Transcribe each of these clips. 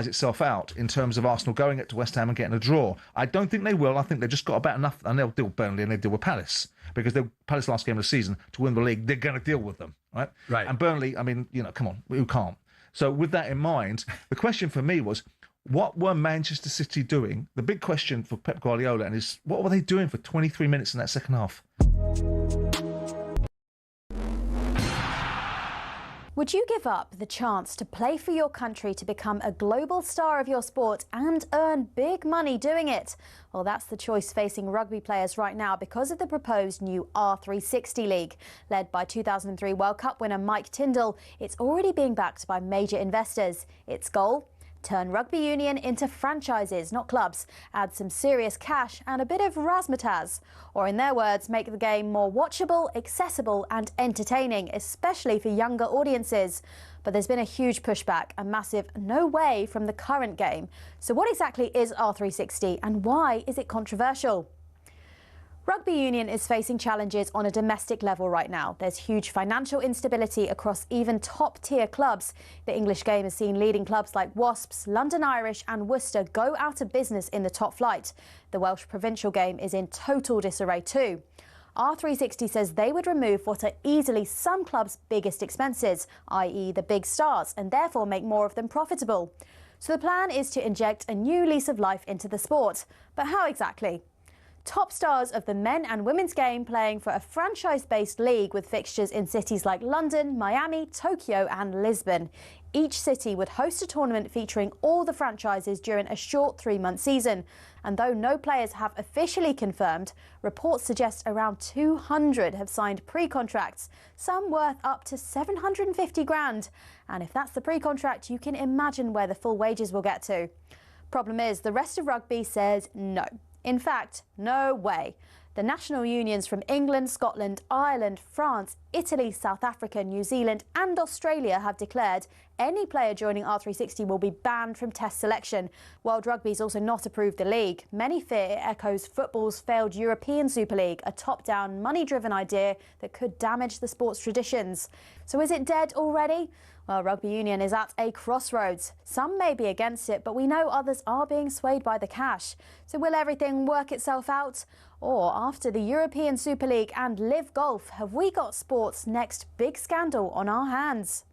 itself out in terms of Arsenal going up to West Ham and getting a draw. I don't think they will. I think they've just got about enough, and they'll deal with Burnley and they'll deal with Palace, because they're Palace last game of the season to win the league. They're going to deal with them, right? Right. And Burnley, I mean, come on, who can't? So with that in mind, the question for me was, what were Manchester City doing? The big question for Pep Guardiola is, what were they doing for 23 minutes in that second half? Would you give up the chance to play for your country to become a global star of your sport and earn big money doing it? Well, that's the choice facing rugby players right now because of the proposed new R360 League. Led by 2003 World Cup winner Mike Tindall, it's already being backed by major investors. Its goal? Turn rugby union into franchises, not clubs, add some serious cash and a bit of razzmatazz. Or in their words, make the game more watchable, accessible and entertaining, especially for younger audiences. But there's been a huge pushback, a massive no way from the current game. So what exactly is R360 and why is it controversial? Rugby union is facing challenges on a domestic level right now. There's huge financial instability across even top-tier clubs. The English game has seen leading clubs like Wasps, London Irish and Worcester go out of business in the top flight. The Welsh provincial game is in total disarray too. R360 says they would remove what are easily some clubs' biggest expenses, i.e. the big stars, and therefore make more of them profitable. So the plan is to inject a new lease of life into the sport. But how exactly? Top stars of the men and women's game playing for a franchise-based league with fixtures in cities like London, Miami, Tokyo and Lisbon. Each city would host a tournament featuring all the franchises during a short 3-month season. And though no players have officially confirmed, reports suggest around 200 have signed pre-contracts, some worth up to 750 grand. And if that's the pre-contract, you can imagine where the full wages will get to. Problem is, the rest of rugby says no. In fact, no way. The national unions from England, Scotland, Ireland, France, Italy, South Africa, New Zealand and Australia have declared any player joining R360 will be banned from test selection. World Rugby's also not approved the league. Many fear it echoes football's failed European Super League, a top-down, money-driven idea that could damage the sport's traditions. So is it dead already? Well, rugby union is at a crossroads. Some may be against it, but we know others are being swayed by the cash. So will everything work itself out? Or after the European Super League and Live Golf, have we got sport's next big scandal on our hands?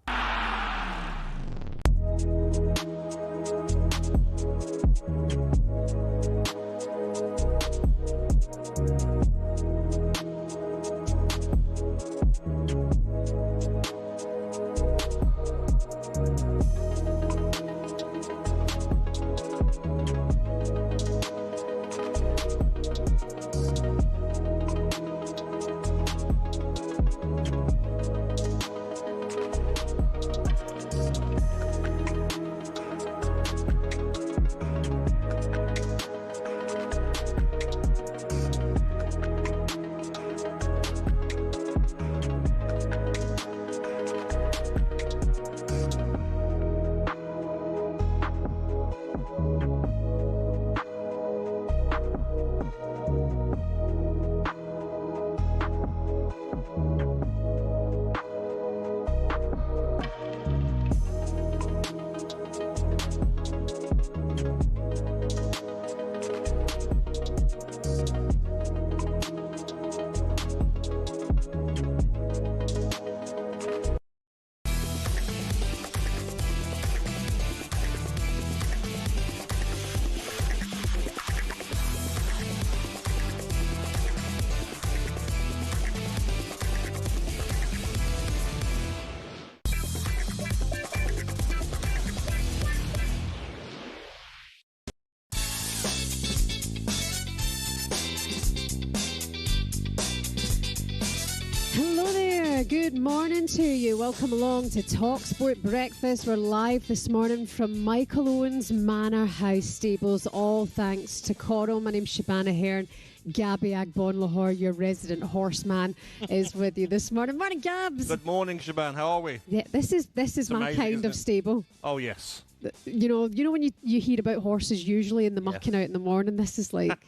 Good morning to you. Welcome along to talkSPORT Breakfast. We're live this morning from Michael Owen's Manor House Stables, all thanks to Coral. My name's Shebahn Aherne Gabby Agbonlahor, your resident horseman, is with you this morning. Morning, Gabs. Good morning, Shebahn. How are we? Yeah, this is my amazing, kind of stable. Oh, yes. You know when you hear about horses usually in the mucking out in the morning. This is like,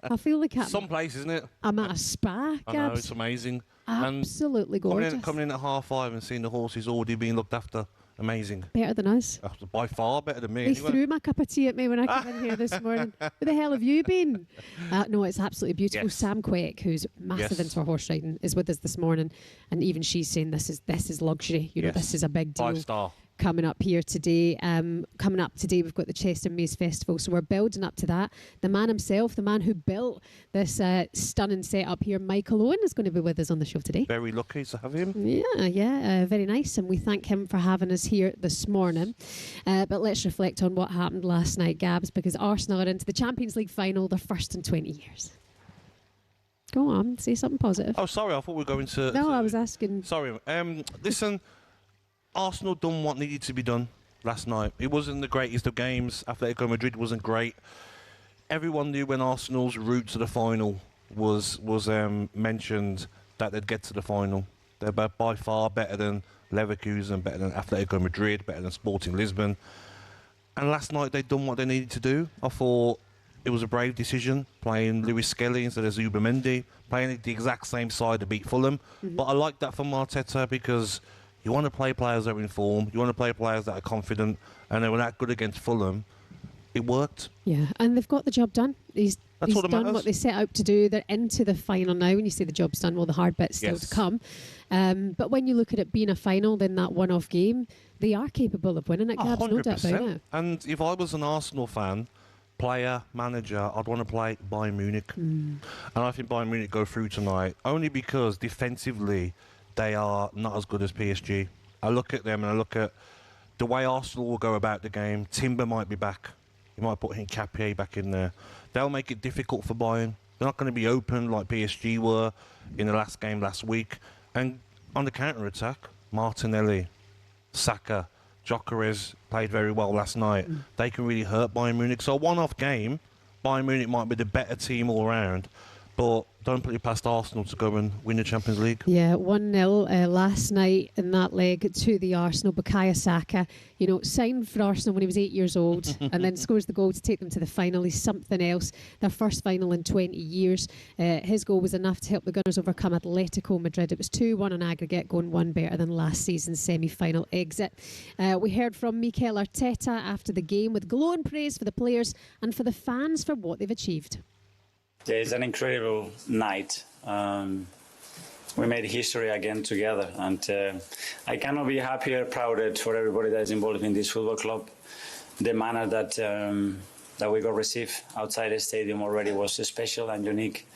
I feel like some place, isn't it? I'm at a spa. I know, it's amazing. Absolutely gorgeous. Coming in at 5:30 and seeing the horses already being looked after Amazing. Better than us. By far better than me. They anyway. threw my cup of tea at me when I came in here this morning. Where the hell have you been? No, it's absolutely beautiful. Yes. Sam Quake, who's massive into horse riding, is with us this morning, and even she's saying this is luxury. You know, this is a big deal. 5-star. Coming up here today. Coming up today, we've got the Chester Maze Festival, so we're building up to that. The man himself, the man who built this stunning setup here, Michael Owen, is going to be with us on the show today. Very lucky to have him. Yeah, very nice, and we thank him for having us here this morning. But let's reflect on what happened last night, Gabs, because Arsenal are into the Champions League final, their first in 20 years. Go on, say something positive. Oh, sorry, I thought we were going to... No, I was asking... Sorry. Listen, Arsenal done what needed to be done last night. It wasn't the greatest of games. Atletico Madrid wasn't great. Everyone knew when Arsenal's route to the final was mentioned that they'd get to the final. They're by far better than Leverkusen, better than Atletico Madrid, better than Sporting Lisbon. And last night they'd done what they needed to do. I thought it was a brave decision, playing Lewis Skelly instead of Zubamendi, playing the exact same side to beat Fulham. But I like that from Arteta because you want to play players that are in form, you want to play players that are confident, and they were that good against Fulham. It worked. Yeah, and they've got the job done. He's done what they set out to do. They're into the final now. When you say the job's done, well, the hard bit's still to come. But when you look at it being a final, then that one-off game, they are capable of winning it, Gabs, no doubt about it. And if I was an Arsenal fan, player, manager, I'd want to play Bayern Munich. And I think Bayern Munich go through tonight, only because defensively they are not as good as PSG. I look at them and I look at the way Arsenal will go about the game. Timber might be back. You might put Hincapié back in there. They'll make it difficult for Bayern. They're not going to be open like PSG were in the last game last week. And on the counter-attack, Martinelli, Saka, Gyökeres played very well last night. They can really hurt Bayern Munich. So a one-off game, Bayern Munich might be the better team all round, but don't put it past Arsenal to go and win the Champions League. Yeah, 1-0 last night in that leg to the Arsenal. Bukayo Saka, you know, signed for Arsenal when he was 8 years old and then scores the goal to take them to the final. He's something else. Their first final in 20 years. His goal was enough to help the Gunners overcome Atletico Madrid. It was 2-1 on aggregate, going one better than last season's semi-final exit. We heard from Michael Arteta after the game with glowing praise for the players and for the fans for what they've achieved. It's an incredible night. We made history again together, and I cannot be happier, prouder for everybody that is involved in this football club. The manner that we got received outside the stadium already was special and unique.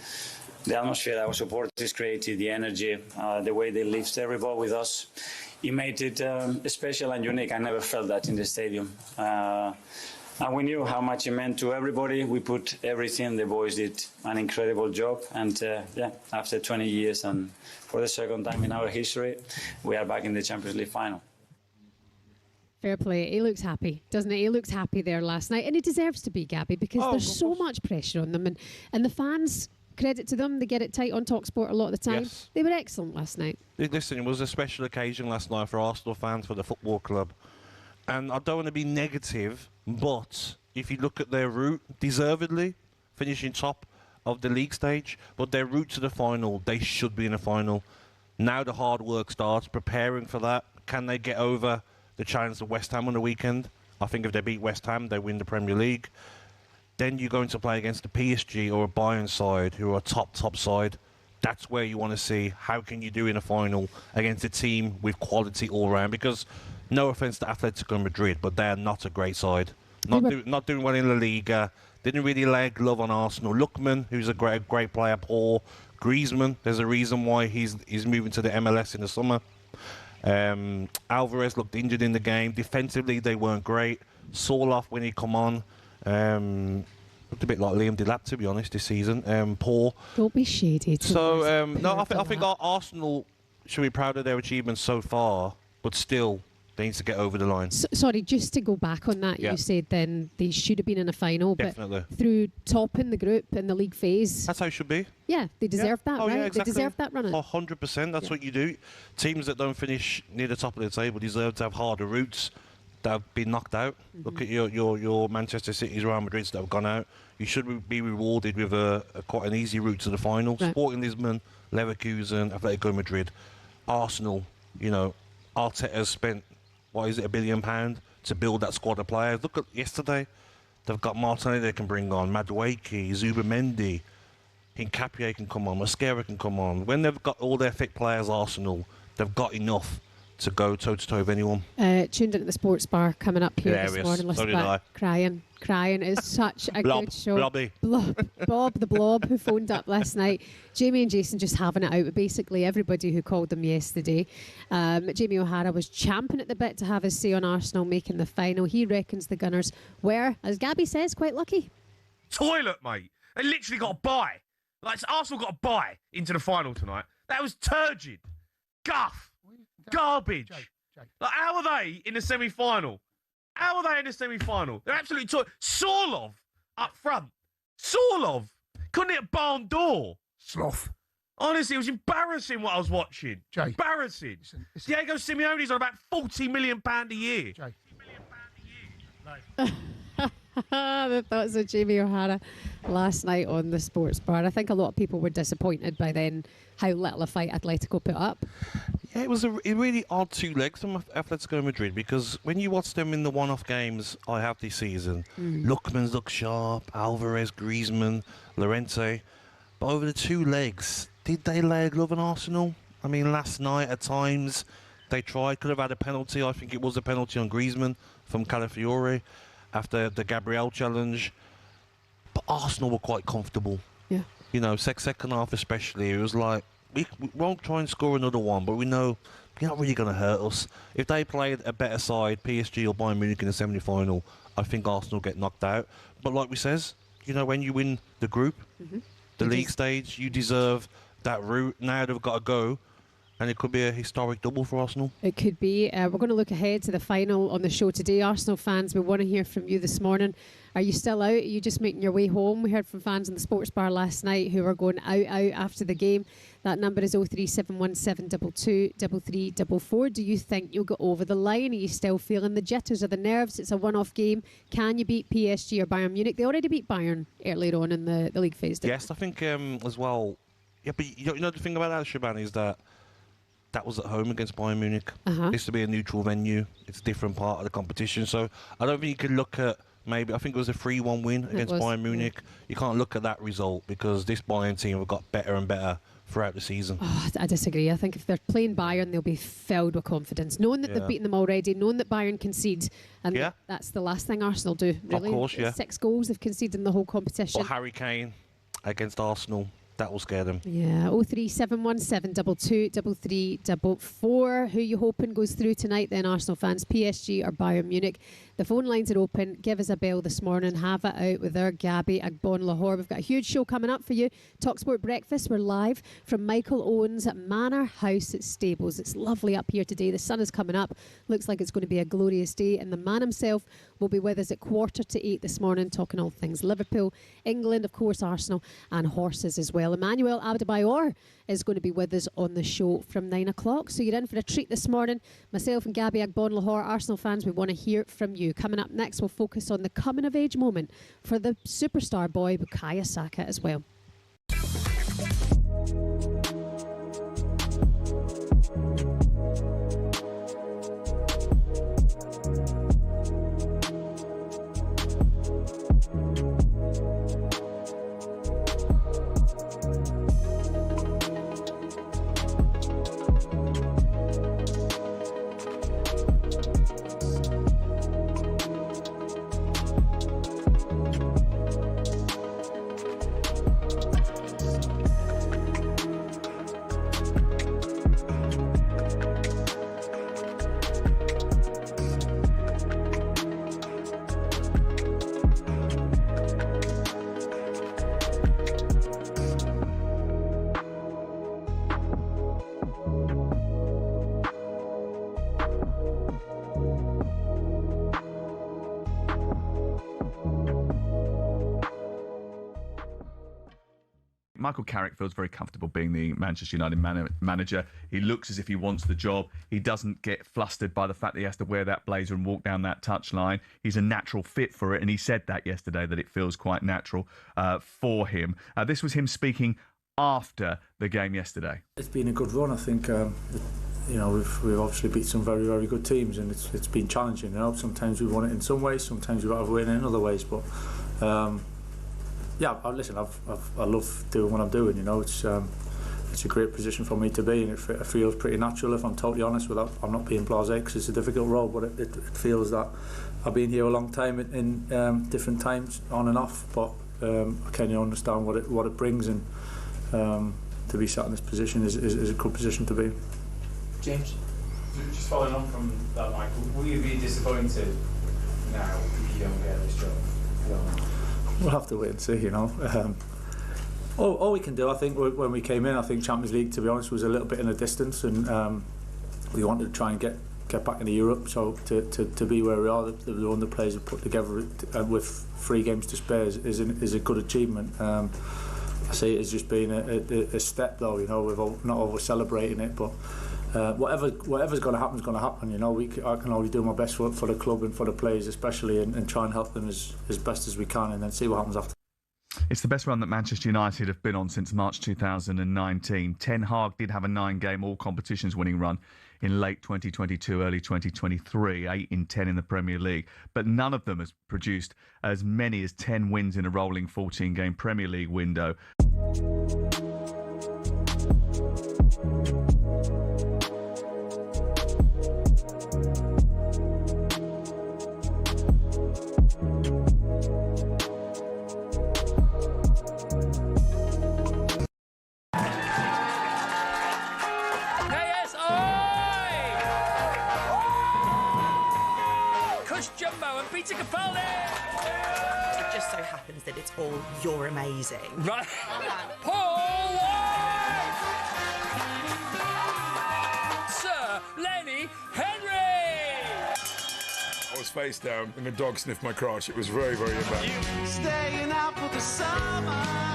The atmosphere that our supporters created, the energy, the way they lift everybody with us, it made it special and unique. I never felt that in the stadium. And we knew how much it meant to everybody. We put everything. The boys did an incredible job. And after 20 years and for the second time in our history, we are back in the Champions League final. Fair play. He looks happy, doesn't he? He looked happy there last night. And he deserves to be, Gabby, because there's so much pressure on them. And the fans, credit to them, they get it tight on talkSPORT a lot of the time. Yes. They were excellent last night. Listen, it was a special occasion last night for Arsenal fans, for the football club. And I don't want to be negative, but if you look at their route, deservedly finishing top of the league stage, but their route to the final, they should be in the final. Now the hard work starts, preparing for that. Can they get over the challenge of West Ham on the weekend? I think if they beat West Ham, they win the Premier League. Then you're going to play against a PSG or a Bayern side who are a top side. That's where you want to see how can you do in a final against a team with quality all round, because no offence to Atletico Madrid, but they are not a great side. Not doing well in La Liga. Didn't really lay a glove on Arsenal. Lookman, who's a great player, poor. Griezmann, there's a reason why he's moving to the MLS in the summer. Alvarez looked injured in the game. Defensively, they weren't great. Sorloth, when he come on, looked a bit like Liam Delap, to be honest, this season. Poor. Don't be shady. So, no, I think Arsenal should be proud of their achievements so far, but still, they need to get over the line. Sorry, just to go back on that, you said then they should have been in a final, Definitely. But through topping the group in the league phase. That's how it should be. Yeah, they deserve that, right? Yeah, exactly. They deserve that run. 100%. That's what you do. Teams that don't finish near the top of the table deserve to have harder routes that have been knocked out. Look at your Manchester City's, Real Madrid's that have gone out. You should be rewarded with quite an easy route to the final. Right. Sporting Lisbon, Leverkusen, Atletico Madrid, Arsenal. You know, Arteta has spent what is it, £1 billion to build that squad of players. Look at yesterday. They've got Martinelli they can bring on, Madueke, Zubamendi, Hincapié can come on, Mosquera can come on. When they've got all their fit players, Arsenal, they've got enough to go toe-to-toe with anyone. Tuned into the sports bar coming up here this morning. So did I. Crying. It's such a good show. Blobby. Bob the Blob, who phoned up last night. Jamie and Jason just having it out with basically everybody who called them yesterday. Jamie O'Hara was champing at the bit to have his say on Arsenal making the final. He reckons the Gunners were, as Gabby says, quite lucky. Toilet, mate. They literally got a bye. Like, Arsenal got a bye into the final tonight. That was turgid. Guff. Garbage. Like, how are they in the semi-final? How are they in the semi-final? They're absolutely Sorlov up front. Sorlov couldn't hit a barn door. Sloth. Honestly, it was embarrassing what I was watching. Jay. Embarrassing. Listen. Diego Simeone's on about £40 million a year. Jay. The thoughts of Jamie O'Hara last night on the sports bar. I think a lot of people were disappointed by then how little a fight Atletico put up. Yeah, it was a really odd 2 legs from Atletico Madrid, because when you watch them in the one-off games I have this season, Lookman's look sharp, Alvarez, Griezmann, Llorente, but over the 2 legs, did they lay a glove on Arsenal? I mean, last night at times they tried, could have had a penalty. I think it was a penalty on Griezmann from Calafiore after the Gabriel challenge, but Arsenal were quite comfortable. Yeah. You know, second half especially, it was like, we won't try and score another one, but we know you're not really going to hurt us. If they played a better side, PSG or Bayern Munich in the semi-final, I think Arsenal get knocked out. But like we says, you know, when you win the group, the league stage, you deserve that route. Now they've got to go, and it could be a historic double for Arsenal. It could be. We're going to look ahead to the final on the show today. Arsenal fans, we want to hear from you this morning. Are you still out? Are you just making your way home? We heard from fans in the sports bar last night who were going out after the game. That number is 03717223344. Do you think you'll go over the line? Are you still feeling the jitters or the nerves? It's a one-off game. Can you beat PSG or Bayern Munich? They already beat Bayern earlier on in the league phase. Yes, I think as well. Yeah, but you know the thing about that, Shebahn, is that was at home against Bayern Munich. This to be a neutral venue. It's a different part of the competition. So I don't think you could look at maybe, I think it was a 3-1 win against Bayern Munich. You can't look at that result because this Bayern team have got better and better throughout the season. Oh, I disagree. I think if they're playing Bayern, they'll be filled with confidence, knowing that they've beaten them already, knowing that Bayern concede, and that's the last thing Arsenal do, really. Of course, 6 goals they've conceded in the whole competition. Or Harry Kane against Arsenal. That will scare them. Yeah, 03717223344. Who you hoping goes through tonight then, Arsenal fans? PSG or Bayern Munich? The phone lines are open. Give us a bell this morning. Have it out with our Gabby Agbonlahor. We've got a huge show coming up for you. talkSPORT Breakfast. We're live from Michael Owen's Manor House at Stables. It's lovely up here today. The sun is coming up. Looks like it's going to be a glorious day. And the man himself will be with us at 7:45 this morning, talking all things Liverpool, England, of course, Arsenal, and horses as well. Emmanuel Adebayor is going to be with us on the show from 9 o'clock. So you're in for a treat this morning. Myself and Gabby Agbonlahor, Arsenal fans, we want to hear from you. Coming up next, we'll focus on the coming-of-age moment for the superstar boy, Bukayo Saka, as well. Michael Carrick feels very comfortable being the Manchester United manager. He looks as if he wants the job. He doesn't get flustered by the fact that he has to wear that blazer and walk down that touchline. He's a natural fit for it, and he said that yesterday, that it feels quite natural for him. This was him speaking after the game yesterday. It's been a good run. I think you know, we've obviously beat some very, very good teams, and it's been challenging. You know, sometimes we've won it in some ways, sometimes we've had to win in other ways. But yeah, listen, I love doing what I'm doing. You know, it's a great position for me to be, and it feels pretty natural. If I'm totally honest, I'm not being blasé, because it's a difficult role, but it feels that I've been here a long time in different times, on and off. But I kind of understand what it brings, and to be sat in this position is a good position to be. James, just following on from that, Michael, will you be disappointed now if you don't get this job? We'll have to wait and see, you know. All we can do, I think, when we came in, I think Champions League, to be honest, was a little bit in a distance, and we wanted to try and get back into Europe. So to be where we are, the one the players have put together with 3 games to spare is a good achievement. I see it as just being a step, though. You know, we're not over celebrating it, but whatever's going to happen is going to happen. You know, I can only do my best for the club and for the players, especially, and try and help them as best as we can, and then see what happens after. It's the best run that Manchester United have been on since March 2019. Ten Hag did have a 9-game all competitions winning run in late 2022, early 2023, 8 in 10 in the Premier League. But none of them has produced as many as 10 wins in a rolling 14-game Premier League window. It just so happens that it's all "you're amazing." Right. Paul White! Sir Lenny Henry! I was face down and the dog sniffed my crotch. It was very, very embarrassing. Staying out for the summer.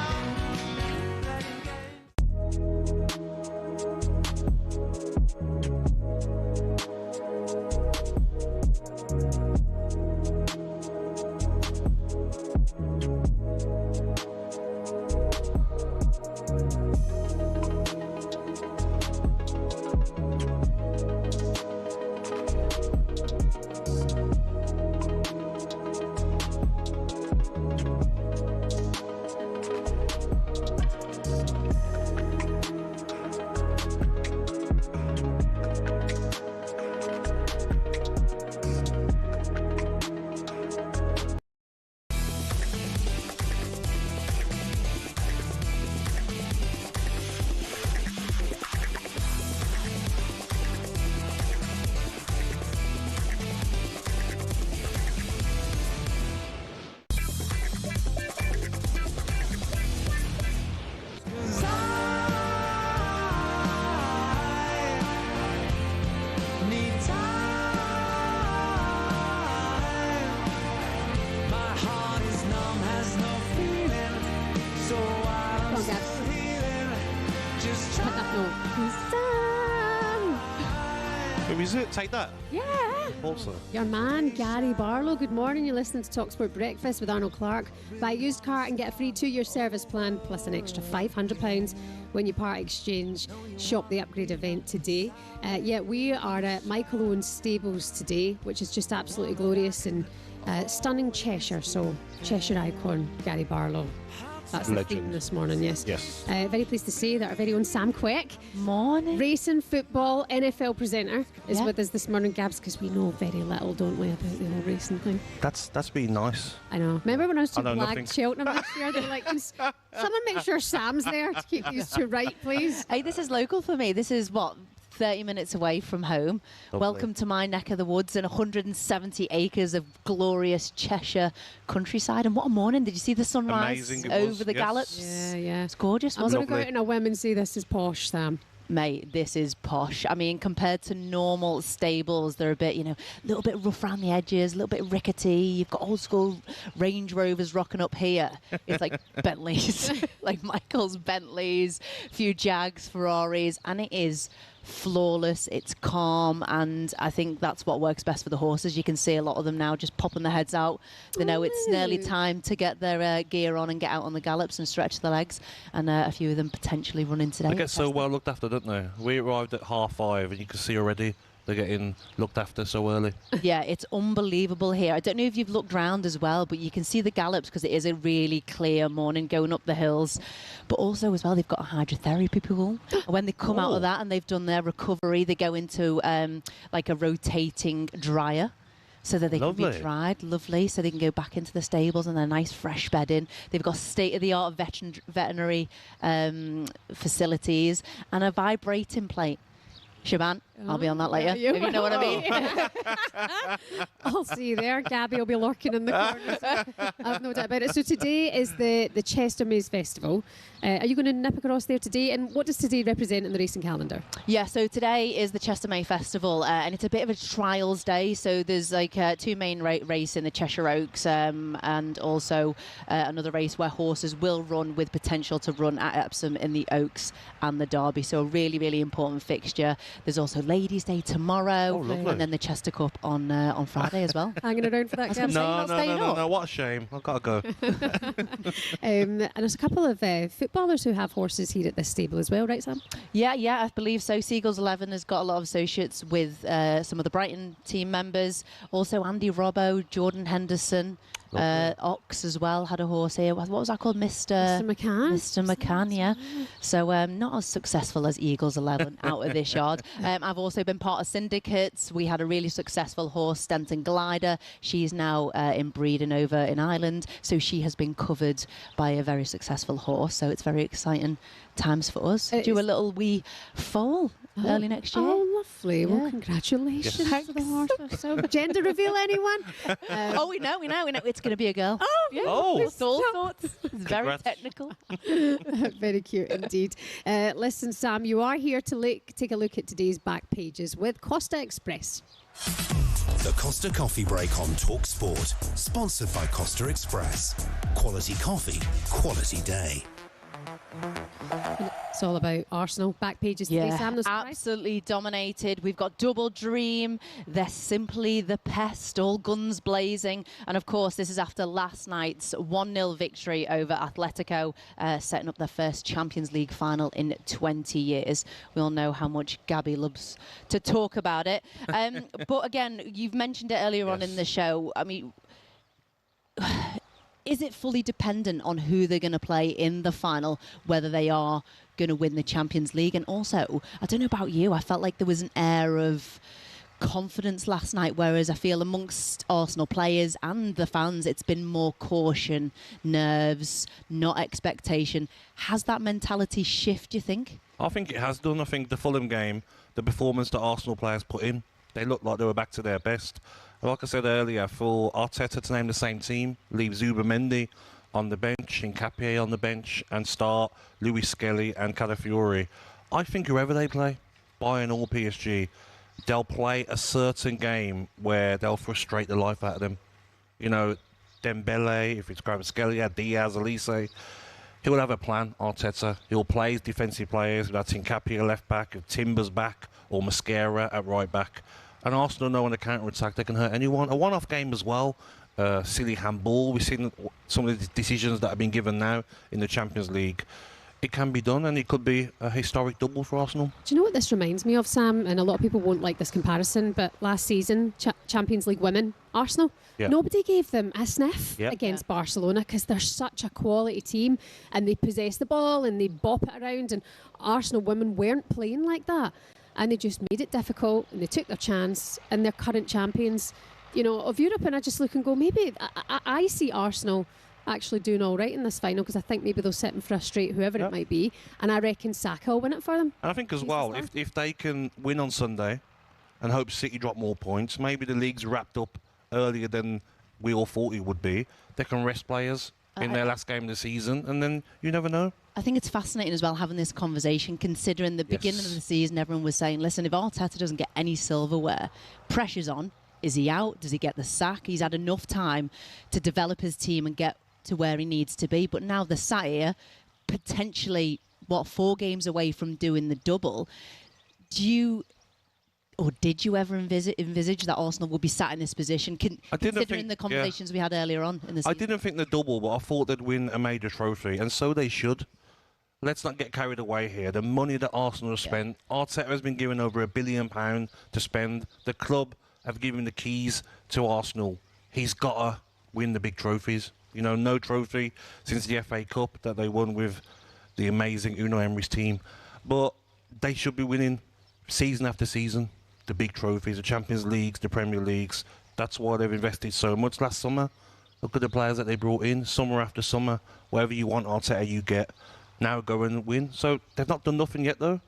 Who is it? Take that. Yeah. Also. Your man, Gary Barlow. Good morning. You're listening to talkSPORT Breakfast with Arnold Clark. Buy a used car and get a free 2-year service plan plus an extra £500 when you part exchange. Shop the upgrade event today. We are at Michael Owen Stables today, which is just absolutely glorious and stunning Cheshire. So, Cheshire icon, Gary Barlow. That's the theme this morning, yes. Very pleased to say that our very own Sam Quick, morning, racing, football, NFL presenter, is with us this morning, Gabs, because we know very little, don't we, about the whole racing thing. That's been nice. I know. Remember when I was to blag nothing. Cheltenham this year? They were like, can someone make sure Sam's there to keep these two right, please? Hey, this is local for me. This is 30 minutes away from home. Lovely. Welcome to my neck of the woods and 170 acres of glorious Cheshire countryside. And what a morning. Did you see the sunrise over the gallops? Yeah. It's gorgeous, I'm wasn't going to go out in a whim and say this is posh, Sam. Mate, this is posh. I mean, compared to normal stables, they're a bit, a little bit rough around the edges, a little bit rickety. You've got old school Range Rovers rocking up here. It's like Bentleys, like Michael's Bentleys, a few Jags, Ferraris, and it is flawless, it's calm, and I think that's what works best for the horses. You can see a lot of them now just popping their heads out. They know it's nearly time to get their gear on and get out on the gallops and stretch their legs, and a few of them potentially running today. They get so well looked after, don't they? We arrived at 5:30 and you can see already they're getting looked after so early. Yeah, it's unbelievable here. I don't know if you've looked round as well, but you can see the gallops because it is a really clear morning going up the hills. But also as well, they've got a hydrotherapy pool. When they come out of that and they've done their recovery, they go into like a rotating dryer, so that they can be dried. Lovely. So they can go back into the stables and their nice fresh bedding. They've got state-of-the-art veterinary facilities and a vibrating plate. Shebahn, I'll be on that later, if you know what I mean. I'll see you there. Gabby will be lurking in the corner. I've no doubt about it. So today is the Chester Maze Festival. Are you going to nip across there today? And what does today represent in the racing calendar? Yeah, so today is the Chester May Festival, and it's a bit of a trials day. So there's like two main race in the Cheshire Oaks, and also another race where horses will run with potential to run at Epsom in the Oaks and the Derby. So a really, really important fixture. There's also Ladies' Day tomorrow, and then the Chester Cup on Friday as well. Hanging around for that, Gabby? No, what a shame. I've got to go. And there's a couple of footballers who have horses here at this stable as well, right, Sam? Yeah, I believe so. Seagulls 11 has got a lot of associates with some of the Brighton team members. Also Andy Robbo, Jordan Henderson, Ox as well had a horse here. What was that called? Mr. McCann? Mr. McCann, yeah. So not as successful as Eagles 11 out of this yard. I've also been part of syndicates. We had a really successful horse, Stenton Glider. She's now in breeding over in Ireland. So she has been covered by a very successful horse. So it's very exciting times for us. Do a little wee foal early next year. Oh, lovely. Well, congratulations to the horse. So, gender reveal, anyone? We know. It's going to be a girl. Oh, yeah. It's all sorts. It's very technical. Very cute indeed. Listen, Sam, you are here to take a look at today's back pages with Costa Express. The Costa Coffee Break on talkSPORT, sponsored by Costa Express. Quality coffee, quality day. It's all about Arsenal back pages today, Sam. No surprise? Absolutely dominated. We've got Double Dream. They're simply the pest, all guns blazing. And of course, this is after last night's 1-0 victory over Atletico, setting up their first Champions League final in 20 years. We all know how much Gabby loves to talk about it. But again, you've mentioned it earlier on in the show. I mean, is it fully dependent on who they're going to play in the final, whether they are going to win the Champions League? And also, I don't know about you, I felt like there was an air of confidence last night, whereas I feel amongst Arsenal players and the fans, it's been more caution, nerves, not expectation. Has that mentality shift, do you think? I think it has done. I think the Fulham game, the performance that Arsenal players put in, they looked like they were back to their best. Like I said earlier, for Arteta to name the same team, leave Zubimendi on the bench, Nkapie on the bench, and start Luis Skelly and Calafiori, I think whoever they play, Bayern or PSG, they'll play a certain game where they'll frustrate the life out of them. You know, Dembele, if it's Kvaratskhelia, Diaz, Elise, he'll have a plan, Arteta. He'll play his defensive players, that's Nkapie left back, Timber's back, or Mascara at right back. And Arsenal know on the counter-attack they can hurt anyone. A one-off game as well. Silly handball. We've seen some of the decisions that have been given now in the Champions League. It can be done, and it could be a historic double for Arsenal. Do you know what this reminds me of, Sam? And a lot of people won't like this comparison, but last season, Champions League women, Arsenal, nobody gave them a sniff against Barcelona because they're such a quality team and they possess the ball and they bop it around, and Arsenal women weren't playing like that. And they just made it difficult, and they took their chance, and they're current champions, you know, of Europe. And I just look and go, maybe I see Arsenal actually doing all right in this final, because I think maybe they'll sit and frustrate whoever it might be, and I reckon Saka will win it for them. And I think as well, if they can win on Sunday and hope City drop more points, maybe the league's wrapped up earlier than we all thought it would be. They can rest players in their last game of the season, and then you never know. I think it's fascinating as well having this conversation, considering the beginning of the season, everyone was saying, listen, if Arteta doesn't get any silverware, pressure's on. Is he out? Does he get the sack? He's had enough time to develop his team and get to where he needs to be. But now they're sat here, potentially, 4 games away from doing the double. did you ever envisage that Arsenal would be sat in this position, considering the conversations we had earlier on in the season? I didn't think the double, but I thought they'd win a major trophy, and so they should. Let's not get carried away here. The money that Arsenal have spent, Arteta has been given over £1 billion to spend. The club have given the keys to Arsenal. He's got to win the big trophies. You know, no trophy since the FA Cup that they won with the amazing Unai Emery's team. But they should be winning season after season the big trophies, the Champions Leagues, the Premier Leagues. That's why they've invested so much last summer. Look at the players that they brought in, summer after summer. Whatever you want, Arteta, you get. Now go and win. So they've not done nothing yet, though.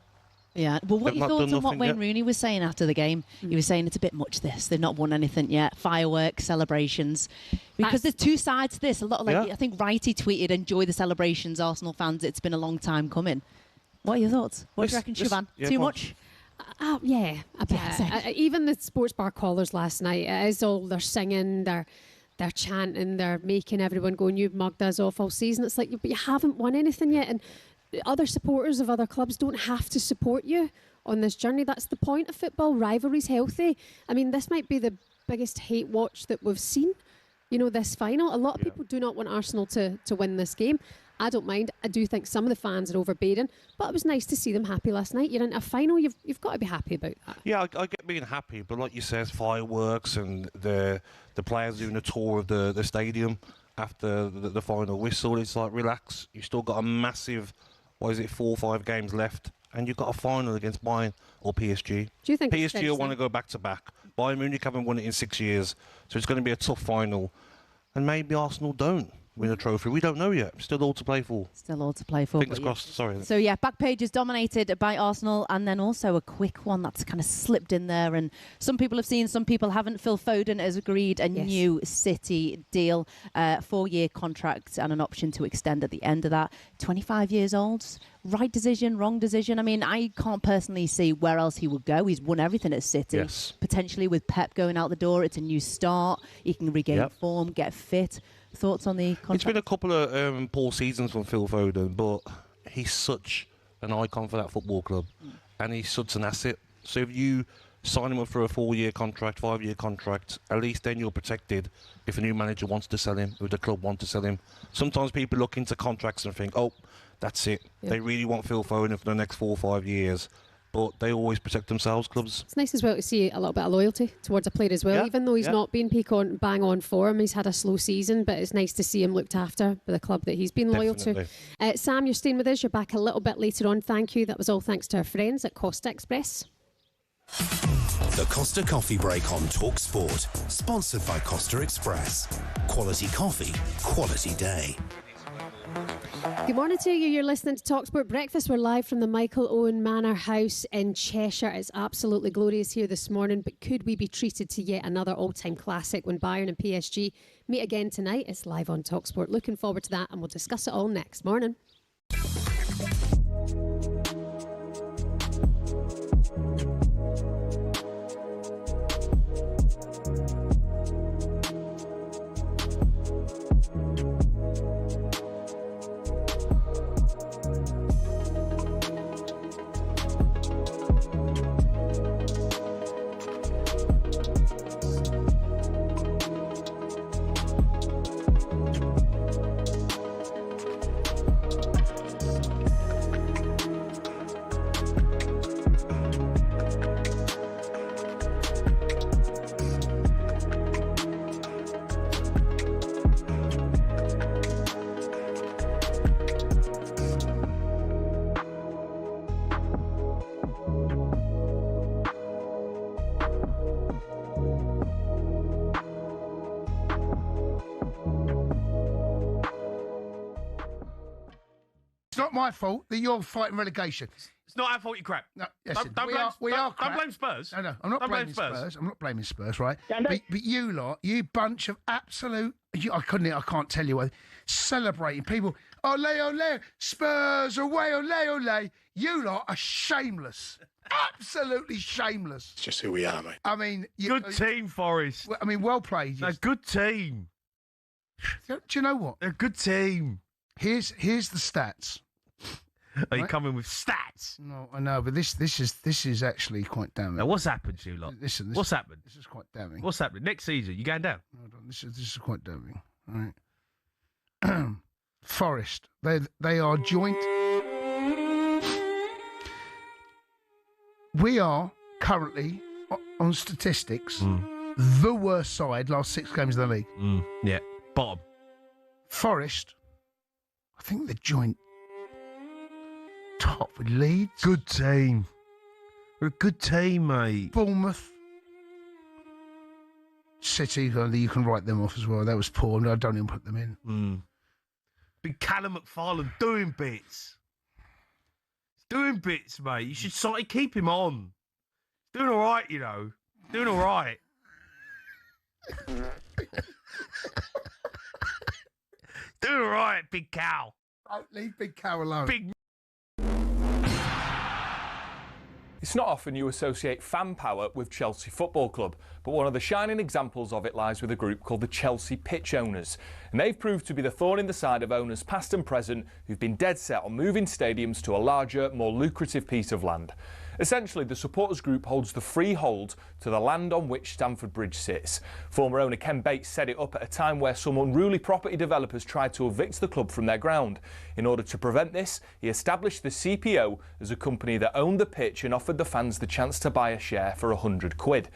Yeah. Well, what are your thoughts on what Wayne Rooney was saying after the game? He was saying it's a bit much, this. They've not won anything yet. Fireworks, celebrations. Because there's two sides to this. A lot of, I think Righty tweeted, enjoy the celebrations, Arsenal fans. It's been a long time coming. What are your thoughts? What do you reckon, Shebahn? Too much? Yeah, a bit. Even the sports bar callers last night, it is all, they're singing, they're chanting, they're making everyone go, you've mugged us off all season. It's like, but you haven't won anything yet. And other supporters of other clubs don't have to support you on this journey. That's the point of football. Rivalry's healthy. I mean, this might be the biggest hate watch that we've seen, this final. A lot of people do not want Arsenal to win this game. I don't mind. I do think some of the fans are overbearing, but it was nice to see them happy last night. You're in a final, you've got to be happy about that. Yeah, I get being happy, but like you said, fireworks and the players doing a tour of the stadium after the final whistle. It's like, relax. You've still got a massive, 4 or 5 games left, and you've got a final against Bayern or PSG. Do you think PSG will want to go back to back? Bayern Munich haven't won it in 6 years, so it's going to be a tough final, and maybe Arsenal don't win a trophy. We don't know yet. Still all to play for. Fingers crossed. Sorry. So back page is dominated by Arsenal, and then also a quick one that's kind of slipped in there, and some people have seen, some people haven't. Phil Foden has agreed a new City deal, 4-year contract and an option to extend at the end of that. 25 years old. Right decision, wrong decision. I mean, I can't personally see where else he would go. He's won everything at City. Yes. Potentially with Pep going out the door, it's a new start. He can regain form, get fit. Thoughts on the contract? It's been a couple of poor seasons from Phil Foden, but he's such an icon for that football club, and he's such an asset. So if you sign him up for a 4-year contract, 5-year contract, at least then you're protected if a new manager wants to sell him, if the club wants to sell him. Sometimes people look into contracts and think, oh, that's it. Yeah. They really want Phil Foden for the next 4 or 5 years. But they always protect themselves, clubs. It's nice as well to see a little bit of loyalty towards a player as well. Even though he's not been bang on form, he's had a slow season, but it's nice to see him looked after by the club that he's been loyal to. Sam, you're staying with us. You're back a little bit later on. Thank you. That was all thanks to our friends at Costa Express. The Costa Coffee Break on talkSPORT, sponsored by Costa Express. Quality coffee, quality day. Good morning to you. You're listening to talkSPORT Breakfast. We're live from the Michael Owen Manor House in Cheshire. It's absolutely glorious here this morning, but could we be treated to yet another all-time classic when Bayern and PSG meet again tonight? It's live on talkSPORT. Looking forward to that, and we'll discuss it all next. Morning. Not my fault that you're fighting relegation. It's not our fault, you crap. No, listen, don't blame Spurs. No, I'm not blaming Spurs. I'm not blaming Spurs, right? But you lot, you bunch of absolute... I can't tell you what. Celebrating people. Ole, ole, Spurs, away, ole, ole. You lot are shameless. Absolutely shameless. It's just who we are, mate. I mean... Good team, Forrest. I mean, well played. A good team. Do you know what? A good team. Here's the stats. Are you coming with stats? No, I know, but this is actually quite damning. Now, what's happened to you, lot? Listen, what's happened? This is quite damning. What's happening? Next season, you going down? Hold on, this is quite damning. All right. Forest. They are joint. We are currently on statistics the worst side last 6 games of the league. Yeah, bottom. Forest. I think they're joint top with Leeds. Good team. We're a good team, mate. Bournemouth. City, you can write them off as well. That was poor. I don't even put them in. Big Callum McFarlane doing bits. He's doing bits, mate. You should keep him on. He's doing all right, you know. Doing all right. Doing all right, Big Cow. Don't leave Big Cow alone. Big. It's not often you associate fan power with Chelsea Football Club, but one of the shining examples of it lies with a group called the Chelsea Pitch Owners. And they've proved to be the thorn in the side of owners past and present who've been dead set on moving stadiums to a larger, more lucrative piece of land. Essentially, the supporters group holds the freehold to the land on which Stamford Bridge sits. Former owner Ken Bates set it up at a time where some unruly property developers tried to evict the club from their ground. In order to prevent this, he established the CPO as a company that owned the pitch and offered the fans the chance to buy a share for £100.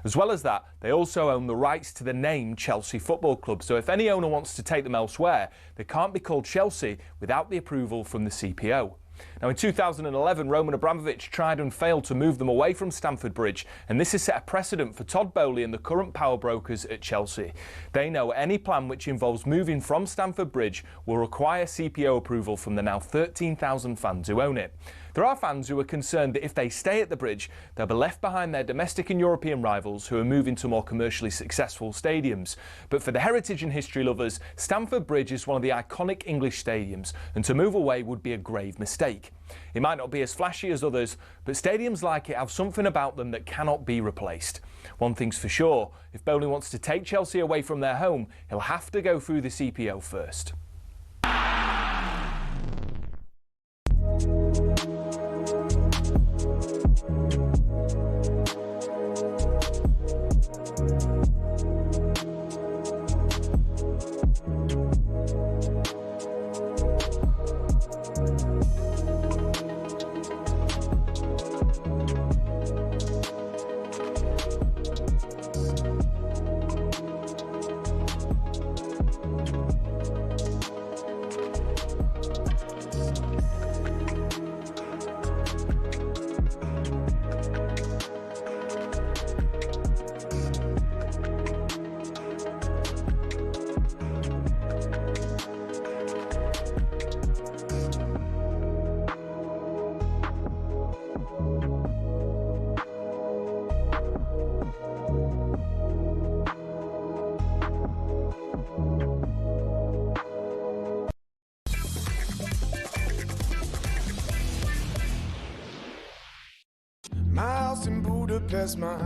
As well as that, they also own the rights to the name Chelsea Football Club, so if any owner wants to take them elsewhere, they can't be called Chelsea without the approval from the CPO. Now, in 2011, Roman Abramovich tried and failed to move them away from Stamford Bridge, and this has set a precedent for Todd Bowley and the current power brokers at Chelsea. They know any plan which involves moving from Stamford Bridge will require CPO approval from the now 13,000 fans who own it. There are fans who are concerned that if they stay at the bridge, they'll be left behind their domestic and European rivals who are moving to more commercially successful stadiums. But for the heritage and history lovers, Stamford Bridge is one of the iconic English stadiums, and to move away would be a grave mistake. It might not be as flashy as others, but stadiums like it have something about them that cannot be replaced. One thing's for sure, if Bowley wants to take Chelsea away from their home, he'll have to go through the CPO first.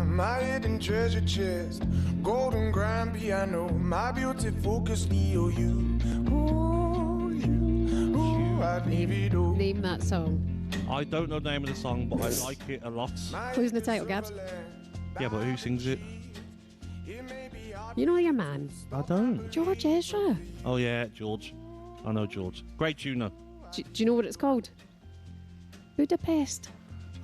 My hidden treasure chest, golden grand piano, my beauty focus, Leo, you, I'd leave it all. Name that song. I don't know the name of the song, but I like it a lot. Who's in the title, Gabs? Yeah, but who sings it? You know your man. I don't. George Ezra. Oh yeah, George. I know George. Great tuner. Do you know what it's called? Budapest.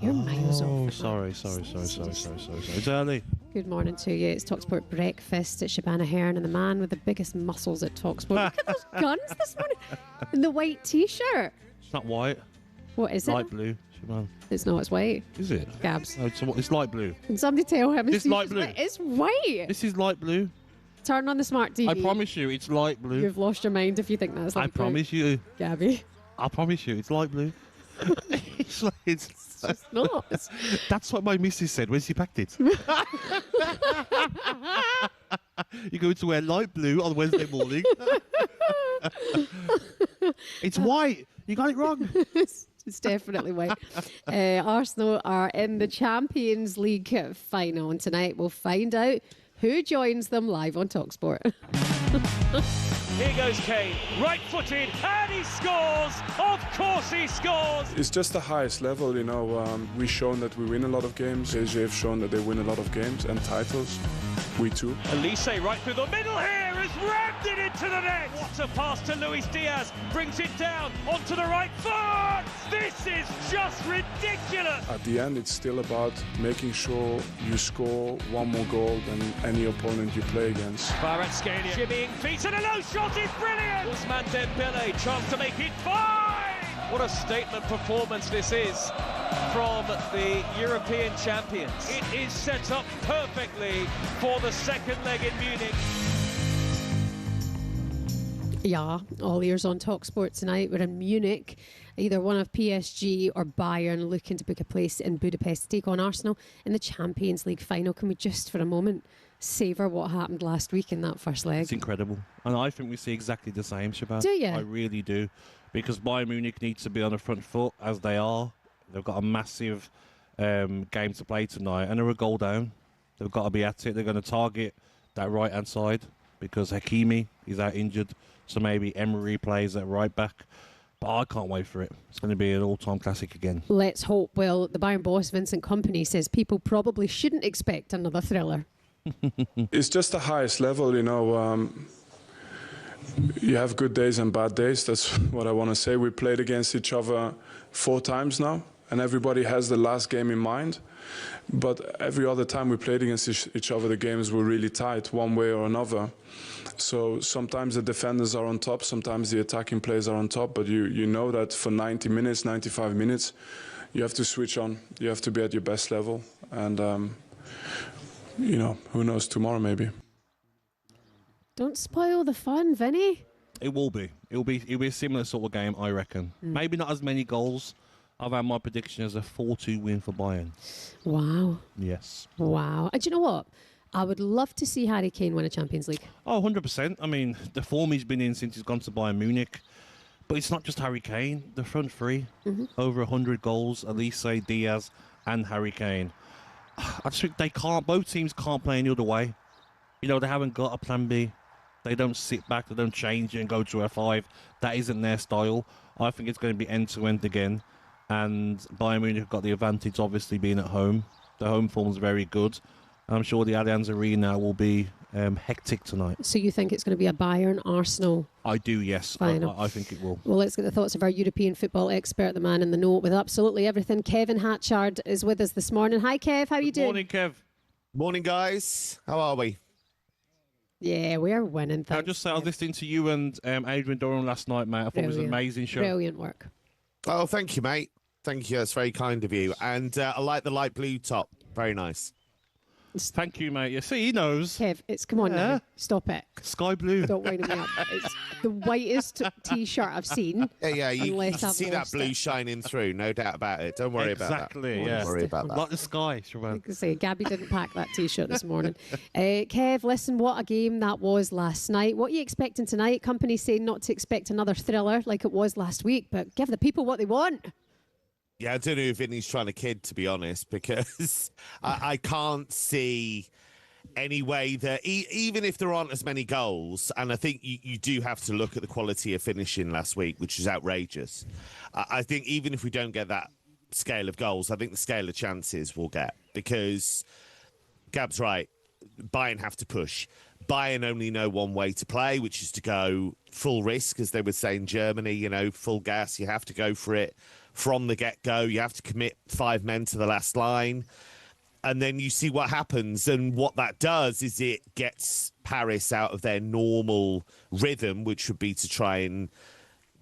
You're miles off. Oh, sorry. It's early. Good morning to you. It's talkSPORT Breakfast at Shebahn Aherne and the man with the biggest muscles at talkSPORT. Look at those guns this morning. And the white T-shirt. It's not white. What is it? Light blue. Shebahn. It's not. It's white. Is it? Gabs. No, it's light blue. Can somebody tell him it's light blue? It's white. This is light blue. Turn on the smart TV. I promise you, it's light blue. You've lost your mind if you think that's light blue. I promise you. Gabby. I promise you, it's light blue. it's not. That's what my missus said when she packed it. You're going to wear light blue on Wednesday morning. It's white. You got it wrong. It's definitely white. Arsenal are in the Champions League final, and tonight we'll find out who joins them live on talkSPORT. Here goes Kane, right-footed, and he scores! Of course he scores! It's just the highest level, you know. We've shown that we win a lot of games. PSG have shown that they win a lot of games and titles. We too. Elise right through the middle here has rammed it into the net. What a pass to Luis Diaz. Brings it down onto the right foot. This is just ridiculous. At the end, it's still about making sure you score one more goal than any opponent you play against. Kvaratskhelia shimmying feet and a low shot is brilliant. Ousmane Dembele, chance to make it 5. What a statement performance this is from the European champions. It is set up perfectly for the second leg in Munich. Yeah, all ears on talkSPORT tonight. We're in Munich. Either one of PSG or Bayern looking to book a place in Budapest to take on Arsenal in the Champions League final. Can we just for a moment savour what happened last week in that first leg? It's incredible. And I think we see exactly the same, Shebahn. Do you? I really do. Because Bayern Munich needs to be on the front foot, as they are. They've got a massive game to play tonight, and they're a goal down. They've got to be at it. They're going to target that right-hand side because Hakimi is out injured, so maybe Emery plays at right back. But I can't wait for it. It's going to be an all-time classic again. Let's hope. Well, the Bayern boss, Vincent Kompany, says people probably shouldn't expect another thriller. It's just the highest level, you know. You have good days and bad days. That's what I want to say. We played against each other 4 times now, and everybody has the last game in mind. But every other time we played against each other, the games were really tight, one way or another. So sometimes the defenders are on top, sometimes the attacking players are on top, but you know that for 90 minutes, 95 minutes, you have to switch on. You have to be at your best level. And, you know, who knows, tomorrow maybe. Don't spoil the fun, Vinny. It will be. It'll be a similar sort of game, I reckon. Maybe not as many goals. I've had my prediction as a 4-2 win for Bayern. Wow. Yes. Wow. And do you know what? I would love to see Harry Kane win a Champions League. Oh, 100%. I mean, the form he's been in since he's gone to Bayern Munich. But it's not just Harry Kane. The front three, over 100 goals, Elise, Diaz and Harry Kane. I just think both teams can't play any other way. You know, they haven't got a plan B. They don't sit back, they don't change it and go to a 5. That isn't their style. I think it's going to be end-to-end again. And Bayern Munich have got the advantage, obviously, being at home. The home form is very good. I'm sure the Allianz Arena will be hectic tonight. So you think it's going to be a Bayern-Arsenal? I do, yes. I think it will. Well, let's get the thoughts of our European football expert, the man in the know with absolutely everything. Kevin Hatchard is with us this morning. Hi, Kev. How are you doing? Morning, Kev. Morning, guys. How are we? Yeah, we're winning. I'll just say I was listening to you and Adrian Durham last night, mate. I thought it was an amazing show. Brilliant work. Oh, thank you, mate. Thank you. That's very kind of you. And I like the light blue top. Very nice. Thank you, mate. You see, he knows. Kev, come on now. Stop it. Sky blue. Don't wind me up. It's the whitest T-shirt I've seen. Yeah, you can see that blue shining through, no doubt about it. Don't worry about that. Exactly, yeah. Don't worry about that. Like the sky, Shebahn. I can say, Gabby didn't pack that T-shirt this morning. Kev, listen, what a game that was last night. What are you expecting tonight? Company saying not to expect another thriller like it was last week, but give the people what they want. Yeah, I don't know if Vinny's trying to kid, to be honest, because I can't see any way that, even if there aren't as many goals, and I think you do have to look at the quality of finishing last week, which is outrageous. I think even if we don't get that scale of goals, I think the scale of chances we'll get, because Gab's right, Bayern have to push. Bayern only know one way to play, which is to go full risk, as they would say in Germany, you know, full gas. You have to go for it from the get-go. You have to commit 5 men to the last line. And then you see what happens. And what that does is it gets Paris out of their normal rhythm, which would be to try and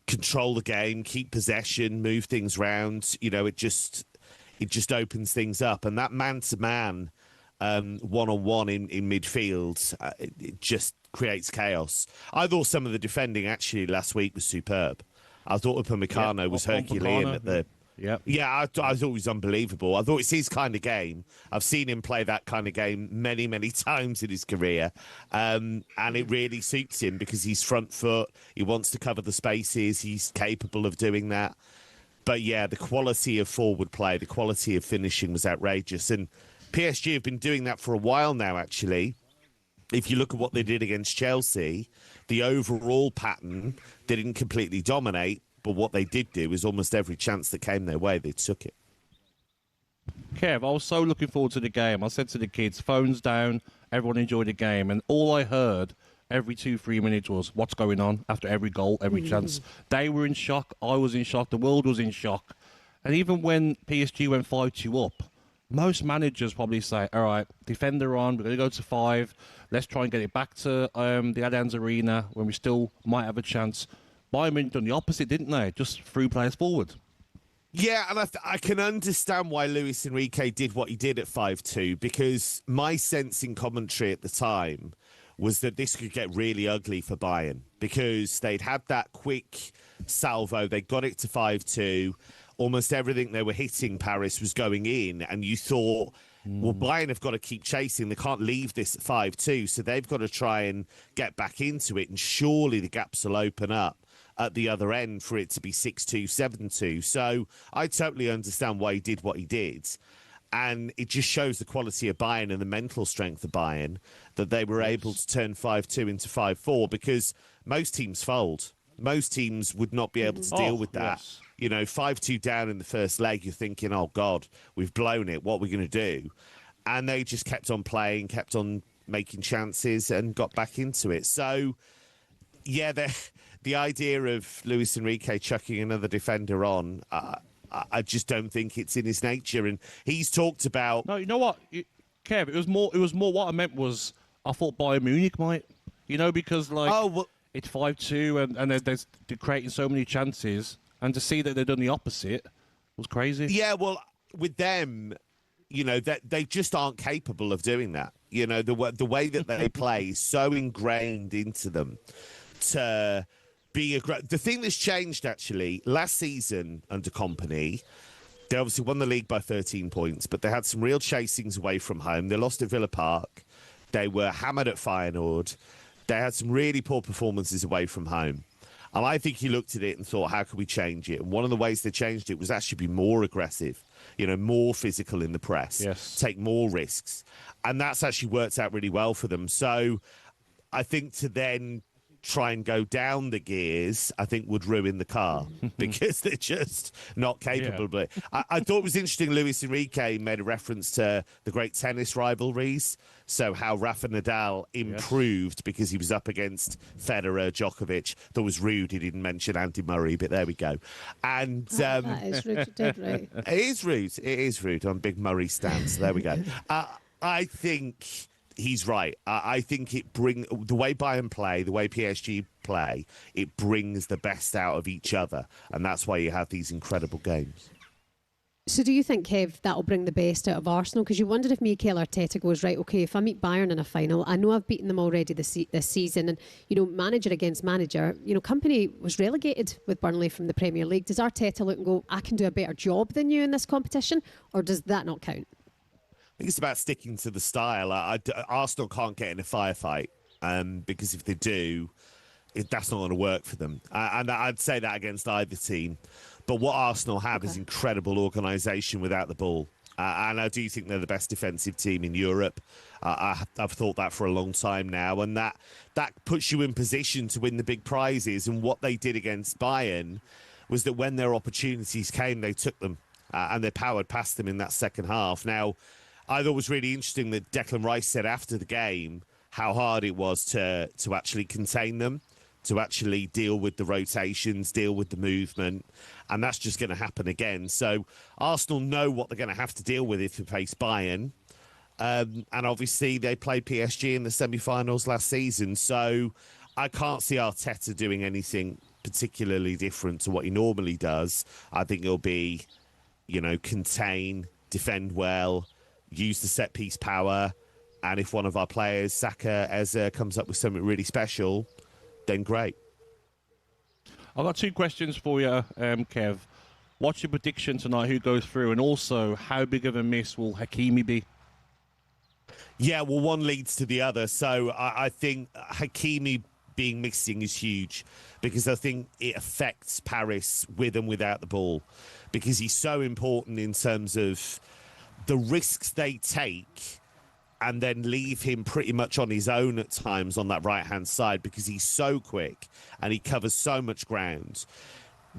control the game, keep possession, move things round. You know, it just opens things up. And that man-to-man one-on-one in midfield, it just creates chaos. I thought some of the defending actually last week was superb. I thought Upamecano was Herculean at the... Yeah, I thought it was unbelievable. I thought it's his kind of game. I've seen him play that kind of game many, many times in his career. And it really suits him because he's front foot. He wants to cover the spaces. He's capable of doing that. But yeah, the quality of forward play, the quality of finishing was outrageous. And PSG have been doing that for a while now, actually. if you look at what they did against Chelsea, the overall pattern didn't completely dominate, but what they did do is almost every chance that came their way, they took it. Kev, I was so looking forward to the game. I said to the kids, phones down, everyone enjoyed the game, and all I heard every 2-3 minutes was what's going on after every goal, every chance. They were in shock, I was in shock, the world was in shock. And even when PSG went 5-2 up, most managers probably say, all right, defender on, we're going to go to 5, let's try and get it back to the Allianz Arena when we still might have a chance. Bayern Munich done the opposite, didn't they? Just threw players forward. Yeah, and I can understand why Luis Enrique did what he did at 5-2, because my sense in commentary at the time was that this could get really ugly for Bayern, because they'd had that quick salvo, they got it to 5-2, almost everything they were hitting Paris was going in, and you thought, well, Bayern have got to keep chasing, they can't leave this at 5-2, so they've got to try and get back into it, and surely the gaps will open up at the other end for it to be 6-2, 7-2. So I totally understand why he did what he did. And it just shows the quality of Bayern and the mental strength of Bayern that they were able to turn 5-2 into 5-4, because most teams fold. Most teams would not be able to deal with that. Yes. You know, 5-2 down in the first leg, you're thinking, oh, God, we've blown it. What are we going to do? And they just kept on playing, kept on making chances and got back into it. So, yeah, the idea of Luis Enrique chucking another defender on, I just don't think it's in his nature. And he's talked about... No, you know what, Kev, it was more what I meant was, I thought Bayern Munich might, you know, because, like, it's 5-2 and they're creating so many chances, and to see that they've done the opposite was crazy. Yeah, well, with them, you know, that they just aren't capable of doing that. You know, the way that they play is so ingrained into them to... The thing that's changed, actually, last season under Kompany, they obviously won the league by 13 points, but they had some real chasings away from home. They lost at Villa Park. They were hammered at Feyenoord. They had some really poor performances away from home. And I think he looked at it and thought, how can we change it? And one of the ways they changed it was actually be more aggressive, you know, more physical in the press, take more risks. And that's actually worked out really well for them. So I think to then try and go down the gears, I think would ruin the car, because they're just not capable of it. I thought it was interesting, Luis Enrique made a reference to the great tennis rivalries, so how Rafa Nadal improved because he was up against Federer, Gyökeres. That was rude, he didn't mention Andy Murray, but there we go. And that is rude, dead right. It is rude. I'm a big Murray stan, so there we go. I think... he's right. I think it the way Bayern play, the way PSG play, it brings the best out of each other, and that's why you have these incredible games. So do you think, Kev, that'll bring the best out of Arsenal? Because you wondered if Michael Arteta goes, right, OK, if I meet Bayern in a final, I know I've beaten them already this season, and, you know, manager against manager, you know, Kompany was relegated with Burnley from the Premier League. Does Arteta look and go, I can do a better job than you in this competition, or does that not count? I think it's about sticking to the style. Arsenal can't get in a firefight, because if they do, that's not going to work for them. And I'd say that against either team. But what Arsenal have is incredible organisation without the ball. And I do think they're the best defensive team in Europe. I've thought that for a long time now. And that puts you in position to win the big prizes. And what they did against Bayern was that when their opportunities came, they took them. And they powered past them in that second half. Now, I thought it was really interesting that Declan Rice said after the game how hard it was to actually contain them, to actually deal with the rotations, deal with the movement, and that's just going to happen again. So Arsenal know what they're going to have to deal with if they face Bayern, and obviously they played PSG in the semi-finals last season, so I can't see Arteta doing anything particularly different to what he normally does. I think it'll be, you know, contain, defend well, use the set-piece power, and if one of our players, Saka, comes up with something really special, then great. I've got two questions for you, Kev. What's your prediction tonight, who goes through, and also how big of a miss will Hakimi be? Yeah, well, one leads to the other, so I think Hakimi being missing is huge, because I think it affects Paris with and without the ball, because he's so important in terms of the risks they take and then leave him pretty much on his own at times on that right-hand side because he's so quick and he covers so much ground.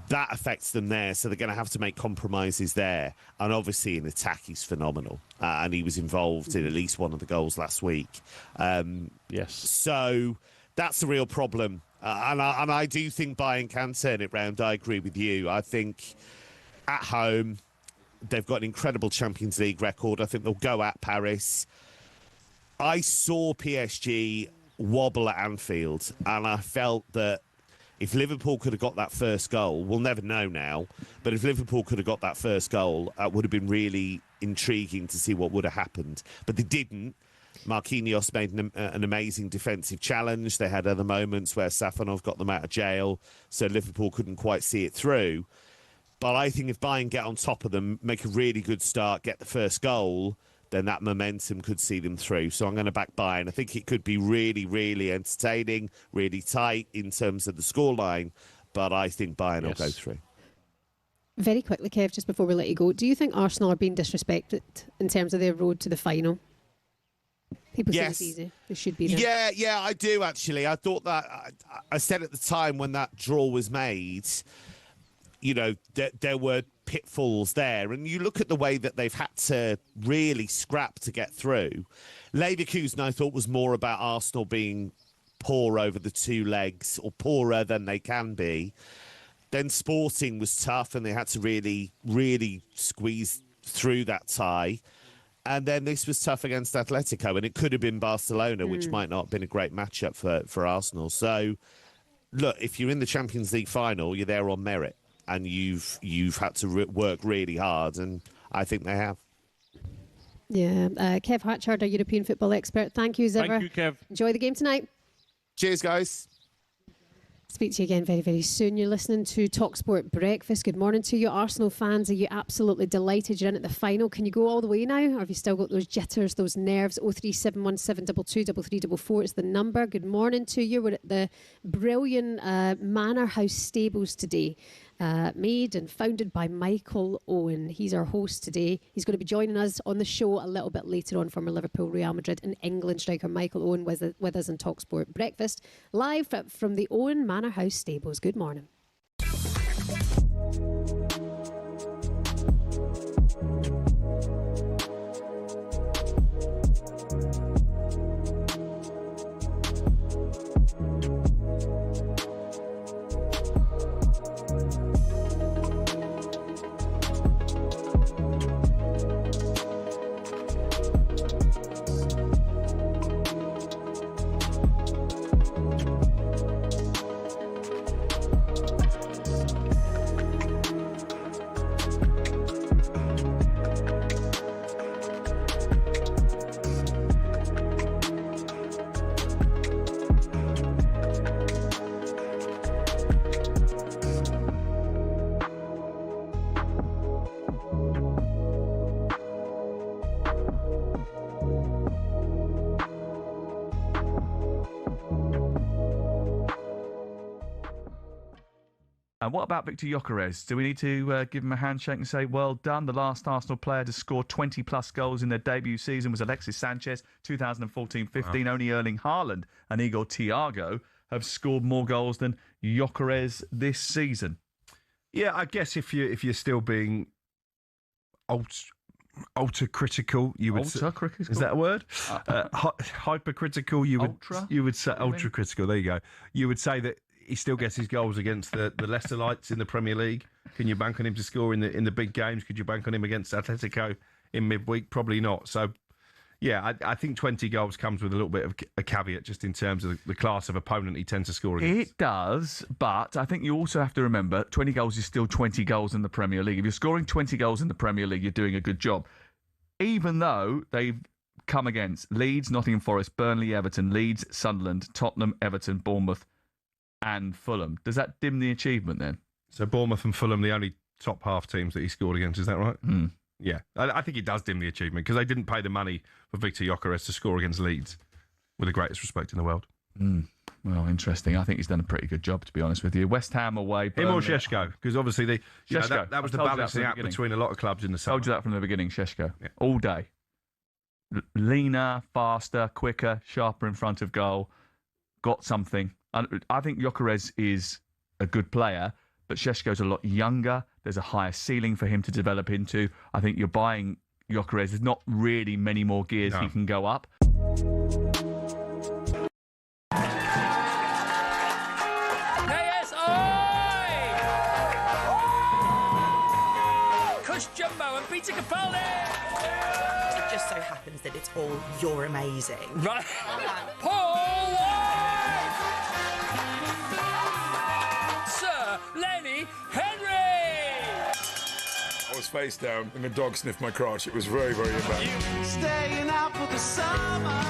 That affects them there, so they're going to have to make compromises there. And obviously in attack, he's phenomenal. And he was involved in at least one of the goals last week. Yes. So that's a real problem. And I do think Bayern can turn it round. I agree with you. I think at home, they've got an incredible Champions League record. I think they'll go at Paris. I saw PSG wobble at Anfield, and I felt that if Liverpool could have got that first goal, we'll never know now, but if Liverpool could have got that first goal, it would have been really intriguing to see what would have happened. But they didn't. Marquinhos made an amazing defensive challenge. They had other moments where Safonov got them out of jail, so Liverpool couldn't quite see it through. But I think if Bayern get on top of them, make a really good start, get the first goal, then that momentum could see them through. So I'm going to back Bayern. I think it could be really, really entertaining, really tight in terms of the scoreline, but I think Bayern will go through. Very quickly, Kev, just before we let you go, do you think Arsenal are being disrespected in terms of their road to the final? People say it's easy. They should be there. Yeah, I do, actually. I thought that, I said at the time when that draw was made, you know, there were pitfalls there. And you look at the way that they've had to really scrap to get through. Leverkusen, I thought, was more about Arsenal being poor over the two legs, or poorer than they can be. Then Sporting was tough, and they had to really, really squeeze through that tie. And then this was tough against Atletico, and it could have been Barcelona, which might not have been a great matchup for Arsenal. So, look, if you're in the Champions League final, you're there on merit. And you've had to work really hard, and I think they have. Yeah. Kev Hatchard, our European football expert. Thank you as ever. Thank you, Kev. Enjoy the game tonight. Cheers, guys. Speak to you again very, very soon. You're listening to talkSPORT Breakfast. Good morning to you. Arsenal fans, are you absolutely delighted you're in at the final? Can you go all the way now? Or have you still got those jitters, those nerves? 03717223344 is the number. Good morning to you. We're at the brilliant Manor House Stables today. Made and founded by Michael Owen. He's our host today. He's going to be joining us on the show a little bit later on. Former Liverpool, Real Madrid and England striker Michael Owen with us on talkSPORT Breakfast, live from the Owen Manor House Stables. Good morning. And what about Viktor Gyökeres? Do we need to give him a handshake and say, well done? The last Arsenal player to score 20-plus goals in their debut season was Alexis Sanchez, 2014-15. Wow. Only Erling Haaland and Igor Thiago have scored more goals than Gyökeres this season. Yeah, I guess if you're still being ultra-critical, you would say... Ultra-critical? Is that a word? Hypercritical, you would say... Ultra-critical, there you go. You would say that he still gets his goals against the lesser lights in the Premier League. Can you bank on him to score in the big games? Could you bank on him against Atletico in midweek? Probably not. So, yeah, I think 20 goals comes with a little bit of a caveat just in terms of the class of opponent he tends to score against. It does, but I think you also have to remember 20 goals is still 20 goals in the Premier League. If you're scoring 20 goals in the Premier League, you're doing a good job. Even though they've come against Leeds, Nottingham Forest, Burnley, Everton, Leeds, Sunderland, Tottenham, Everton, Bournemouth, and Fulham. Does that dim the achievement then? So Bournemouth and Fulham, the only top half teams that he scored against, is that right? Mm. Yeah. I think it does dim the achievement because they didn't pay the money for Viktor Gyökeres to score against Leeds, with the greatest respect in the world. Mm. Well, interesting. I think he's done a pretty good job, to be honest with you. West Ham away. Him or Šeško? Because obviously that was the balancing act between a lot of clubs in the summer. Told you that from the beginning, Šeško. Yeah. All day. leaner, faster, quicker, sharper in front of goal, got something. I think Gyökeres is a good player, but Šeško's a lot younger. There's a higher ceiling for him to develop into. I think you're buying Gyökeres. There's not really many more gears he can go up. Jumbo and Peter Capaldi! It just so happens that it's all you're amazing. Right. Paul White! Sir Lenny Henry! I was face down and the dog sniffed my crotch. It was very, very embarrassing. Staying out for the summer.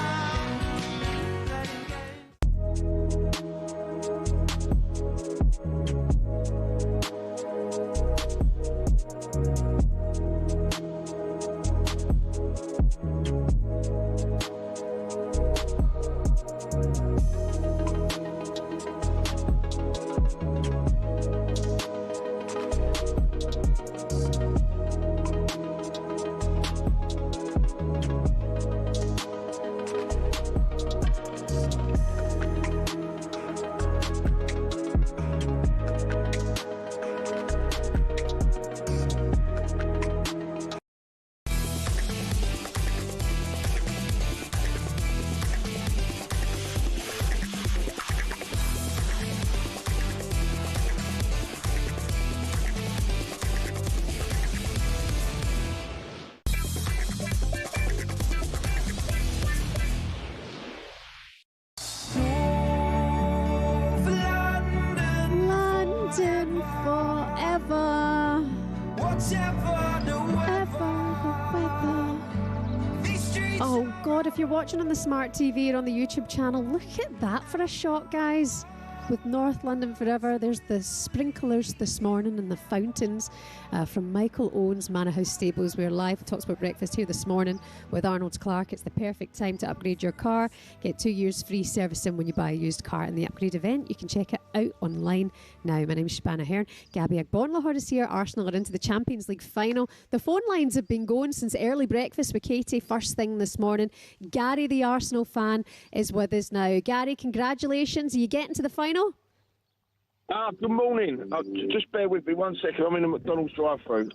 Oh God, if you're watching on the smart TV or on the YouTube channel, look at that for a shot, guys. With North London Forever, there's the sprinklers this morning and the fountains from Michael Owen's Manor House Stables. We're live at talkSPORT Breakfast here this morning with Arnold Clark. It's the perfect time to upgrade your car. Get 2 years free servicing when you buy a used car in the upgrade event. You can check it out online now. My name's Shebahn Aherne Gabby Agbonlahor is here. Arsenal are into the Champions League final. The phone lines have been going since early breakfast with Katie first thing this morning. Gary, the Arsenal fan, is with us now. Gary, congratulations. Are you getting to the final? Good morning. Just bear with me 1 second. I'm in a McDonald's drive-through.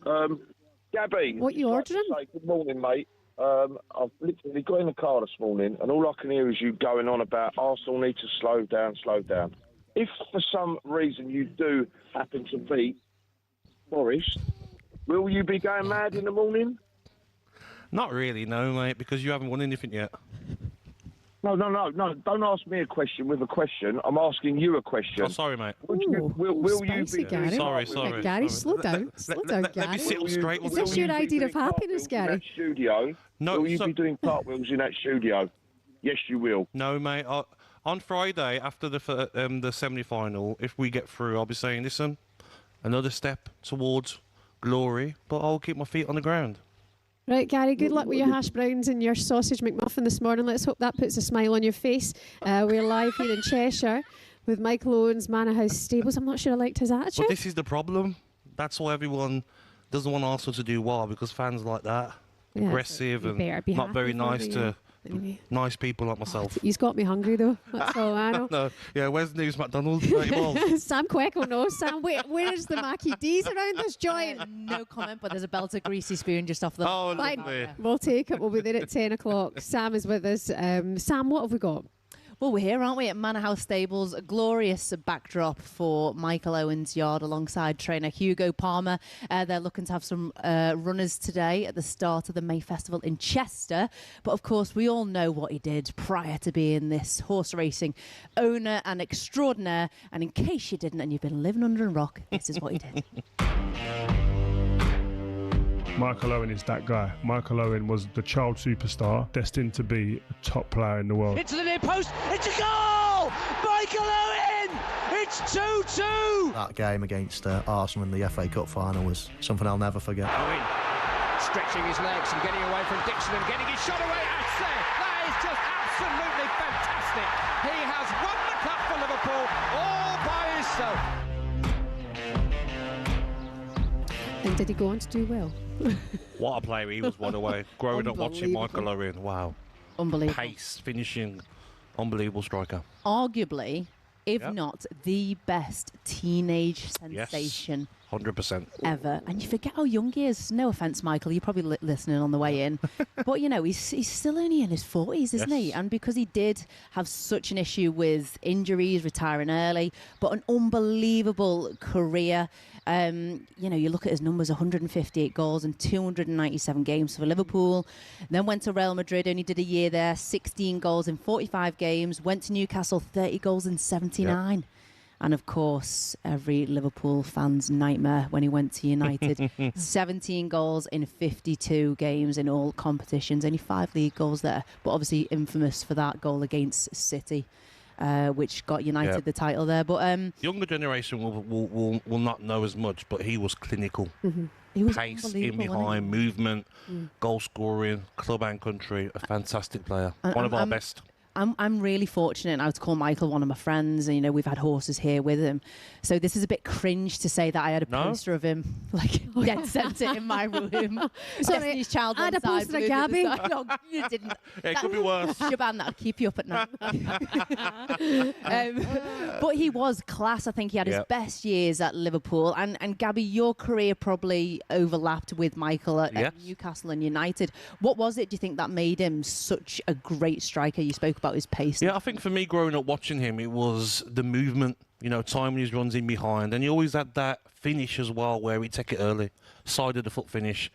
Gabby. What you ordering? Good morning, mate. I've literally got in the car this morning, and all I can hear is you going on about Arsenal need to slow down, slow down. If for some reason you do happen to beat Forest, will you be going mad in the morning? Not really, no, mate, because you haven't won anything yet. No. Don't ask me a question with a question. I'm asking you a question. Oh, sorry, mate. Will you be Gary. Sorry. Gary, slow down. Slow down, Gary. Let me sit up straight. Is this your idea of happiness, Gary? Studio? No. Will you be doing cartwheels in that studio? Yes, you will. No, mate. On Friday, after the semi-final, if we get through, I'll be saying, listen, another step towards glory, but I'll keep my feet on the ground. Right, Gary, good luck with your hash browns and your sausage McMuffin this morning. Let's hope that puts a smile on your face. We're live here in Cheshire with Michael Owen's Manor House Stables. I'm not sure I liked his attitude. But this is the problem. That's why everyone doesn't want Arsenal to do well, because fans like that, aggressive and not very nice to nice people like myself. He's got me hungry, though. That's all I know. No, yeah, where's News McDonald's? Sam Queckle knows. Sam, where's the Mackie D's around this joint? No comment, but there's a belt of greasy spoon just off the... Oh, fine. lovely. We'll take it. We'll be there at 10 o'clock. Sam is with us. Sam, what have we got? Well, we're here, aren't we, at Manor House Stables. A glorious backdrop for Michael Owen's yard alongside trainer Hugo Palmer. They're looking to have some runners today at the start of the May Festival in Chester. But, of course, we all know what he did prior to being this horse racing owner and extraordinaire. And in case you didn't and you've been living under a rock, this is what he did. Michael Owen is that guy. Michael Owen was the child superstar, destined to be a top player in the world. Into the near post, it's a goal! Michael Owen! It's 2-2! That game against Arsenal in the FA Cup final was something I'll never forget. Owen stretching his legs and getting away from Dixon and getting his shot away. That is just absolutely fantastic. He has won the cup for Liverpool all by himself. And did he go on to do well? What a player he was, by the way. Growing up watching Michael Owen, wow. Unbelievable. Pace, finishing, unbelievable striker. Arguably, if not the best teenage sensation. 100%. Ever. And you forget how young he is. No offence, Michael, you're probably listening on the way in. But, you know, he's still only in his 40s, isn't he? And because he did have such an issue with injuries, retiring early, but an unbelievable career. You know, you look at his numbers, 158 goals and 297 games for Liverpool. Then went to Real Madrid, only did a year there, 16 goals in 45 games. Went to Newcastle, 30 goals in 79. Yep. And, of course, every Liverpool fan's nightmare when he went to United. 17 goals in 52 games in all competitions. Only 5 league goals there. But obviously infamous for that goal against City, which got United the title there. But younger generation will not know as much, but he was clinical. Mm-hmm. He was pace in behind, movement, goal scoring, club and country. A fantastic player. One of our best. I'm really fortunate now to call Michael one of my friends, and you know we've had horses here with him, so this is a bit cringe to say that I had a poster of him like dead centre in my room. Sorry, Destiny's Child I had a poster of Gabby. No, you didn't. It could be worse. Shebahn, that'll keep you up at night. But he was class. I think he had his best years at Liverpool, and Gabby, your career probably overlapped with Michael at Newcastle and United. What was it, do you think, that made him such a great striker? You spoke about his pace. Yeah, I think for me, growing up watching him, it was the movement, you know, timing his runs in behind, and he always had that finish as well, where he'd take it early, side of the foot finish,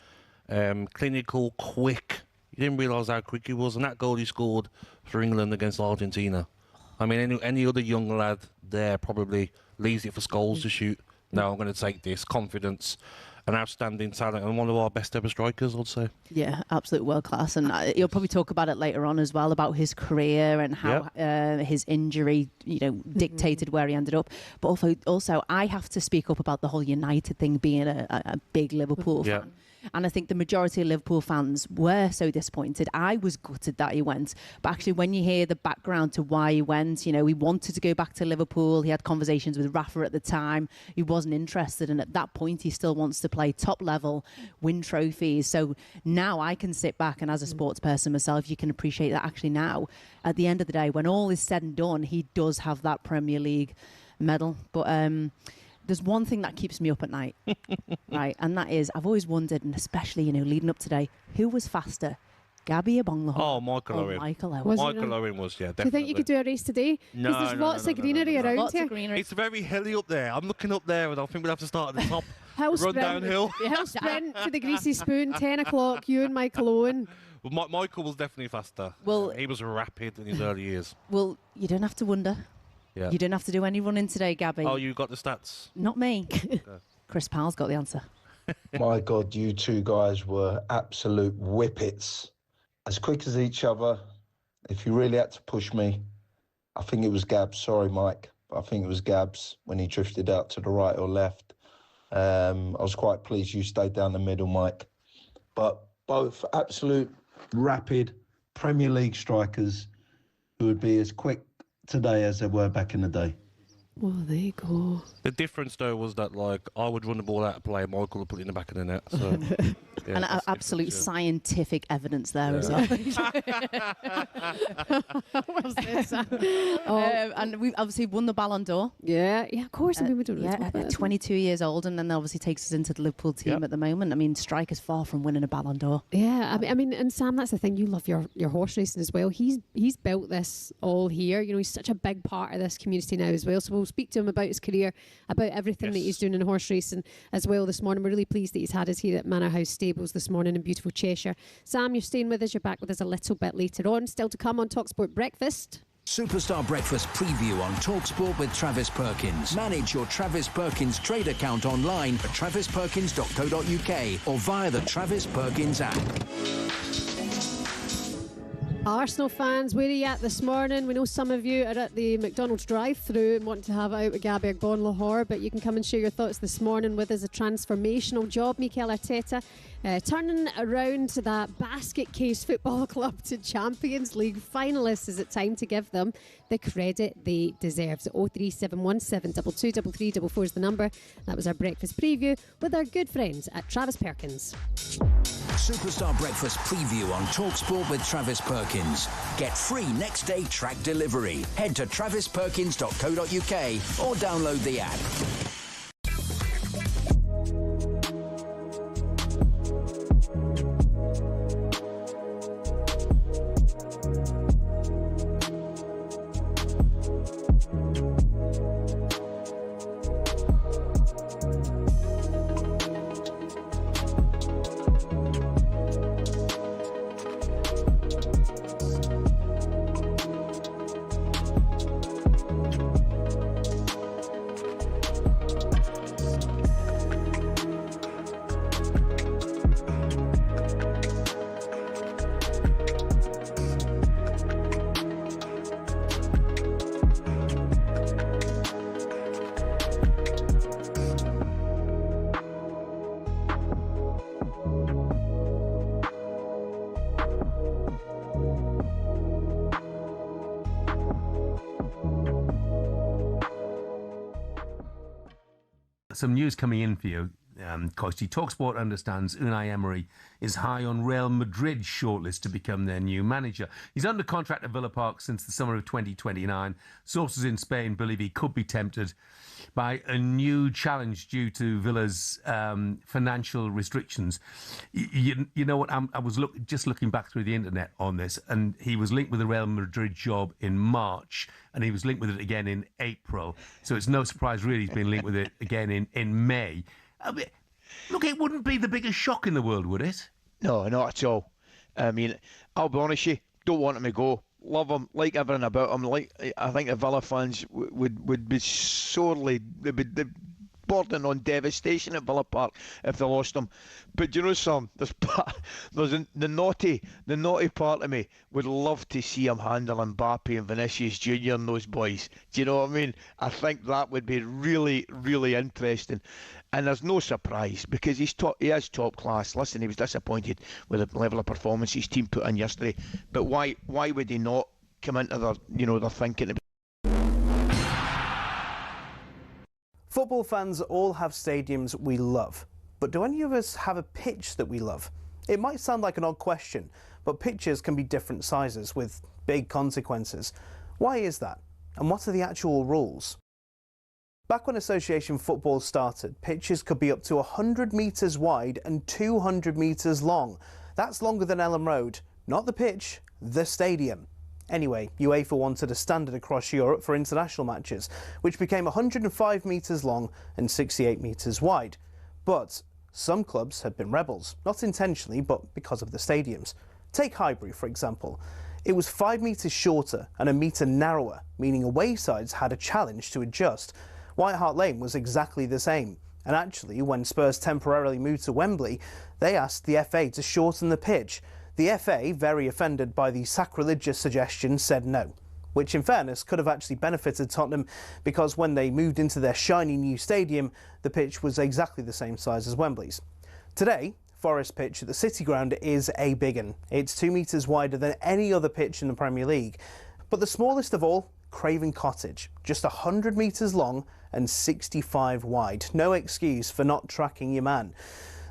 clinical, quick. You didn't realise how quick he was, and that goal he scored for England against Argentina. I mean, any other young lad there probably leaves it for Scholes to shoot. No, I'm going to take this. Confidence. An outstanding talent and one of our best ever strikers, I'd say. Yeah, absolute world class. And you'll probably talk about it later on as well, about his career and how his injury, you know, dictated where he ended up. But also, I have to speak up about the whole United thing, being a big Liverpool fan. And I think the majority of Liverpool fans were so disappointed. I was gutted that he went. But actually, when you hear the background to why he went, you know, he wanted to go back to Liverpool. He had conversations with Rafa at the time. He wasn't interested. And at that point, he still wants to play top level, win trophies. So now I can sit back, and as a sports person myself, you can appreciate that actually now. At the end of the day, when all is said and done, he does have that Premier League medal. But there's one thing that keeps me up at night, right? And that is, I've always wondered, and especially, you know, leading up today, who was faster, Gabby Agbonlahor? Oh, Michael Owen. Michael Owen. Michael Owen was, definitely. Do you think you could do a race today? No, Because there's lots of greenery around Lots here. of greenery. It's very hilly up there. I'm looking up there, and I think we'll have to start at the top. Hill Run sprint. downhill. Hill sprint to the Greasy Spoon, 10 o'clock, you and Michael Owen. Well, Michael was definitely faster. Well, he was rapid in his early years. Well, you don't have to wonder. Yeah. You don't have to do any running today, Gabby. Oh, you got the stats? Not me. Chris Powell's got the answer. My God, you two guys were absolute whippets. As quick as each other. If you really had to push me, I think it was Gabs. Sorry, Mike. But I think it was Gabs when he drifted out to the right or left. I was quite pleased you stayed down the middle, Mike. But both absolute rapid Premier League strikers who would be as quick today as they were back in the day. Well, there you go. The difference, though, was that, like, I would run the ball out of play, Michael would put it in the back of the net. So, and absolute scientific evidence there as well. What was this? And we obviously won the Ballon d'Or. Yeah, of course. I mean, we don't know. At 22 years old, and then obviously takes us into the Liverpool team at the moment. I mean, strikers far from winning a Ballon d'Or. Yeah, I mean, and Sam, that's the thing. You love your horse racing as well. He's built this all here. You know, he's such a big part of this community now as well. So we'll speak to him about his career, about everything that he's doing in horse racing as well this morning. We're really pleased that he's had us here at Manor House Stables this morning in beautiful Cheshire. Sam, you're staying with us. You're back with us a little bit later on. Still to come on talkSPORT Breakfast. Superstar Breakfast preview on talkSPORT with Travis Perkins. Manage your Travis Perkins trade account online at travisperkins.co.uk or via the Travis Perkins app. Arsenal fans, where are you at this morning? We know some of you are at the McDonald's drive-thru and want to have it out with Gabby Agbonlahor, but you can come and share your thoughts this morning with us. A transformational job, Michael Arteta, turning around that basket case football club to Champions League finalists. Is it time to give them the credit they deserve? So 03717 223344 is the number. That was our breakfast preview with our good friends at Travis Perkins. Superstar Breakfast preview on talkSPORT with Travis Perkins. Get free next day track delivery. Head to travisperkins.co.uk or download the app. Some news coming in for you, Coisty. talkSPORT understands Unai Emery is high on Real Madrid's shortlist to become their new manager. He's under contract at Villa Park since the summer of 2029. Sources in Spain believe he could be tempted by a new challenge due to Villa's financial restrictions. You know what? I was just looking back through the internet on this, and he was linked with the Real Madrid job in March, and he was linked with it again in April. So it's no surprise, really, he's been linked with it again in May. I mean, look, it wouldn't be the biggest shock in the world, would it? No, not at all. I mean, I'll be honest with you, don't want him to go. Love him, like everything about him. Like, I think the Villa fans would be sorely, they'd be bordering on devastation at Villa Park if they lost him. But you know, Sam, there's the naughty part of me would love to see him handle Mbappe and Vinicius Jr. and those boys. Do you know what I mean? I think that would be really, really interesting. And there's no surprise because he is top class. Listen, he was disappointed with the level of performance his team put in yesterday. But why would he not come into their thinking? Football fans all have stadiums we love, but do any of us have a pitch that we love? It might sound like an odd question, but pitches can be different sizes with big consequences. Why is that? And what are the actual rules? Back when association football started, pitches could be up to 100 metres wide and 200 metres long. That's longer than Ellen Road. Not the pitch, the stadium. Anyway, UEFA wanted a standard across Europe for international matches, which became 105 metres long and 68 metres wide. But some clubs had been rebels, not intentionally, but because of the stadiums. Take Highbury, for example. It was 5 metres shorter and a metre narrower, meaning away sides had a challenge to adjust. White Hart Lane was exactly the same. And actually, when Spurs temporarily moved to Wembley, they asked the FA to shorten the pitch. The FA, very offended by the sacrilegious suggestion, said no, which in fairness could have actually benefited Tottenham because when they moved into their shiny new stadium, the pitch was exactly the same size as Wembley's. Today, Forest Pitch at the City Ground is a big one. It's 2 metres wider than any other pitch in the Premier League. But the smallest of all, Craven Cottage, just 100 metres long and 65 wide. No excuse for not tracking your man.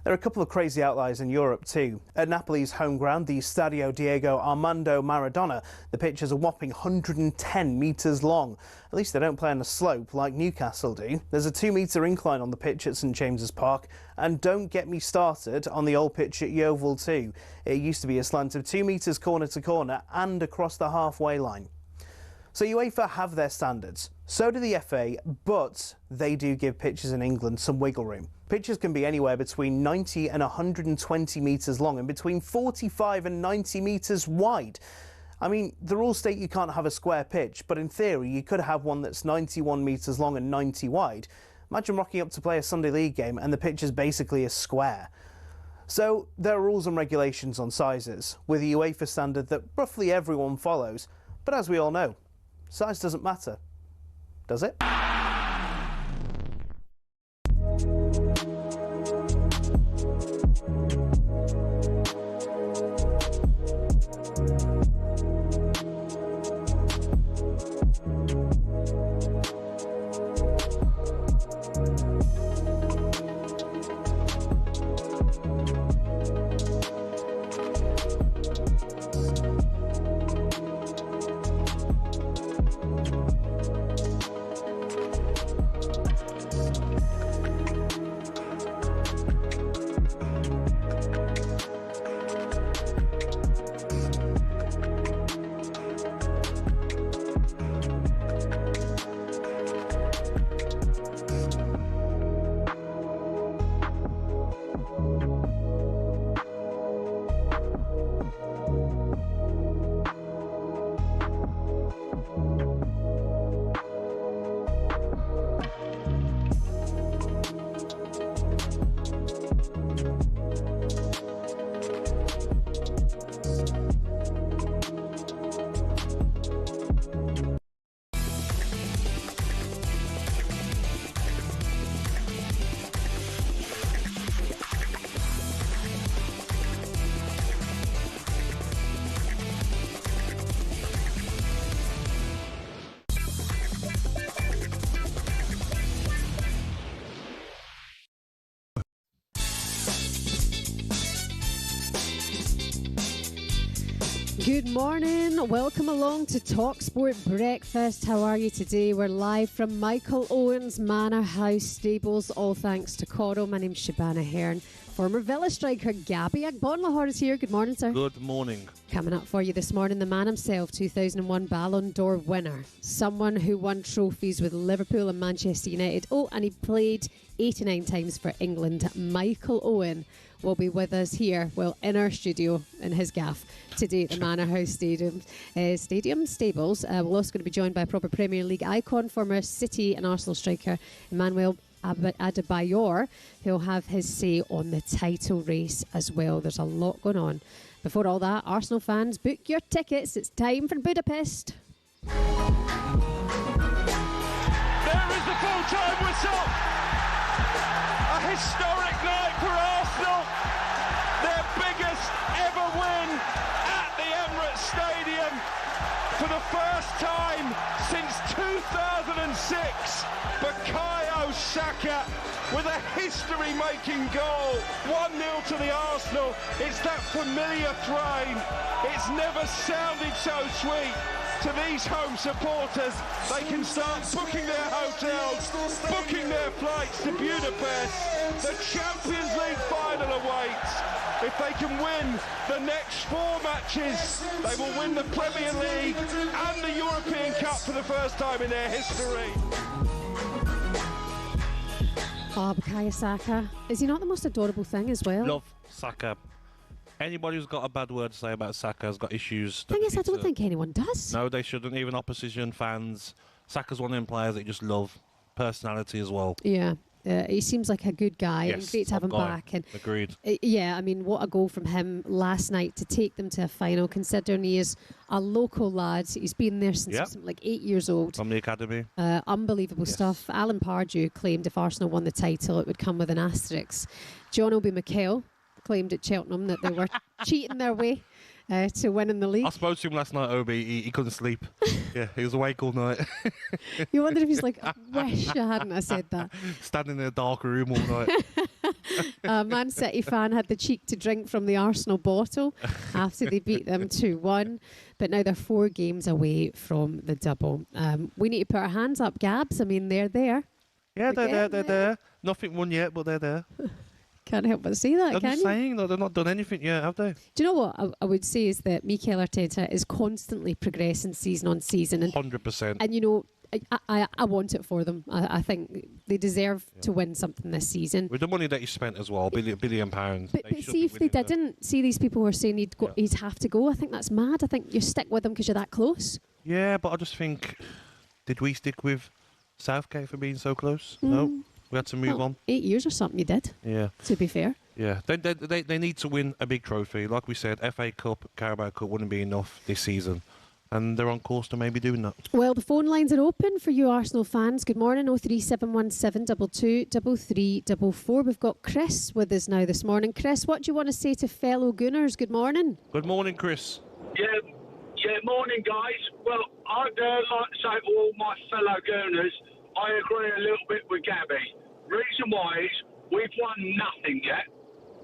There are a couple of crazy outliers in Europe too. At Napoli's home ground, the Stadio Diego Armando Maradona, the pitch is a whopping 110 metres long. At least they don't play on a slope like Newcastle do. There's a 2-metre incline on the pitch at St James's Park, and don't get me started on the old pitch at Yeovil too. It used to be a slant of 2 metres corner to corner and across the halfway line. So UEFA have their standards. So do the FA, but they do give pitches in England some wiggle room. Pitches can be anywhere between 90 and 120 metres long and between 45 and 90 metres wide. I mean, the rules state you can't have a square pitch, but in theory you could have one that's 91 metres long and 90 wide. Imagine rocking up to play a Sunday League game and the pitch is basically a square. So there are rules and regulations on sizes, with a UEFA standard that roughly everyone follows. But as we all know, size doesn't matter, does it? Good morning, welcome along to talkSPORT Breakfast. How are you today? We're live from Michael Owen's Manor House Stables, all thanks to Coro. My name's Shebahn Aherne. Former Villa striker Gabby Agbonlahor is here. Good morning, sir. Good morning. Coming up for you this morning, the man himself, 2001 Ballon d'Or winner. Someone who won trophies with Liverpool and Manchester United. Oh, and he played 89 times for England. Michael Owen will be with us here, well, in our studio, in his gaff, today at the Manor House Stadium Stables. We're also going to be joined by a proper Premier League icon, former City and Arsenal striker Emmanuel Adebayor, who'll have his say on the title race as well. There's a lot going on. Before all that, Arsenal fans, book your tickets. It's time for Budapest. There is the full-time whistle. A historic night for Arsenal. Their biggest ever win at the Emirates Stadium for the first time since 2006. Bukayo Saka with a history-making goal. 1-0 to the Arsenal. It's that familiar frame. It's never sounded so sweet. To these home supporters, they can start booking their hotels, booking their flights to Budapest. The Champions League final awaits. If they can win the next 4 matches, they will win the Premier League and the European Cup for the first time in their history. Oh, Bukayo Saka. Is he not the most adorable thing as well? Love Saka. Anybody who's got a bad word to say about Saka has got issues. The thing is, I don't think anyone does. No, they shouldn't. Even opposition fans. Saka's one of them players that you just love. Personality as well. Yeah. He seems like a good guy. Yes, and great to have him back. And agreed. Yeah, I mean, what a goal from him last night to take them to a final, considering he is a local lad. He's been there since he was like 8 years old. From the academy. Unbelievable stuff. Alan Pardew claimed if Arsenal won the title, it would come with an asterisk. John Obi Mikel claimed at Cheltenham that they were cheating their way to winning the league. I spoke to him last night, Obi. He couldn't sleep. Yeah, he was awake all night. You wonder if he's like, I wish I hadn't have said that. Standing in a dark room all night. A Man City fan had the cheek to drink from the Arsenal bottle after they beat them 2-1. But now they're 4 games away from the double. We need to put our hands up, Gabs. I mean, they're there. Yeah, they're there. Nothing won yet, but they're there. Can't help but say that, I'm can just you? saying, no, they've not done anything yet, have they? Do you know what I would say is that Mikel Arteta is constantly progressing season on season. And 100%. And, you know, I want it for them. I think they deserve to win something this season. With the money that he spent as well, £1 billion. But see, if they didn't, see these people who are saying he'd have to go, I think that's mad. I think you stick with him because you're that close. Yeah, but I just think, did we stick with Southgate for being so close? No. We had to move on. 8 years or something you did. Yeah. To be fair. Yeah, they need to win a big trophy. Like we said, FA Cup, Carabao Cup wouldn't be enough this season. And they're on course to maybe doing that. Well, the phone lines are open for you Arsenal fans. Good morning, 03717 223344. We've got Chris with us now this morning. Chris, what do you want to say to fellow Gooners? Good morning. Good morning, Chris. Yeah, morning, guys. Well, I'd like to say to all my fellow Gooners, I agree a little bit with Gabby. Reason why is we've won nothing yet.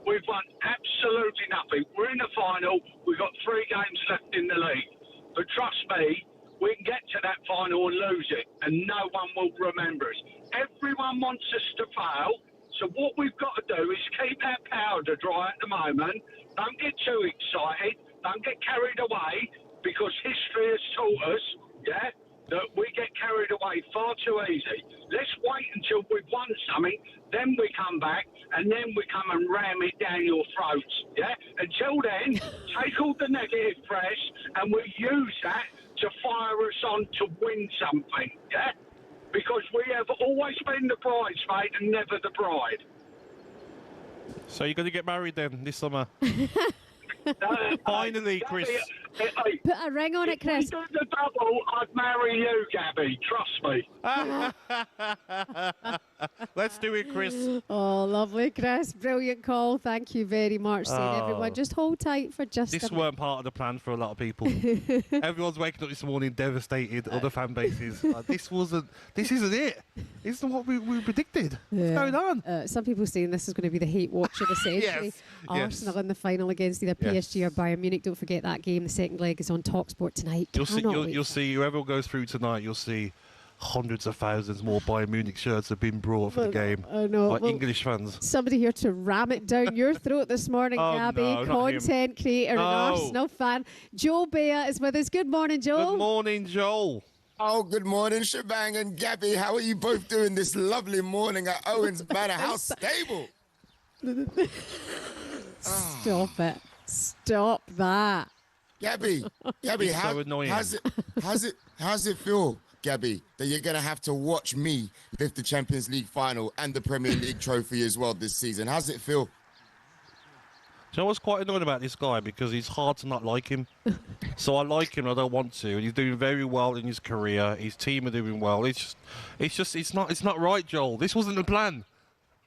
We've won absolutely nothing. We're in the final. We've got 3 games left in the league. But trust me, we can get to that final and lose it, and no one will remember us. Everyone wants us to fail, so what we've got to do is keep our powder dry at the moment. Don't get too excited. Don't get carried away, because history has taught us, that we get carried away far too easy. Let's wait until we've won something, then we come back, and then we come and ram it down your throats, Until then, take all the negative press, and we use that to fire us on to win something, Because we have always been the bridesmaid and never the bride. So you're going to get married then this summer? Finally, Chris. Put a ring on it, Chris. If we do the double, I'd marry you, Gabby. Trust me. Let's do it, Chris. Oh, lovely, Chris. Brilliant call. Thank you very much. Oh. Everyone, just hold tight for just This a weren't part of the plan for a lot of people. Everyone's waking up this morning devastated, other fan bases. Like, this isn't it. This isn't what we predicted. What's going on? Some people saying this is going to be the hate watch of the century. Arsenal in the final against either PSG or Bayern Munich. Don't forget that game. The second leg is on talkSPORT tonight. You'll see whoever goes through tonight, you'll see hundreds of thousands more Bayern Munich shirts have been brought for the game. I know. By English fans. Somebody here to ram it down your throat this morning, Gabby. No, Content creator and Arsenal fan. Joel Bea is with us. Good morning, Joel. Good morning, Joel. Oh, good morning, Shebahn and Gabby. How are you both doing this lovely morning at Owen's Banter? How stable. Stop it. Stop that. Gabby, so annoying. how's it feel, Gabby, that you're going to have to watch me lift the Champions League final and the Premier League trophy as well this season? How's it feel? So I was quite annoyed about this guy because it's hard to not like him. So I like him, I don't want to. And he's doing very well in his career. His team are doing well. It's not right, Joel. This wasn't the plan.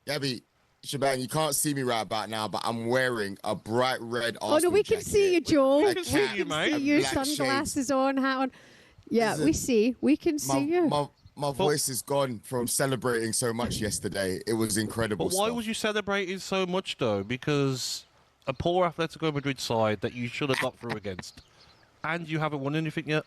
Gabby, Shebahn, you can't see me right about now, but I'm wearing a bright red Arsenal Oh, no, we can see you, Joel. We can see you, mate. See your sunglasses on, hat on. Yeah, we see. We can see you. My voice is gone from celebrating so much yesterday. It was incredible. But why was you celebrating so much, though? Because a poor Atletico Madrid side that you should have got through against, and you haven't won anything yet.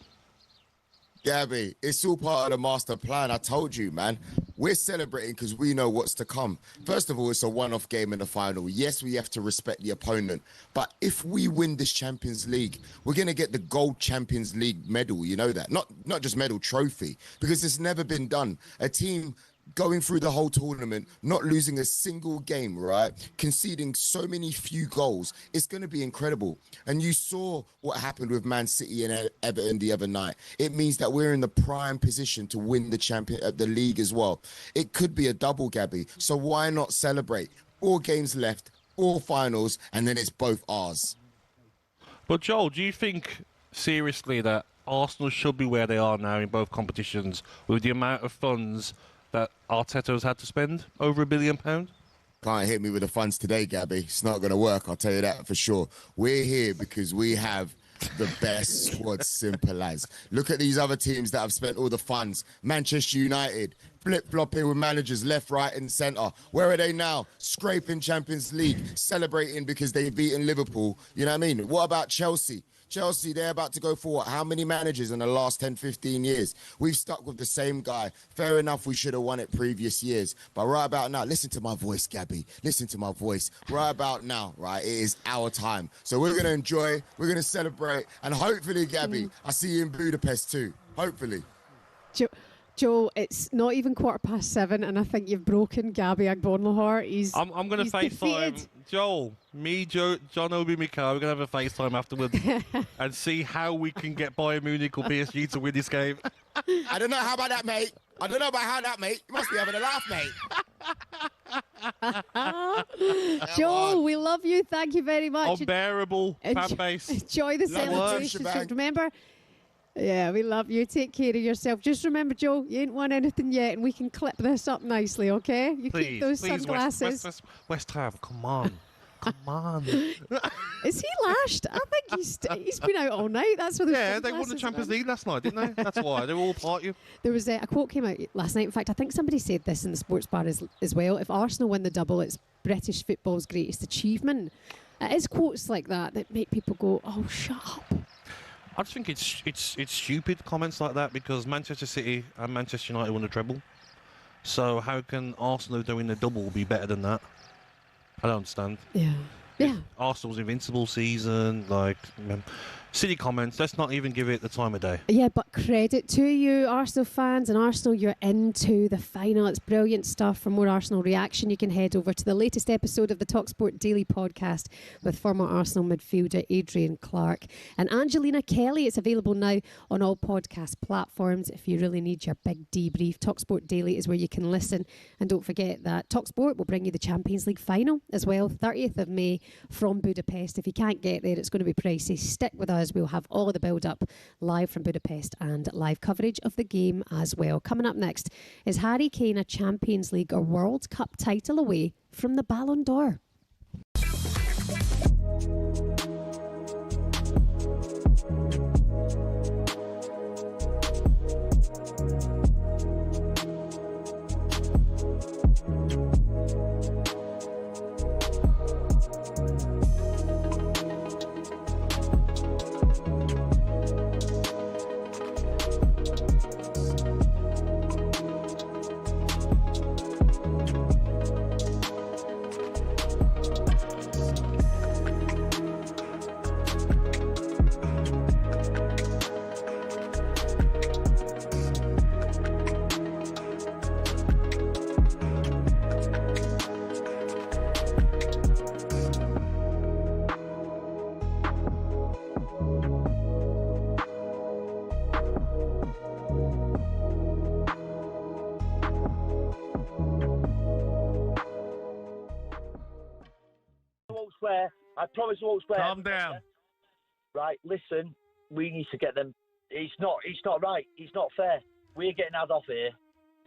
Gabby, it's all part of the master plan. I told you, man. We're celebrating because we know what's to come. First of all, it's a one-off game in the final. Yes, we have to respect the opponent. But if we win this Champions League, we're going to get the gold Champions League medal. You know that? Not just medal, trophy. Because it's never been done. A team going through the whole tournament, not losing a single game, right? Conceding so many few goals. It's going to be incredible. And you saw what happened with Man City and Everton the other night. It means that we're in the prime position to win the league as well. It could be a double, Gabby. So why not celebrate? 4 games left, 4 finals, and then it's both ours. But Joel, do you think seriously that Arsenal should be where they are now in both competitions with the amount of funds that Arteta has had to spend? Over £1 billion? Can't hit me with the funds today, Gabby. It's not going to work, I'll tell you that for sure. We're here because we have the best squad, simple as. Look at these other teams that have spent all the funds. Manchester United, flip-flopping with managers left, right and centre. Where are they now? Scraping Champions League, celebrating because they've beaten Liverpool. You know what I mean? What about Chelsea? Chelsea, they're about to go for what? How many managers in the last 10, 15 years? We've stuck with the same guy. Fair enough, we should have won it previous years. But right about now, listen to my voice, Gabby. Listen to my voice. Right about now, right, it is our time. So we're going to enjoy, we're going to celebrate, and hopefully, Gabby, I see you in Budapest too. Hopefully. Joel, it's not even 7:15, and I think you've broken Gabby Agbonlahor. I'm going to FaceTime Joel, me, John Obi Mikhail. We're going to have a FaceTime afterwards and see how we can get Bayern Munich or PSG to win this game. I don't know how about that, mate. I don't know about how that, mate. You must be having a laugh, mate. Joe, we love you. Thank you very much. Unbearable fan base. Enjoy the celebrations. Remember, yeah, we love you. Take care of yourself. Just remember, Joe, you ain't won anything yet, and we can clip this up nicely, okay? You keep those sunglasses. West Ham, come on. Come on. Is he lashed? I think he's been out all night. That's what. Yeah, they won the Champions League last night, didn't they? That's why they were all partying. There was a quote came out last night. In fact, I think somebody said this in the sports bar as well. If Arsenal win the double, it's British football's greatest achievement. It is quotes like that make people go, "Oh, shut up." I just think it's stupid comments like that because Manchester City and Manchester United won the treble. So how can Arsenal doing the double be better than that? I don't understand. Yeah. Yeah. Arsenal's invincible season, like silly comments. Let's not even give it the time of day. Yeah, but credit to you, Arsenal fans, and Arsenal, you're into the final. It's brilliant stuff. For more Arsenal reaction, you can head over to the latest episode of the talkSPORT Daily podcast with former Arsenal midfielder Adrian Clark and Angelina Kelly. It's available now on all podcast platforms if you really need your big debrief. talkSPORT Daily is where you can listen. And don't forget that talkSPORT will bring you the Champions League final as well, 30th of May from Budapest. If you can't get there, it's going to be pricey. Stick with us. We'll have all of the build-up live from Budapest and live coverage of the game as well. Coming up next, is Harry Kane a Champions League or World Cup title away from the Ballon d'Or? I promise I won't swear. Calm down. Right, listen, we need to get them. It's not right. It's not fair. We're getting out off here.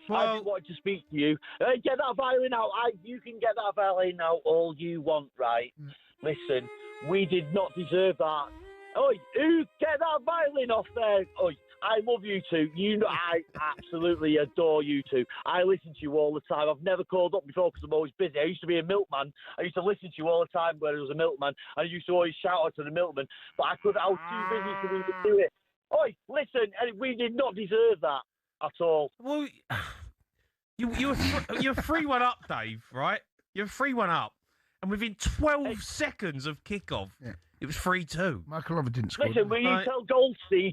Well, I just wanted to speak to you. Get that violin out. You can get that violin out all you want, right? Listen, we did not deserve that. Oi, who get that violin off there? Oi, I love you two. You know, I absolutely adore you two. I listen to you all the time. I've never called up before because I'm always busy. I used to be a milkman. I used to listen to you all the time when I was a milkman. I used to always shout out to the milkman, but I was too busy to even do it. Oi, listen, we did not deserve that at all. Well, you're 3-1 up, Dave, right? You're 3-1 up, and within 12 seconds of kickoff, it was 3-2. Michael Owen didn't score. Listen, will you tell Goldstein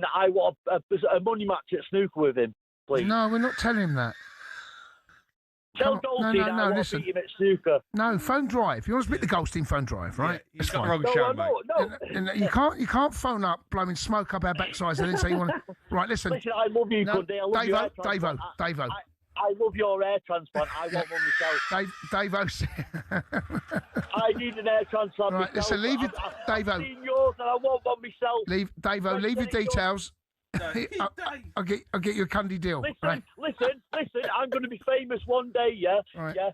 that I want a money match at snooker with him, please? No, we're not telling him that. Tell Goldstein I want to beat him at snooker. No, phone Drive. If you want to speak to Goldstein, phone Drive, right? Yeah, you've got the wrong show, mate. No. You can't phone up, blowing smoke up our backsides and then say you want to... Right, listen. Listen, I love you, Cundy. I love your Davo. I love your hair transplant. I want one myself. Davo. I need an hair transplant right, myself. Listen, leave it, Davo. I've seen yours and I want one myself. Davo, leave your details. I'll get you a candy deal. Listen. I'm going to be famous one day. Yeah, right. Yeah.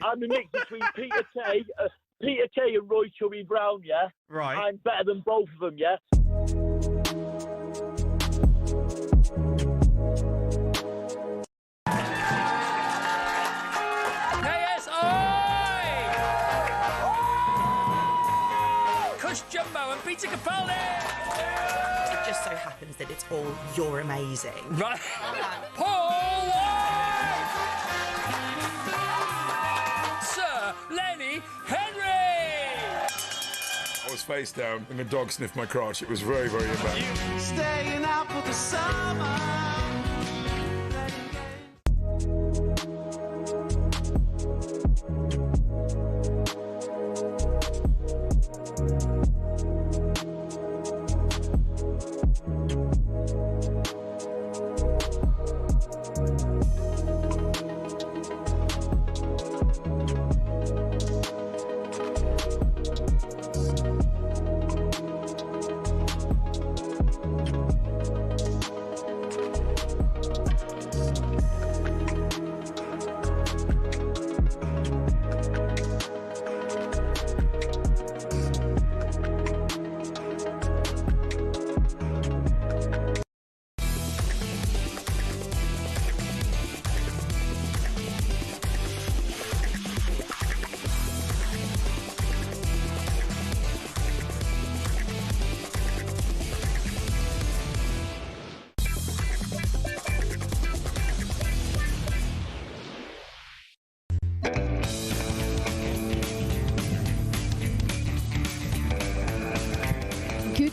I'm a mix between Peter Kay and Roy Chubby Brown. Yeah, right. I'm better than both of them. Yeah. Jumbo and Peter Capaldi. It just so happens that it's all "You're amazing." Right. Paul White! Sir Lenny Henry! I was face down and the dog sniffed my crotch. It was very, very embarrassing. Staying out for the summer.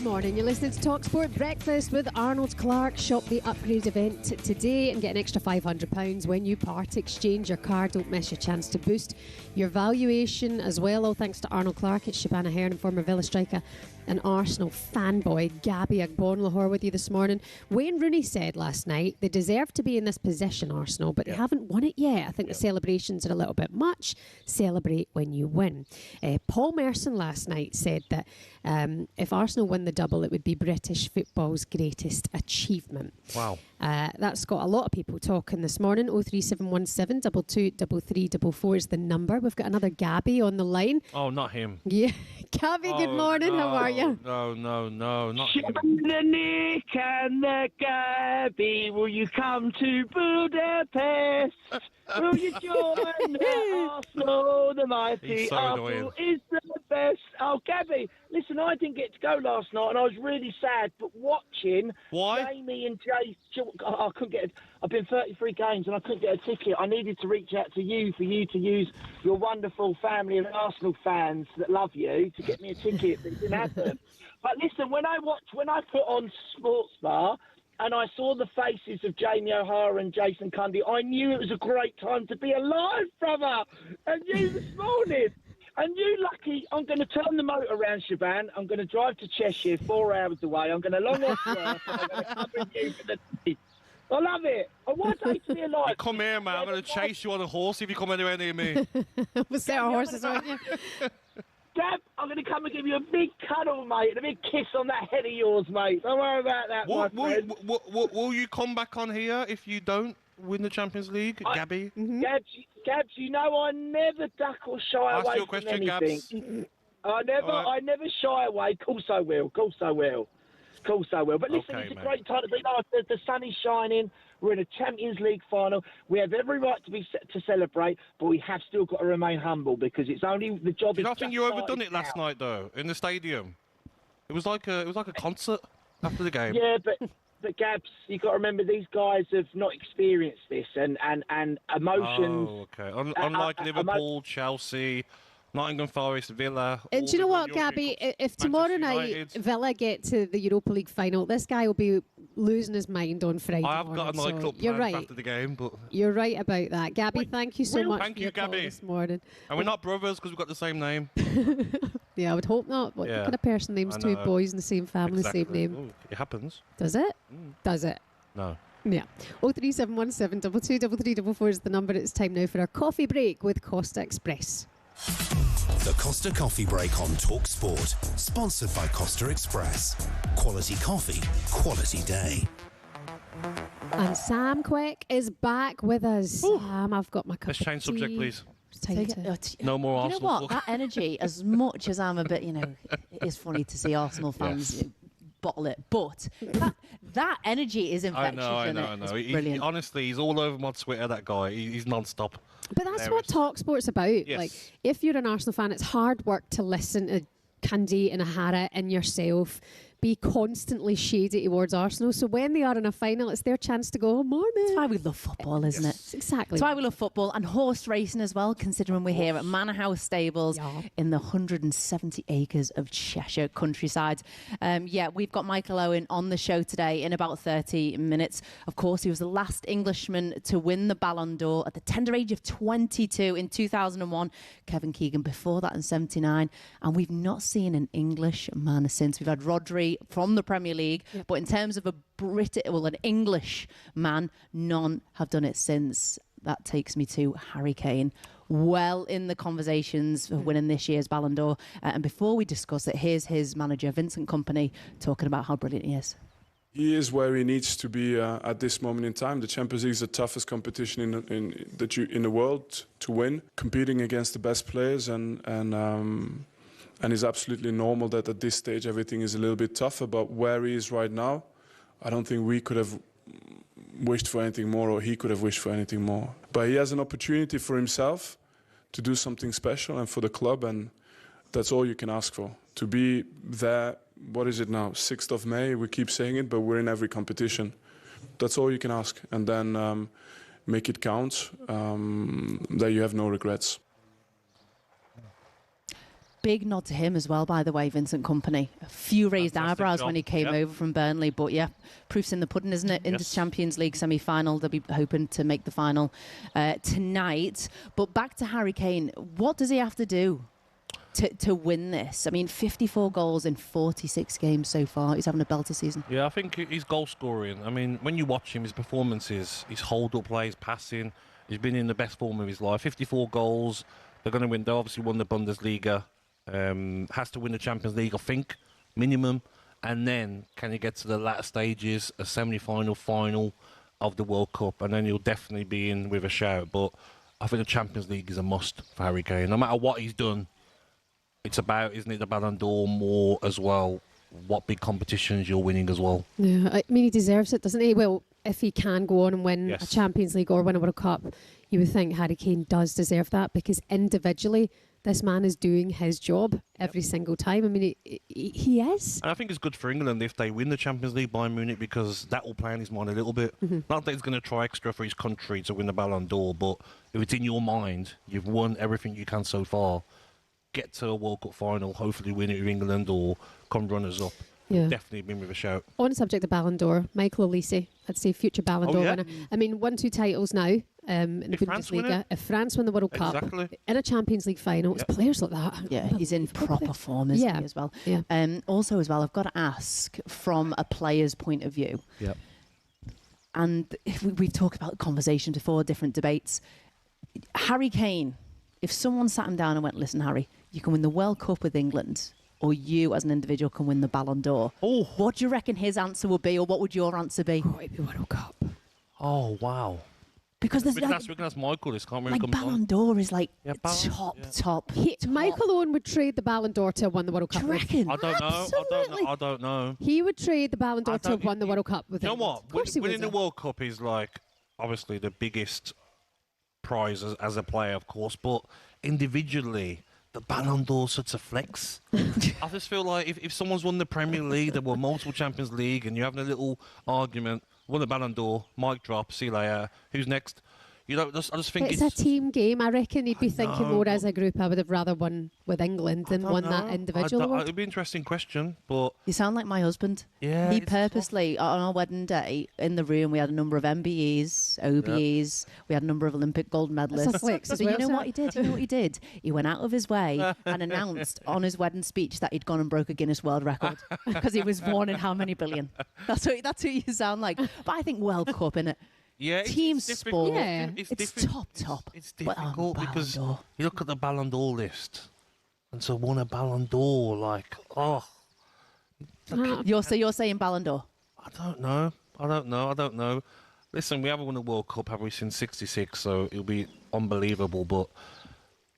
Good morning. You're listening to talkSPORT Breakfast with Arnold Clark. Shop the upgrade event today and get an extra £500 when you part exchange your car. Don't miss your chance to boost your valuation as well. All thanks to Arnold Clark. It's Shebahn Aherne and former Villa striker and Arsenal fanboy Gabby Agbonlahor with you this morning. Wayne Rooney said last night they deserve to be in this position, Arsenal, but they haven't won it yet. I think the celebrations are a little bit much. Celebrate when you win. Paul Merson last night said that if Arsenal win the double, it would be British football's greatest achievement. Wow. That's got a lot of people talking this morning. 03717 223344 is the number. We've got another Gabby on the line. Oh, not him. Yeah. Gabby, good morning. How are you? No, not him. The Nick and the Gabby, will you come to Budapest? Will you join the Arsenal? The mighty He's so Arsenal annoying. is the best. Oh, Gabby, listen, I didn't get to go last night, and I was really sad. But watching Jamie and Jay, I couldn't get. I've been 33 games, and I couldn't get a ticket. I needed to reach out to you for you to use your wonderful family of Arsenal fans that love you to get me a ticket, but it didn't happen. But listen, when I put on Sports Bar and I saw the faces of Jamie O'Hara and Jason Cundy, I knew it was a great time to be alive, brother. And you this morning, and you lucky, I'm going to turn the motor around, Shebahn. I'm going to drive to Cheshire, 4 hours away. I'm going to long off work, and I'm going to come with you for the tea. I love it. I want to be alive. You come here, man. I'm going to chase you on a horse if you come anywhere near me. We'll set our horses on you. Gab, I'm going to come and give you a big cuddle, mate, and a big kiss on that head of yours, mate. Don't worry about that, my friend. Will you come back on here if you don't win the Champions League, Gabby? Gabs, you know I never duck or shy Ask away your from question, anything. Gabs. I never shy away. Of course I will. But listen, Okay, it's a mate. great time to be alive. The sun is shining. We're in a Champions League final. We have every right to celebrate, but we have still got to remain humble because it's only the job. I think you overdone it last night, though, in the stadium. It was like a concert after the game. Yeah, but Gabs, you've got to remember these guys have not experienced this and emotions. Oh, okay. Unlike Liverpool, Chelsea, Nottingham Forest, Villa. And do you know what, Gabby? If tomorrow night Villa get to the Europa League final, this guy will be losing his mind on Friday I have morning. got a nightclub You're planned right. after the game, but You're right about that. Gabby, thank you so much thank for you, your call Gabby. this morning. And we're not brothers because we've got the same name. Yeah, I would hope not. What Yeah, kind of person names I two know. boys in the same family, Exactly. same name? Ooh, it happens. Does it? Does it? No. Yeah. 03717 223344 is the number. It's time now for our coffee break with Costa Express. The Costa Coffee Break on talkSPORT, sponsored by Costa Express. Quality coffee, quality day. And Sam Quick is back with us. Sam, I've got my cup Let's of change subject, tea. please. No more You know Arsenal what? talk. That energy, as much as I'm a bit, it is funny to see Arsenal fans bottle it, but that energy is infectious. I know. It's He, brilliant. honestly, he's all over my Twitter, that guy. He's non-stop. But that's what talkSPORT's about. Yes. Like, if you're an Arsenal fan, it's hard work to listen to Cundy and Ahara and yourself be constantly shady towards Arsenal. So when they are in a final, it's their chance to go, oh, morning. That's why we love football, isn't it? Exactly. That's why we love football and horse racing as well, considering we're here at Manor House Stables in the 170 acres of Cheshire countryside. We've got Michael Owen on the show today in about 30 minutes. Of course, he was the last Englishman to win the Ballon d'Or at the tender age of 22 in 2001. Kevin Keegan before that in 79. And we've not seen an English man since. We've had Rodri from the Premier League, but in terms of an English man, none have done it since. That takes me to Harry Kane, well in the conversations for winning this year's Ballon d'Or. And before we discuss it, here's his manager, Vincent Kompany, talking about how brilliant he is. He is where he needs to be at this moment in time. The Champions League is the toughest competition in the world to win, competing against the best players, and it's absolutely normal that at this stage everything is a little bit tougher. But where he is right now, I don't think we could have wished for anything more, or he could have wished for anything more. But he has an opportunity for himself to do something special and for the club, and that's all you can ask for. To be there, what is it now, 6th of May, we keep saying it, but we're in every competition. That's all you can ask, and then make it count, that you have no regrets. Big nod to him as well, by the way, Vincent Kompany. A few raised eyebrows when he came over from Burnley, but yeah, proof's in the pudding, isn't it? In the Champions League semi-final, they'll be hoping to make the final tonight. But back to Harry Kane, what does he have to do to win this? I mean, 54 goals in 46 games so far. He's having a belter season. Yeah, I think he's goal scoring. I mean, when you watch him, his performances, his hold-up play, his passing, he's been in the best form of his life. 54 goals. They're going to win. They obviously won the Bundesliga. Has to win the Champions League, I think, minimum. And then can he get to the latter stages, a semi-final, final of the World Cup? And then he'll definitely be in with a shout. But I think the Champions League is a must for Harry Kane. No matter what he's done, it's about, isn't it, the Ballon d'Or more as well, what big competitions you're winning as well. Yeah, I mean, he deserves it, doesn't he? Well, if he can go on and win a Champions League or win a World Cup, you would think Harry Kane does deserve that, because individually, this man is doing his job every single time. I mean, he is. And I think it's good for England if they win the Champions League by Munich, because that will play in his mind a little bit. Not that he's going to try extra for his country to win the Ballon d'Or, but if it's in your mind, you've won everything you can so far, get to a World Cup final, hopefully win it with England or come runners-up. Yeah. Definitely been with a shout. On the subject of Ballon d'Or, Michael Owen, I'd say future Ballon d'Or winner. I mean, 1-2 titles now in the Bundesliga. If France win the World Cup, in a Champions League final, it's players like that. Yeah, he's in proper form, isn't he, as well? Yeah. Also, as well, I've got to ask from a player's point of view. Yep. And if we've talked about conversations before, different debates. Harry Kane, if someone sat him down and went, listen, Harry, you can win the World Cup with England, or you as an individual can win the Ballon d'Or. Oh. What do you reckon his answer would be, or what would your answer be? Oh, it'd be World Cup. Oh, wow. Because there's we can ask Michael, this can't really like come Ballon d'Or is like top. Michael Owen would trade the Ballon d'Or to have won the World Cup. Do you reckon? I don't know. I don't know. He would trade the Ballon d'Or to have won the World Cup with You know England. what? Of course he would. Winning the World Cup is like obviously the biggest prize as a player, of course, but individually, the Ballon d'Or is such a flex. I just feel like if someone's won the Premier League, there were multiple Champions League, and you're having a little argument, won the Ballon d'Or, mic drop, see you later, who's next? You know, I just think it's a team game. I reckon he'd be thinking more as a group. I would have rather won with England than won that individual award. It'd be an interesting question, but... You sound like my husband. Yeah. He purposely, on our wedding day, in the room, we had a number of MBEs, OBEs, we had a number of Olympic gold medalists. So you know what he did? You know what he did? He went out of his way and announced on his wedding speech that he'd gone and broke a Guinness World Record because he was born in how many billion? That's who you sound like. But I think World Cup, innit? Yeah, team it's sport. Yeah, it's top. It's difficult because you look at the Ballon d'Or list, and to win a Ballon d'Or, like, oh. You're saying Ballon d'Or? I don't know. Listen, we haven't won a World Cup, have we, since '66? So it'll be unbelievable, but.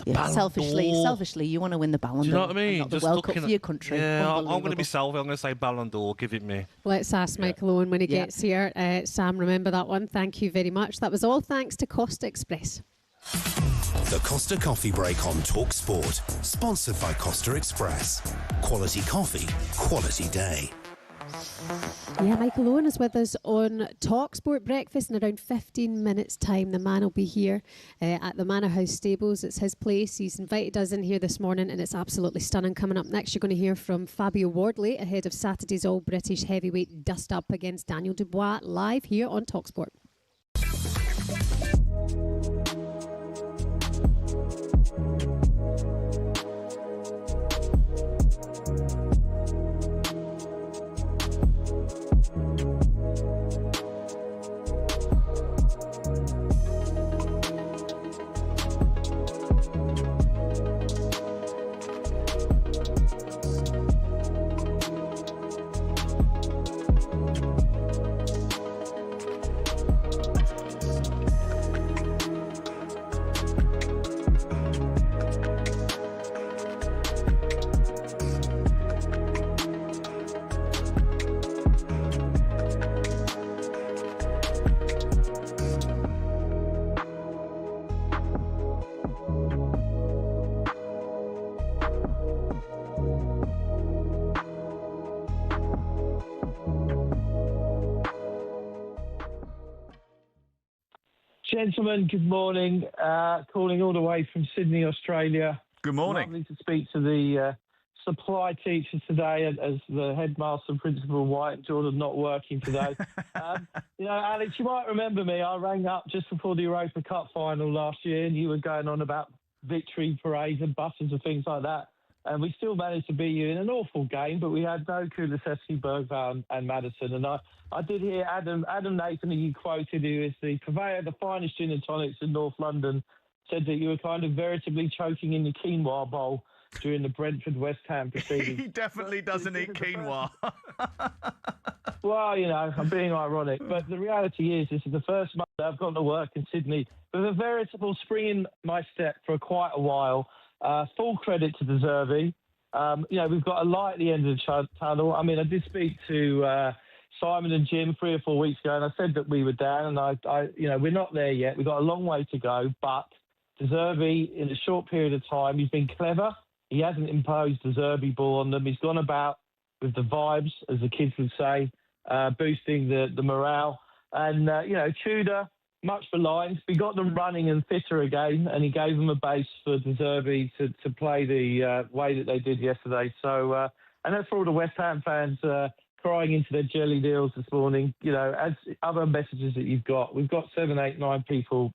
Selfishly, you want to win the Ballon d'Or. Do you know what I mean? Not the World Cup for your country. Yeah, I'm going to be selfish. I'm going to say Ballon d'Or. Give it me. Let's ask Michael Owen when he gets here. Sam, remember that one. Thank you very much. That was all thanks to Costa Express. The Costa Coffee Break on talkSPORT, sponsored by Costa Express. Quality coffee, quality day. Yeah, Michael Owen is with us on talkSPORT Breakfast in around 15 minutes' time. The man will be here at the Manor House Stables. It's his place. He's invited us in here this morning, and it's absolutely stunning. Coming up next, you're going to hear from Fabio Wardley ahead of Saturday's All-British Heavyweight Dust-Up against Daniel Dubois, live here on talkSPORT. Gentlemen, good morning. Calling all the way from Sydney, Australia. Good morning. Lovely to speak to the supply teachers today as the headmaster and Principal White and Jordan not working today. Alex, you might remember me. I rang up just before the Europa Cup final last year and you were going on about victory parades and buses and things like that. And we still managed to beat you in an awful game, but we had no Kulusevski, Bergvall and Maddison. And I did hear Adam Nathan, who you quoted, who is the purveyor of the finest gin and tonics in North London, said that you were kind of veritably choking in your quinoa bowl during the Brentford-West Ham proceedings. He definitely doesn't eat quinoa. Well, I'm being ironic, but the reality is this is the first month that I've gone to work in Sydney with a veritable spring in my step for quite a while. Full credit to De Zerbi. We've got a light at the end of the tunnel. I mean, I did speak to Simon and Jim 3 or 4 weeks ago, and I said that we were down, and we're not there yet. We've got a long way to go, but De Zerbi, in a short period of time, he's been clever. He hasn't imposed De Zerbi ball on them. He's gone about with the vibes, as the kids would say, boosting the morale. And, Tudor, much maligned. We got them running and fitter again, and he gave them a base for De Zerbi to play the way that they did yesterday. So, and that's for all the West Ham fans crying into their jelly deals this morning. As other messages that you've got, we've got 7, 8, 9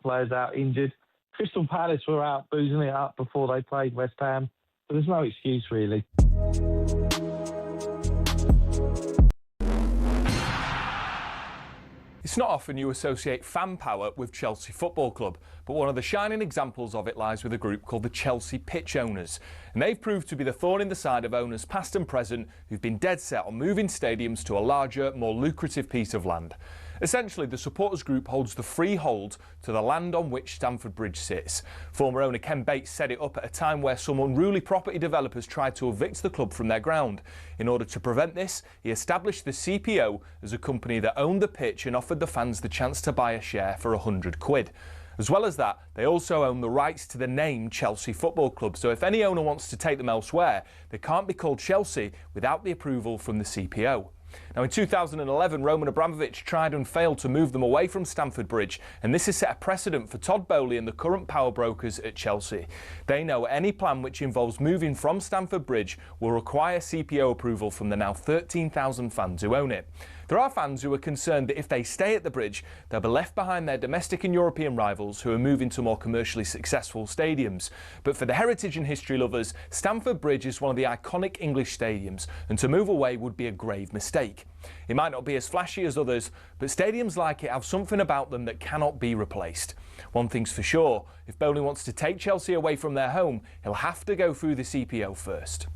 players out injured. Crystal Palace were out boozing it up before they played West Ham. So there's no excuse, really. It's not often you associate fan power with Chelsea Football Club, but one of the shining examples of it lies with a group called the Chelsea Pitch Owners. And they've proved to be the thorn in the side of owners past and present who've been dead set on moving stadiums to a larger, more lucrative piece of land. Essentially, the supporters group holds the freehold to the land on which Stamford Bridge sits. Former owner Ken Bates set it up at a time where some unruly property developers tried to evict the club from their ground. In order to prevent this, he established the CPO as a company that owned the pitch and offered the fans the chance to buy a share for £100. As well as that, they also own the rights to the name Chelsea Football Club, so if any owner wants to take them elsewhere, they can't be called Chelsea without the approval from the CPO. Now, in 2011, Roman Abramovich tried and failed to move them away from Stamford Bridge, and this has set a precedent for Todd Bowley and the current power brokers at Chelsea. They know any plan which involves moving from Stamford Bridge will require CPO approval from the now 13,000 fans who own it. There are fans who are concerned that if they stay at the bridge, they'll be left behind their domestic and European rivals who are moving to more commercially successful stadiums. But for the heritage and history lovers, Stamford Bridge is one of the iconic English stadiums, and to move away would be a grave mistake. It might not be as flashy as others, but stadiums like it have something about them that cannot be replaced. One thing's for sure, if Bowley wants to take Chelsea away from their home, he'll have to go through the CPO first.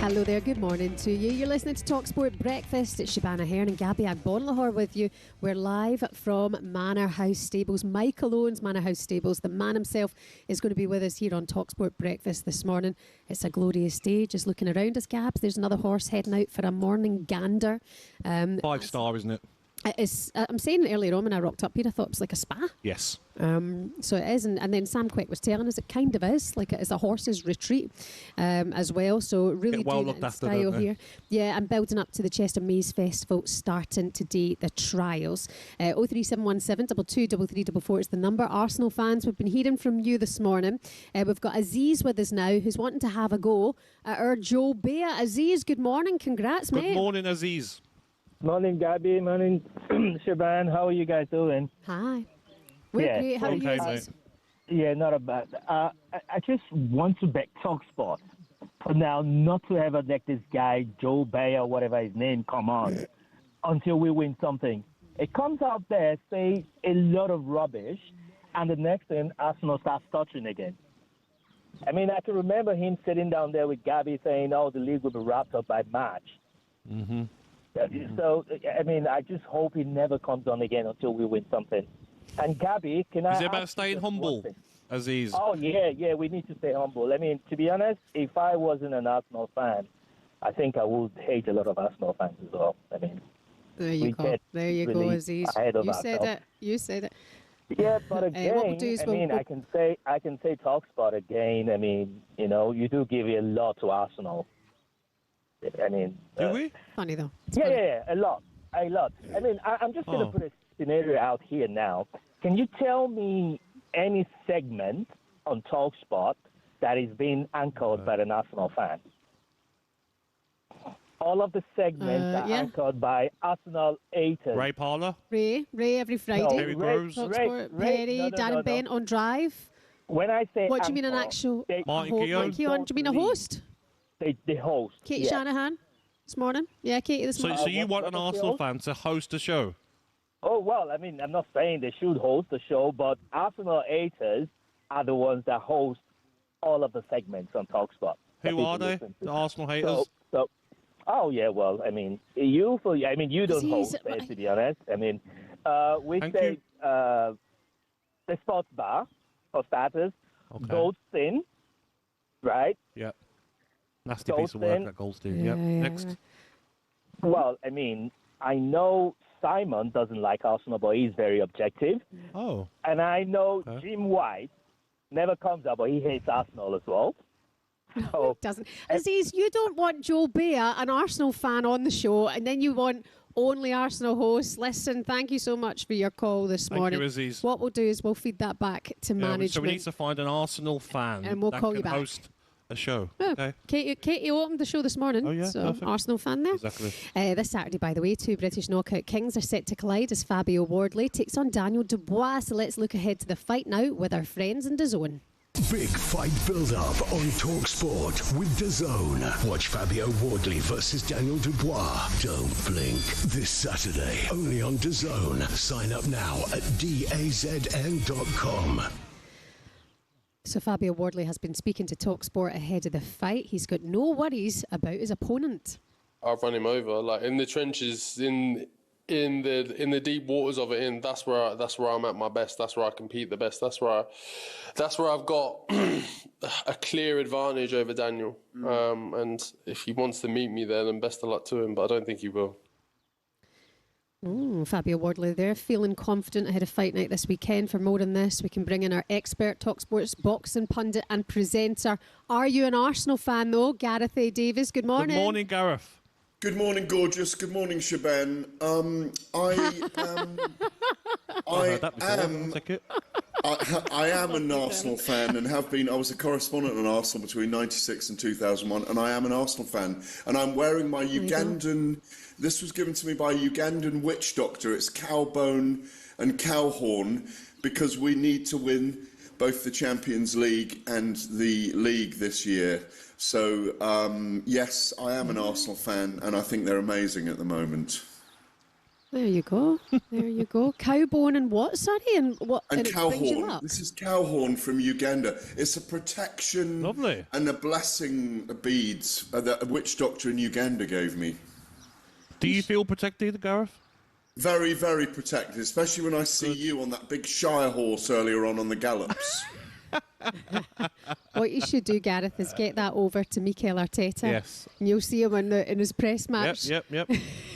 Hello there, good morning to you. You're listening to talkSPORT Breakfast. It's Shebahn Aherne Gabby Agbonlahor with you. We're live from Manor House Stables. Michael Owen's Manor House Stables. The man himself is going to be with us here on talkSPORT Breakfast this morning. It's a glorious day. Just looking around us, Gabs, there's another horse heading out for a morning gander. 5-star, isn't it? I'm saying earlier on when I rocked up here, I thought it was like a spa. Yes. So it is, and then Sam Quick was telling us it kind of is, like it is a horse's retreat as well. So really well doing it looked in after, style don't they? here. Yeah, and building up to the Chester Maze Festival starting today, the trials. 03717 223344 is the number. Arsenal fans, we've been hearing from you this morning. We've got Aziz with us now, who's wanting to have a go at our Joe Bea. Aziz, good morning. Congrats, mate. Good morning, Aziz. Morning, Gabby. Morning, Shebahn. How are you guys doing? Hi. We're great. How are you, Aziz? Yeah, not a bad. I just want to back talkSPORT for now, not to ever let this guy, Joe Bea or whatever his name, come on until we win something. It comes out there, say a lot of rubbish, and the next thing, Arsenal starts touching again. I mean, I can remember him sitting down there with Gabby saying, oh, the league will be wrapped up by March. Mm-hmm. So, I mean, I just hope he never comes on again until we win something. And Gabby, can I... Is it about staying humble, Aziz? Oh, yeah, we need to stay humble. I mean, to be honest, if I wasn't an Arsenal fan, I think I would hate a lot of Arsenal fans as well. I mean... There you go. There you go, Aziz. You said it. You said it. Yeah, but again, what we'll do is I mean, I can say talkSPORT again. I mean, you know, you do give a lot to Arsenal. I mean, do we? Funny though. Yeah, a lot. I mean, I'm just going to put a scenario out here now. Can you tell me any segment on talkSPORT that is being anchored by an Arsenal fan? All of the segments are anchored by Arsenal haters. Ray Parlour? Ray every Friday. No, Terry Groves? Perry, Darren Bent on Drive. When I say what do you mean an actual Martin host? Keown? Do you mean a host? The host. Katie Shanahan this morning. Yeah, Katie this morning. So you want an Arsenal fan to host a show? Oh, well, I mean, I'm not saying they should host the show, but Arsenal haters are the ones that host all of the segments on talkSPORT. Who are they? The Arsenal haters? Oh, yeah, well, I mean, you don't host it, to be honest. I mean, we say the sports bar, for starters, Goldstein, right? Yeah. Nasty piece of work, that Goldstein. Yep. Next. Well, I mean, I know Simon doesn't like Arsenal, but he's very objective. Oh. And I know Jim White never comes up, but he hates Arsenal as well. No, it doesn't. Aziz, you don't want Joe Bea, an Arsenal fan, on the show, and then you want only Arsenal hosts. Listen, thank you so much for your call this morning. Thank you, Aziz. What we'll do is we'll feed that back to management. So we need to find an Arsenal fan and we'll that call can you back. host a show. Oh, okay. Katie opened the show this morning. Oh, yeah, so perfect. Arsenal fan there. Exactly. This Saturday, by the way, two British knockout kings are set to collide as Fabio Wardley takes on Daniel Dubois. So let's look ahead to the fight now with our friends in DAZN. Big fight build-up on talkSPORT with DAZN. Watch Fabio Wardley versus Daniel Dubois. Don't blink. This Saturday, only on DAZN. Sign up now at dazn.com. So Fabio Wardley has been speaking to talkSPORT ahead of the fight. He's got no worries about his opponent. I've run him over, like in the trenches, in the deep waters of it. That's where I'm at my best. That's where I compete the best. That's where I've got a clear advantage over Daniel. And if he wants to meet me there, then best of luck to him. But I don't think he will. Fabio Wardley there, feeling confident ahead of fight night this weekend. For more on this, we can bring in our expert talkSPORT's boxing pundit and presenter. Are you an Arsenal fan though? Gareth A. Davies, good morning. Good morning, Gareth. Good morning, gorgeous. Good morning, Shebahn. I am an Arsenal fan and have been. I was a correspondent on Arsenal between 96 and 2001, and I am an Arsenal fan. And I'm wearing my Ugandan... This was given to me by a Ugandan witch doctor. It's cowbone and cow horn, because we need to win both the Champions League and the league this year. So, yes, I am an Arsenal fan, and I think they're amazing at the moment. There you go. There you go. Cowbone and what, sorry? And what? And cow brings you horn. luck? This is cow horn from Uganda. It's a protection and a blessing beads that a witch doctor in Uganda gave me. Do you feel protected, Gareth? Very, very protected, especially when I see you on that big Shire horse earlier on the gallops. What you should do, Gareth, is get that over to Michael Arteta. Yes. And you'll see him in his press match. Yep.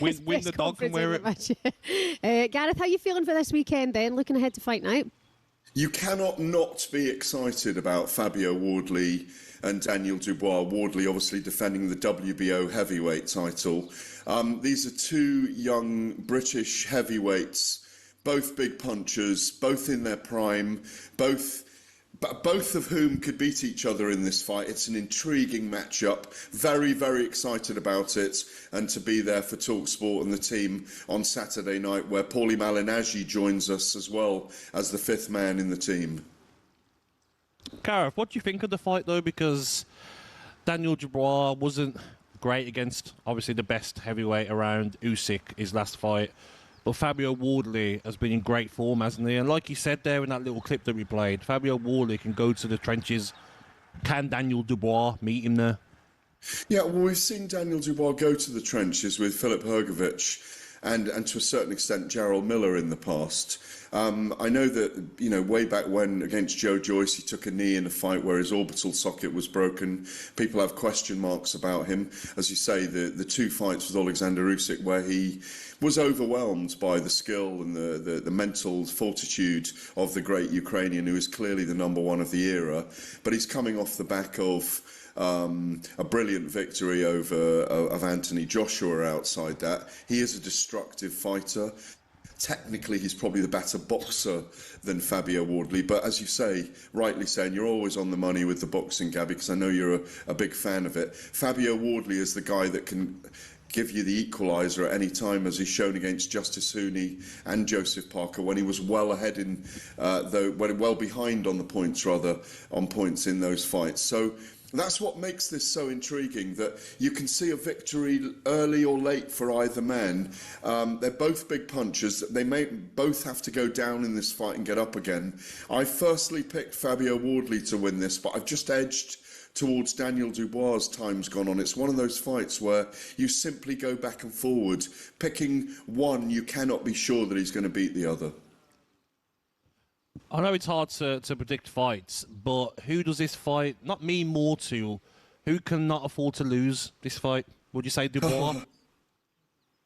Win the dog and wear it. Gareth, how are you feeling for this weekend then, looking ahead to fight night? You cannot not be excited about Fabio Wardley and Daniel Dubois. Wardley obviously defending the WBO heavyweight title. These are two young British heavyweights, both big punchers, both in their prime, both of whom could beat each other in this fight. It's an intriguing matchup. Very, very excited about it, and to be there for talkSPORT and the team on Saturday night, where Paulie Malignaggi joins us as well as the fifth man in the team. Gareth, what do you think of the fight, though? Because Daniel Dubois wasn't great against, obviously, the best heavyweight around, Usyk, his last fight. But Fabio Wardley has been in great form, hasn't he? And like you said there in that little clip that we played, Fabio Wardley can go to the trenches. Can Daniel Dubois meet him there? Yeah, well, we've seen Daniel Dubois go to the trenches with Filip Hrgovic and to a certain extent Jarrell Miller in the past. I know that, way back when against Joe Joyce, he took a knee in a fight where his orbital socket was broken. People have question marks about him. As you say, the two fights with Alexander Usyk where he was overwhelmed by the skill and the mental fortitude of the great Ukrainian, who is clearly the number one of the era. But he's coming off the back of a brilliant victory of Anthony Joshua outside that. He is a destructive fighter. Technically, he's probably the better boxer than Fabio Wardley. But as you say, rightly saying, you're always on the money with the boxing, Gabby, because I know you're a big fan of it. Fabio Wardley is the guy that can give you the equaliser at any time, as he's shown against Justice Hooney and Joseph Parker when he was well ahead well behind on points in those fights. So that's what makes this so intriguing, that you can see a victory early or late for either man. They're both big punchers. They may both have to go down in this fight and get up again. I firstly picked Fabio Wardley to win this, but I've just edged towards Daniel Dubois as time's gone on. It's one of those fights where you simply go back and forward. Picking one, you cannot be sure that he's going to beat the other. I know it's hard to predict fights, but who does this fight not mean more to? Who cannot afford to lose this fight? Would you say Dubois?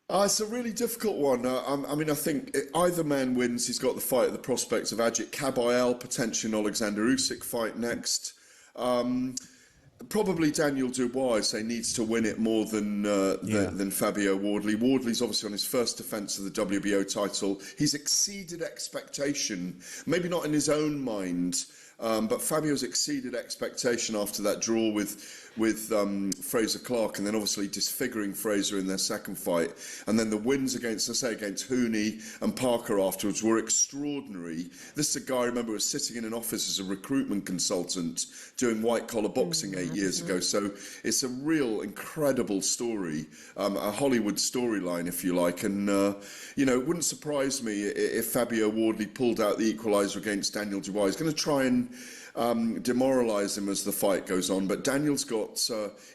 It's a really difficult one. I think either man wins. He's got the fight at the prospect of Ajit Kabayel, potentially an Alexander Usyk fight next. Probably Daniel Dubois, I say, needs to win it more than Fabio Wardley. Wardley's obviously on his first defence of the WBO title. He's exceeded expectation, maybe not in his own mind, but Fabio's exceeded expectation after that draw with Fraser Clark, and then obviously disfiguring Fraser in their second fight. And then the wins against Hooney and Parker afterwards were extraordinary. This is a guy, I remember, was sitting in an office as a recruitment consultant doing white-collar boxing 8 years ago. So it's a real incredible story, a Hollywood storyline, if you like. And, it wouldn't surprise me if Fabio Wardley pulled out the equaliser against Daniel Dubois. He's going to try and demoralise him as the fight goes on, but Daniel's got,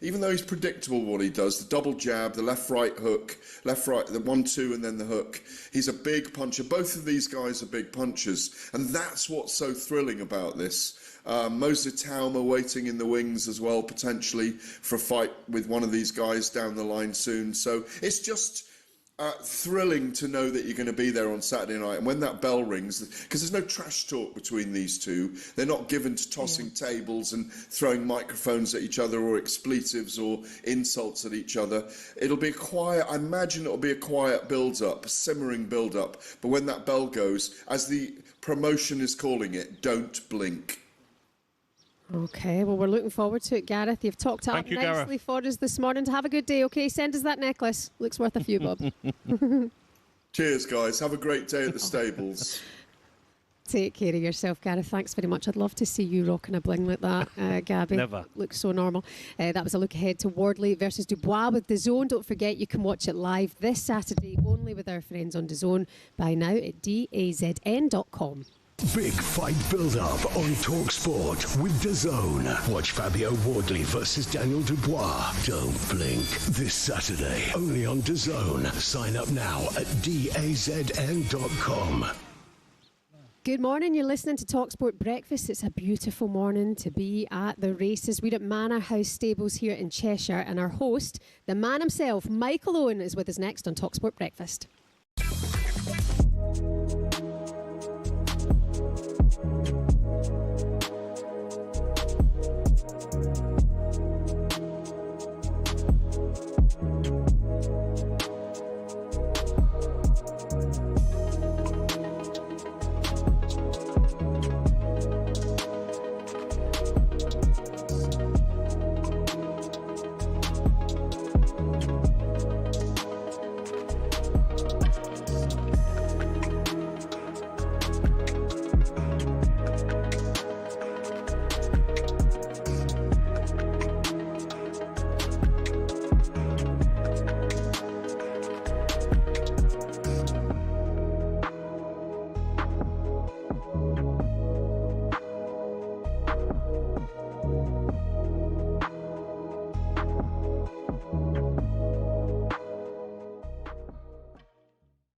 even though he's predictable what he does, the double jab, the left-right hook, left-right, the 1-2 and then the hook, he's a big puncher. Both of these guys are big punchers, and that's what's so thrilling about this. Moser Tauma waiting in the wings as well, potentially, for a fight with one of these guys down the line soon. So it's just thrilling to know that you're going to be there on Saturday night, and when that bell rings, because there's no trash talk between these two, they're not given to tossing tables and throwing microphones at each other or expletives or insults at each other. It'll be I imagine it'll be a quiet build-up, a simmering build-up, but when that bell goes, as the promotion is calling it, don't blink. Okay, well, we're looking forward to it, Gareth. You've talked up nicely for us this morning. To have a good day, okay? Send us that necklace. Looks worth a few, Bob. Cheers, guys. Have a great day at the stables. Take care of yourself, Gareth. Thanks very much. I'd love to see you rocking a bling like that, Gabby. Never. Looks so normal. That was a look ahead to Wardley versus Dubois with DAZN. Don't forget, you can watch it live this Saturday only with our friends on DAZN. Buy now at dazn.com. Big fight build-up on talkSPORT with DAZN. Watch Fabio Wardley versus Daniel Dubois. Don't blink. This Saturday, only on DAZN. Sign up now at dazn.com. Good morning, you're listening to talkSPORT Breakfast. It's a beautiful morning to be at the races. We're at Manor House Stables here in Cheshire, and our host, the man himself, Michael Owen, is with us next on talkSPORT Breakfast.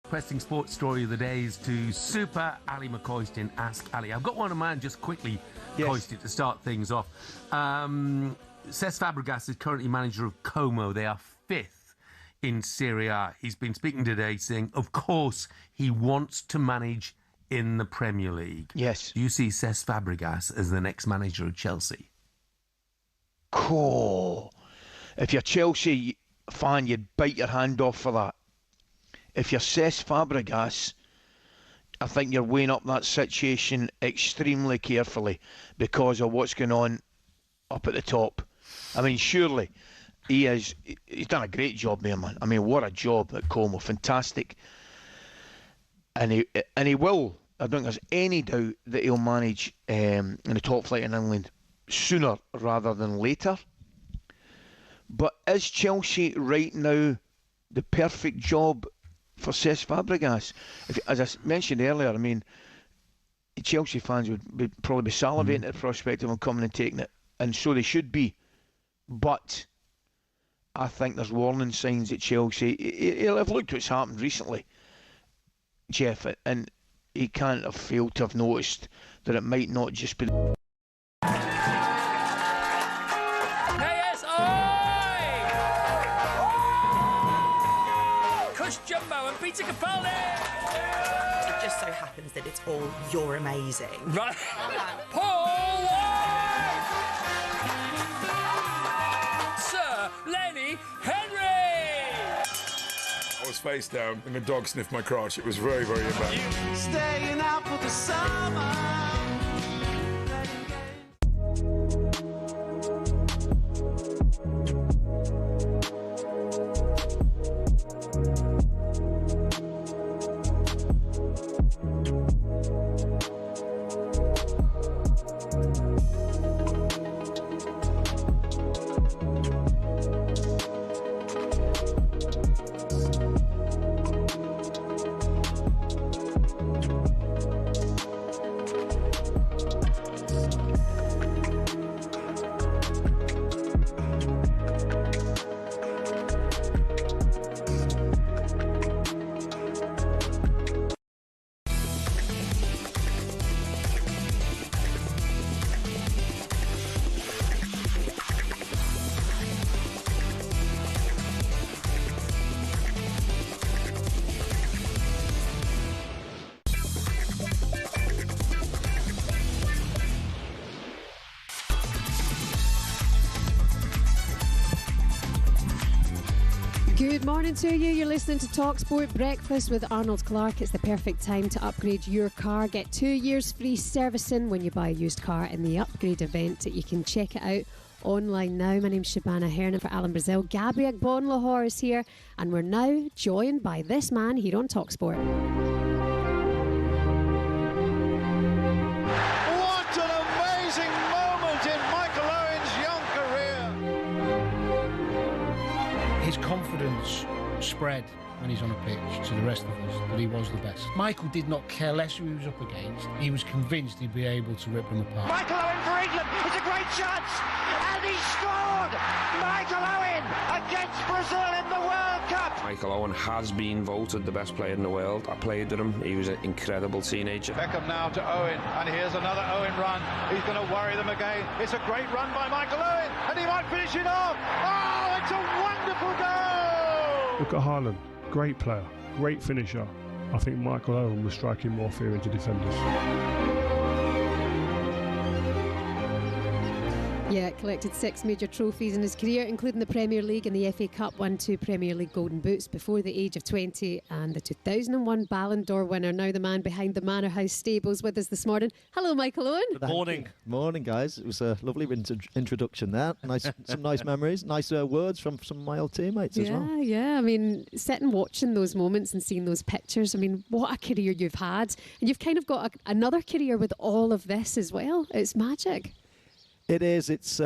Questing sports story of the day is to Super Ali McCoist in Ask Ali. I've got one of mine just quickly, Coisty, to start things off. Cesc Fabregas is currently manager of Como. They are 5th in Serie A. He's been speaking today saying, of course, he wants to manage in the Premier League. Yes. Do you see Cesc Fabregas as the next manager of Chelsea? Cool. If you're a Chelsea fan, you'd bite your hand off for that. If you're Cesc Fabregas, I think you're weighing up that situation extremely carefully because of what's going on up at the top. I mean, surely he's done a great job there, man. I mean, what a job at Como, fantastic. And he will. I don't think there's any doubt that he'll manage in the top flight in England sooner rather than later. But is Chelsea right now the perfect job for Cesc Fabregas? As I mentioned earlier, I mean, Chelsea fans would probably be salivating at the prospect of him coming and taking it, and so they should be. But I think there's warning signs at Chelsea. He'll have looked what's happened recently, Jeff, and he can't have failed to have noticed that it might not just be... It just so happens that it's all you're amazing. Right. Paul Sir Lenny Henry! I was face down and the dog sniffed my crotch. It was very, very embarrassing. Staying out for the summer. Good morning to you. You're listening to talkSPORT Breakfast with Arnold Clark. It's the perfect time to upgrade your car. Get 2 years free servicing when you buy a used car in the upgrade event. You can check it out online now. My name's Shebahn Aherne for Alan Brazil. Gabby Agbonlahor is here, and we're now joined by this man here on talkSPORT. What an amazing moment in Michael Owen's young career. His confidence spread when he's on a pitch to the rest of us that he was the best. Michael did not care less who he was up against. He was convinced he'd be able to rip them apart. Michael Owen for England. It's a great great chance, and he scored! Michael Owen against Brazil in the World Cup. Michael Owen has been voted the best player in the world. I played with him. He was an incredible teenager. Beckham now to Owen, and here's another Owen run. He's going to worry them again. It's a great run by Michael Owen, and he might finish it off. Oh, it's a wonderful goal! Look at Haaland, great player, great finisher. I think Michael Owen was striking more fear into defenders. Yeah, collected 6 major trophies in his career, including the Premier League and the FA Cup, won 2 Premier League Golden Boots before the age of 20, and the 2001 Ballon d'Or winner, now the man behind the Manor House stables, with us this morning. Hello, Michael Owen. Good morning. Morning, guys. It was a lovely introduction there. Some nice memories, nice words from some of my old teammates as well. Yeah. I mean, sitting watching those moments and seeing those pictures, I mean, what a career you've had. And you've kind of got another career with all of this as well. It's magic. It is. It's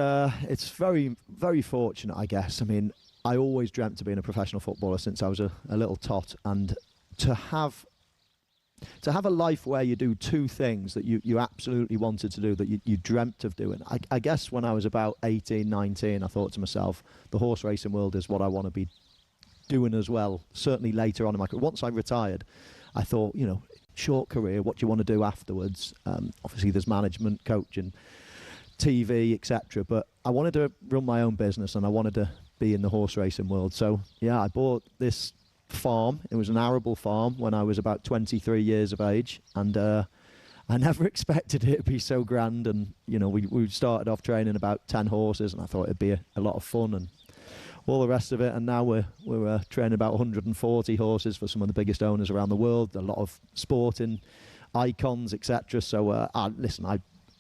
very, very fortunate, I guess. I mean, I always dreamt of being a professional footballer since I was a little tot, and to have a life where you do 2 things that you absolutely wanted to do, that you dreamt of doing. I guess when I was about 18, 19, I thought to myself, the horse racing world is what I want to be doing as well. Certainly later on in my career. Once I retired, I thought, short career, what do you want to do afterwards? Obviously, there's management, coaching, TV, etc. But I wanted to run my own business, and I wanted to be in the horse racing world. So yeah, I bought this farm. It was an arable farm when I was about 23 years of age, and I never expected it to be so grand. And we started off training about 10 horses, and I thought it'd be a lot of fun and all the rest of it. And now we're training about 140 horses for some of the biggest owners around the world. A lot of sporting icons, etc. So listen,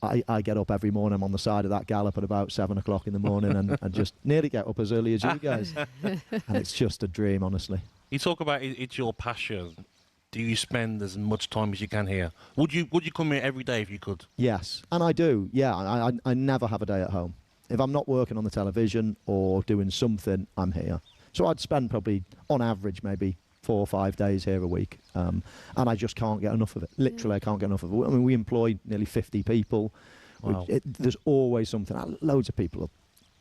I get up every morning. I'm on the side of that gallop at about 7 o'clock in the morning, and just nearly get up as early as you guys. And it's just a dream, honestly. You talk about it's your passion. Do you spend as much time as you can here? Would you come here every day if you could? Yes, and I do. Yeah, I never have a day at home. If I'm not working on the television or doing something, I'm here. So I'd spend probably, on average, maybe 4 or 5 days here a week, and I just can't get enough of it. Literally, I can't get enough of it. I mean, we employ nearly 50 people. Wow. There's always something. Loads of people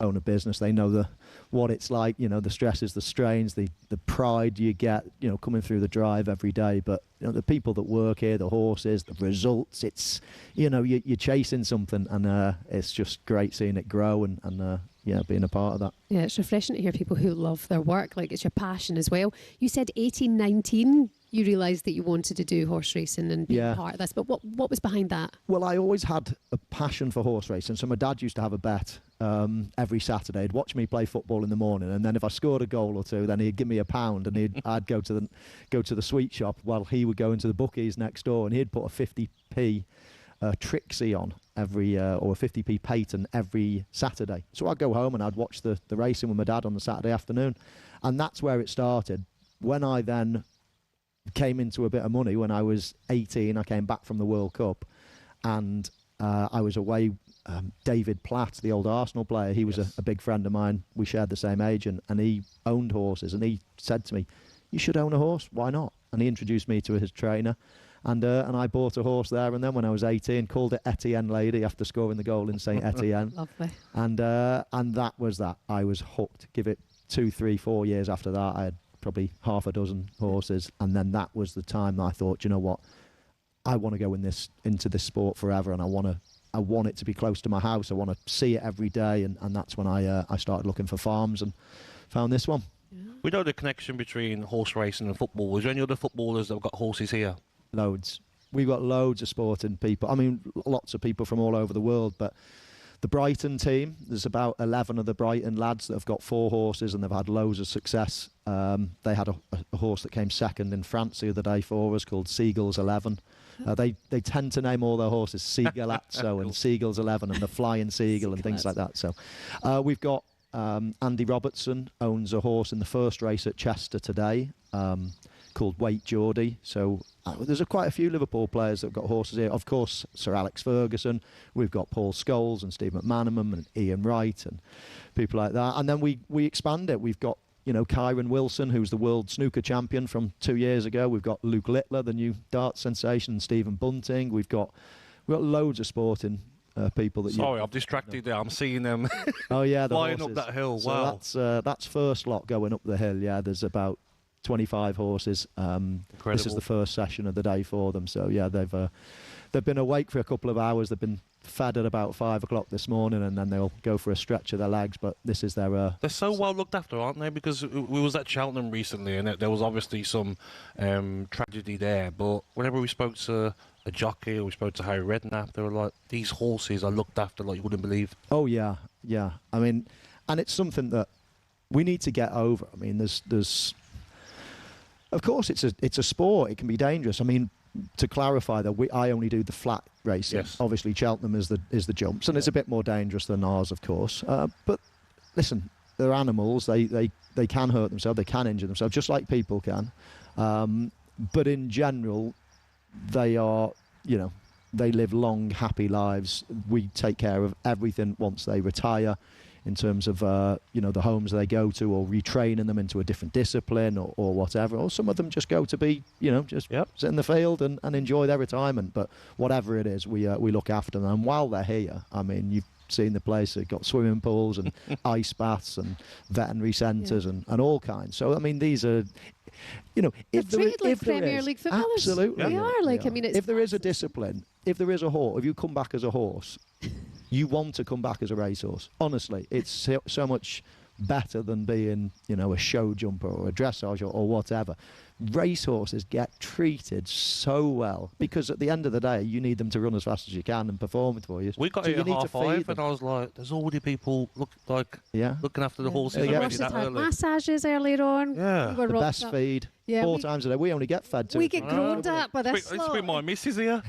own a business. They know what it's like. The stresses, the strains, the pride you get. Coming through the drive every day. But the people that work here, the horses, the results. It's you're chasing something, and it's just great seeing it grow and being a part of that. Yeah, it's refreshing to hear people who love their work, like it's your passion as well. You said 18, 19, you realised that you wanted to do horse racing and be part of this, but what was behind that? Well, I always had a passion for horse racing. So my dad used to have a bet every Saturday. He'd watch me play football in the morning, and then if I scored a goal or two, then he'd give me £1, and I'd go to the sweet shop while he would go into the bookies next door, and he'd put a 50p Trixie on every or a 50p Payton every Saturday. So I'd go home and I'd watch the racing with my dad on the Saturday afternoon, and that's where it started. When I then came into a bit of money, when I was 18, I came back from the World Cup, and I was away. David Platt, the old Arsenal player, he was a big friend of mine. We shared the same age, and he owned horses, and he said to me, "You should own a horse. Why not?" And he introduced me to his trainer. And I bought a horse there, and then when I was 18, called it Etienne Lady after scoring the goal in St Etienne. Lovely. And that was that. I was hooked. Give it 2, 3, 4 years after that, I had probably half a dozen horses, and then that was the time that I thought, you know what, I want to go into this sport forever, and I want it to be close to my house. I want to see it every day, and that's when I started looking for farms and found this one. We know the connection between horse racing and football. Was there any other footballers that have got horses here? Loads. We've got loads of sporting people. I mean, lots of people from all over the world. But the Brighton team, there's about 11 of the Brighton lads that have got 4 horses, and they've had loads of success. They had a horse that came second in France the other day for us called Seagulls 11. They tend to name all their horses Seagalazzo and Seagulls 11 and the Flying Seagull and things like that. So we've got Andy Robertson owns a horse in the first race at Chester today called Wait Geordie. So there's quite a few Liverpool players that have got horses here. Of course, Sir Alex Ferguson. We've got Paul Scholes and Steve McManaman and Ian Wright and people like that. And then we expand it. We've got Kyron Wilson, who's the world snooker champion from 2 years ago. We've got Luke Littler, the new darts sensation, and Stephen Bunting. We've got loads of sporting people that. Sorry, I've distracted there. I'm seeing them. Oh yeah, the flying horses. up that hill. So Wow. that's first lot going up the hill. Yeah, there's about 25 horses. This is the first session of the day for them. So yeah, they've been awake for a couple of hours. They've been fed at about 5 o'clock this morning, and then they'll go for a stretch of their legs. But this is their. They're so well looked after, aren't they? Because we was at Cheltenham recently, and there was obviously some tragedy there. But whenever we spoke to a jockey or we spoke to Harry Redknapp, they were like, these horses are looked after like you wouldn't believe. Oh yeah, yeah. I mean, and it's something that we need to get over. I mean, there's of course it's a sport. It can be dangerous. I mean, to clarify that I only do the flat racing. Yes. Obviously, Cheltenham is the jumps, and it's a bit more dangerous than ours, of course. But listen, they're animals. They can hurt themselves. They can injure themselves, just like people can. But in general, they are, they live long, happy lives. We take care of everything once they retire, in terms of the homes they go to, or retraining them into a different discipline or whatever. Or some of them just go to be just sit in the field and enjoy their retirement. But whatever it is, we look after them. And while they're here, I mean, you've seen the place. They've got swimming pools and ice baths and veterinary centres and all kinds. So I mean, these are if Premier League footballers. Absolutely, they are. I mean, it's if there is a discipline, if there is a horse, if you come back as a horse, you want to come back as a racehorse. Honestly, it's so much better than being, a show jumper or a dressage or whatever. Racehorses get treated so well because at the end of the day, you need them to run as fast as you can and perform for you. We got here at 5:30, and I was like, "There's already people looking after the horses already horses that had early." massages earlier on. Yeah, we were the best feed. Yeah, 4 times a day. We only get fed to. We get groaned at by this It's been my missus here.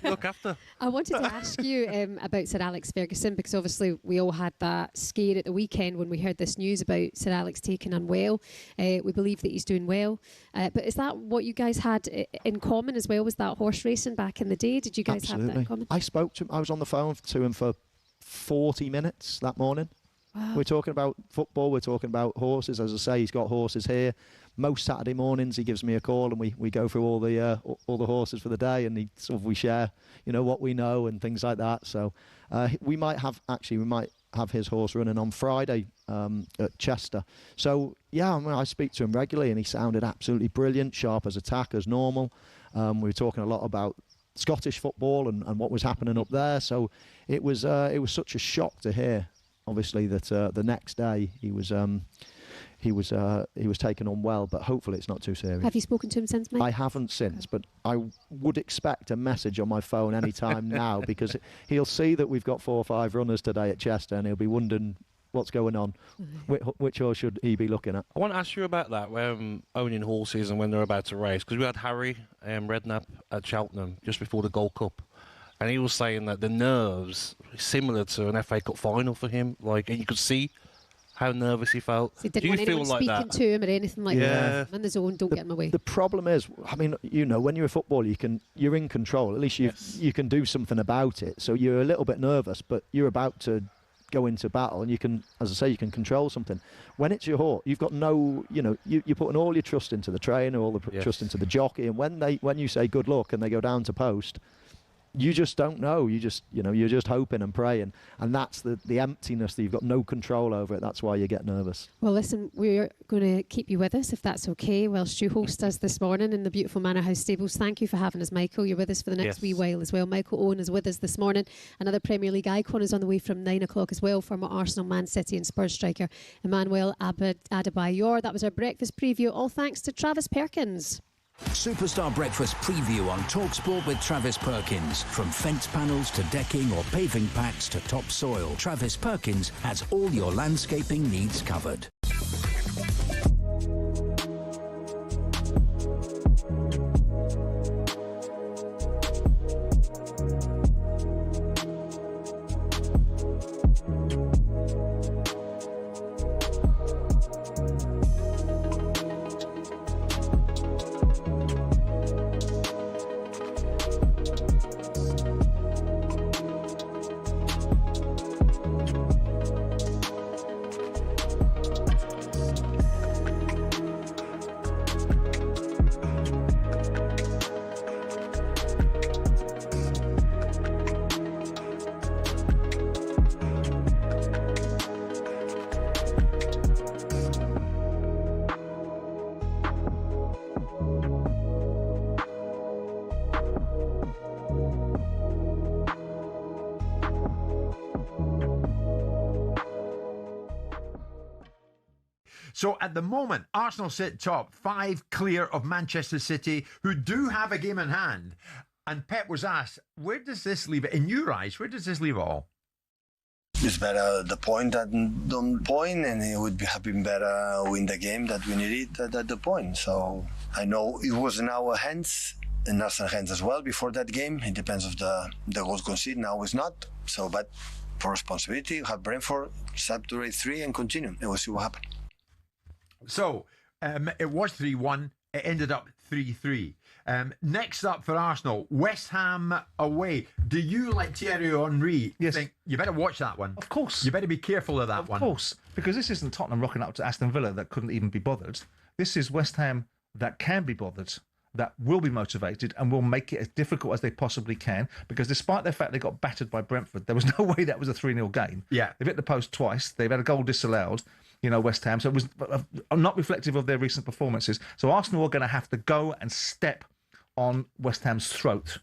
Look after. I wanted to ask you about Sir Alex Ferguson, because obviously we all had that scare at the weekend when we heard this news about Sir Alex taking unwell. We believe that he's doing well. But is that what you guys had in common as well? Was that horse racing back in the day? Did you guys have that in common? I spoke to him. I was on the phone to him for 40 minutes that morning. Wow. We're talking about football. We're talking about horses. As I say, he's got horses here. Most Saturday mornings, he gives me a call, and we go through all the horses for the day, and we share, what we know and things like that. So we might have his horse running on Friday at Chester. So yeah, I speak to him regularly, and he sounded absolutely brilliant, sharp as a tack as normal. We were talking a lot about Scottish football and what was happening up there. So it was such a shock to hear, obviously, that the next day he was taken on well, but hopefully it's not too serious. Have you spoken to him since, Mike? I haven't since, but I would expect a message on my phone any time now, because he'll see that we've got 4 or 5 runners today at Chester, and he'll be wondering what's going on. Which horse should he be looking at? I want to ask you about that, owning horses and when they're about to race, because we had Harry Redknapp at Cheltenham just before the Gold Cup, and he was saying that the nerves are similar to an FA Cup final for him, and you could see how nervous he felt. So he didn't want anyone speaking to him or anything like that. I'm in the zone, don't get him away. The problem is, I mean, when you're a footballer, you're in control. At least you can do something about it. So you're a little bit nervous, but you're about to go into battle, and you can, as I say, you can control something. When it's your horse, you've got no, you're putting all your trust into the trainer, all the trust into the jockey, and when you say good luck and they go down to post, you just don't know. You're just hoping and praying, and that's the emptiness that you've got no control over it. That's why you get nervous. Well, listen, we're going to keep you with us, if that's okay, whilst you host us this morning in the beautiful Manor House stables. Thank you for having us, Michael. You're with us for the next wee while as well. Michael Owen is with us this morning. Another Premier League icon is on the way from 9 o'clock as well. Former Arsenal, Man City and Spurs striker Emmanuel Adebayor. That was our breakfast preview, all thanks to Travis Perkins. Superstar Breakfast preview on talkSPORT with Travis Perkins. From fence panels to decking or paving packs to topsoil, Travis Perkins has all your landscaping needs covered. So at the moment, Arsenal sit top, 5 clear of Manchester City, who do have a game in hand. And Pep was asked, where does this leave it? In your eyes, where does this leave it all? It's better the point than don't point, and it would have been better win the game that we needed at the point. So I know it was in our hands, in Arsenal hands as well before that game. It depends of the goals conceded. Now it's not. So, but for responsibility, you have Brentford, saturate 3 and continue, and we'll see what happens. So it was 3-1. It ended up 3-3. Next up for Arsenal, West Ham away. Do you, like Thierry Henry, think you better watch that one? Of course. You better be careful of that one. Of course, because this isn't Tottenham rocking up to Aston Villa that couldn't even be bothered. This is West Ham that can be bothered, that will be motivated and will make it as difficult as they possibly can, because despite the fact they got battered by Brentford, there was no way that was a 3-0 game. Yeah. They've hit the post twice. They've had a goal disallowed. West Ham. So it was not reflective of their recent performances. So Arsenal are going to have to go and step on West Ham's throat.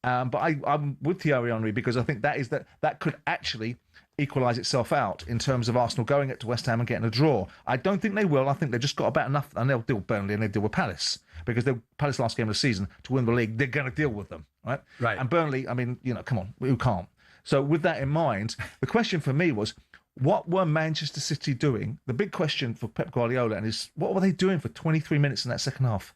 But I'm with Thierry Henry, because I think that could actually equalise itself out in terms of Arsenal going to West Ham and getting a draw. I don't think they will. I think they've just got about enough, and they'll deal with Burnley and they'll deal with Palace, because Palace last game of the season to win the league, they're going to deal with them, right? Right. And Burnley, come on, who can't? So with that in mind, the question for me was, what were Manchester City doing? The big question for Pep Guardiola is, what were they doing for 23 minutes in that second half?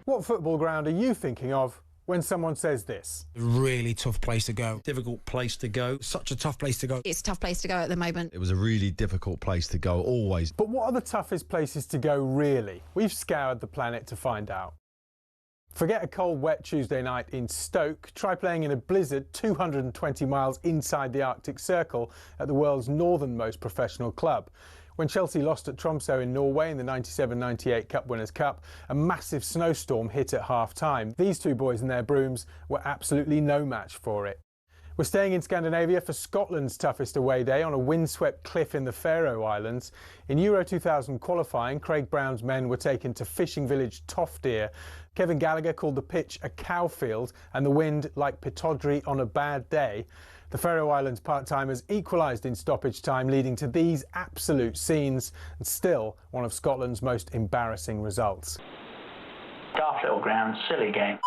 What football ground are you thinking of when someone says this? Really tough place to go. Difficult place to go. Such a tough place to go. It's a tough place to go at the moment. It was a really difficult place to go, always. But what are the toughest places to go, really? We've scoured the planet to find out. Forget a cold, wet Tuesday night in Stoke. Try playing in a blizzard 220 miles inside the Arctic Circle at the world's northernmost professional club. When Chelsea lost at Tromsø in Norway in the 97-98 Cup Winners' Cup, a massive snowstorm hit at half-time. These two boys and their brooms were absolutely no match for it. We're staying in Scandinavia for Scotland's toughest away day on a windswept cliff in the Faroe Islands. In Euro 2000 qualifying, Craig Brown's men were taken to fishing village Toftir. Kevin Gallagher called the pitch a cowfield and the wind like Pittodrie on a bad day. The Faroe Islands part-timers equalised in stoppage time, leading to these absolute scenes, and still one of Scotland's most embarrassing results. Daft little ground, silly game.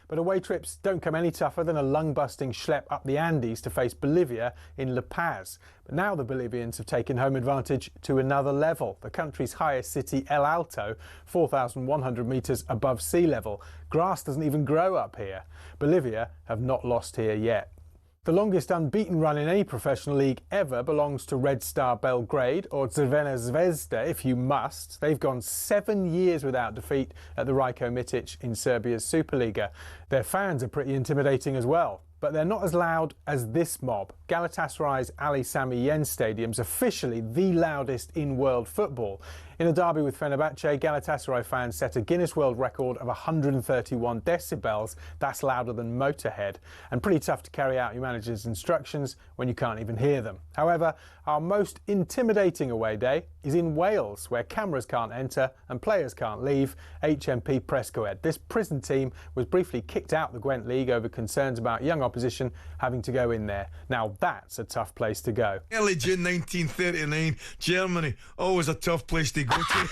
But away trips don't come any tougher than a lung-busting schlep up the Andes to face Bolivia in La Paz. But now the Bolivians have taken home advantage to another level. The country's highest city, El Alto, 4,100 metres above sea level. Grass doesn't even grow up here. Bolivia have not lost here yet. The longest unbeaten run in any professional league ever belongs to Red Star Belgrade, or Crvena Zvezda if you must. They've gone 7 years without defeat at the Rajko Mitic in Serbia's Superliga. Their fans are pretty intimidating as well, but they're not as loud as this mob. Galatasaray's Ali Sami Yen Stadium's officially the loudest in world football. In a derby with Fenerbahce, Galatasaray fans set a Guinness World Record of 131 decibels. That's louder than Motorhead, and pretty tough to carry out your manager's instructions when you can't even hear them. However, our most intimidating away day is in Wales, where cameras can't enter and players can't leave. HMP Prescoed. This prison team was briefly kicked out the Gwent League over concerns about young opposition having to go in there. Now that's a tough place to go. Early June 1939, Germany, always a tough place to go to.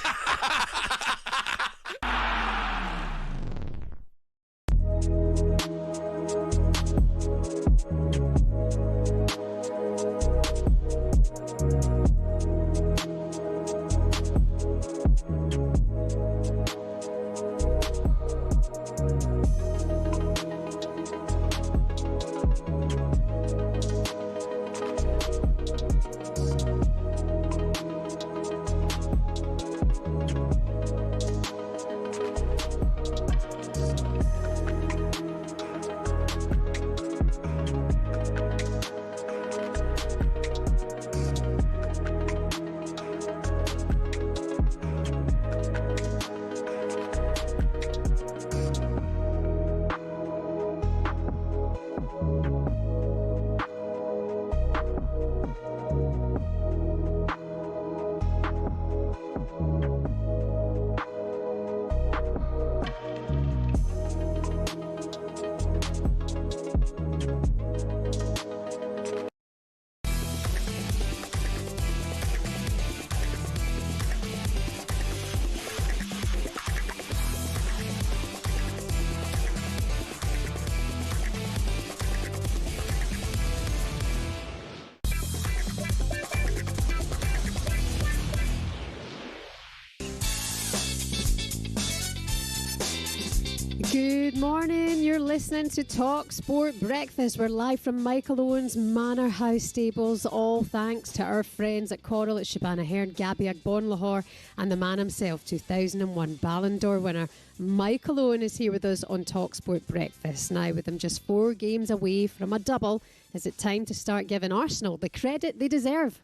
Good morning. You're listening to Talk Sport Breakfast. We're live from Michael Owen's Manor House stables, all thanks to our friends at Coral at Shebahn Aherne Gabby Agbonlahor and the man himself, 2001 Ballon d'Or winner. Michael Owen is here with us on Talk Sport Breakfast. Now, with them just 4 games away from a double, is it time to start giving Arsenal the credit they deserve?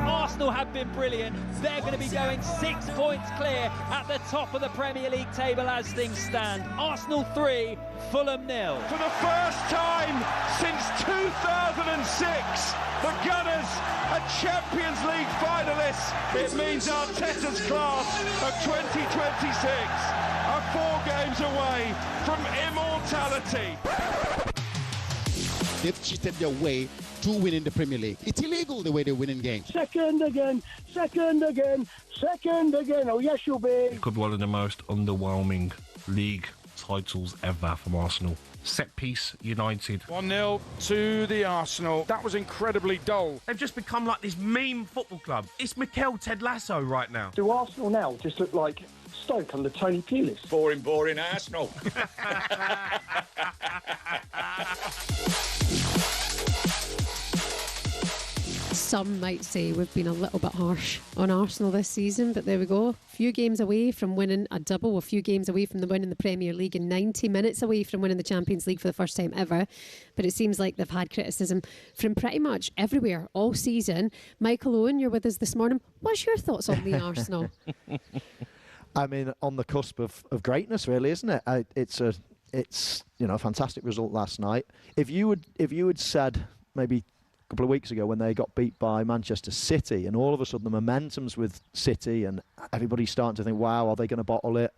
Arsenal have been brilliant. They're going to be going 6 points clear at the top of the Premier League table as things stand. Arsenal 3, Fulham 0. For the first time since 2006, the Gunners are Champions League finalists. It means Arteta's class of 2026 are 4 games away from immortality. They've cheated their way to winning the Premier League. It's illegal the way they're winning games. Second again. Oh, yes, you'll be. Could be one of the most underwhelming league titles ever from Arsenal. Set piece United. 1-0 to the Arsenal. That was incredibly dull. They've just become like this meme football club. It's Mikel Ted Lasso right now. Do Arsenal now just look like Stoke under Tony Pulis? Boring Arsenal. Some might say we've been a little bit harsh on Arsenal this season, but there we go. A few games away from winning a double, a few games away from winning the Premier League, and 90 minutes away from winning the Champions League for the first time ever. But it seems like they've had criticism from pretty much everywhere all season. Michael Owen, you're with us this morning. What's your thoughts on the Arsenal? I mean, on the cusp of greatness, really, isn't it? It's a fantastic result last night. If you had said maybe a couple of weeks ago when they got beat by Manchester City, and all of a sudden the momentum's with City and everybody's starting to think, wow, are they going to bottle it?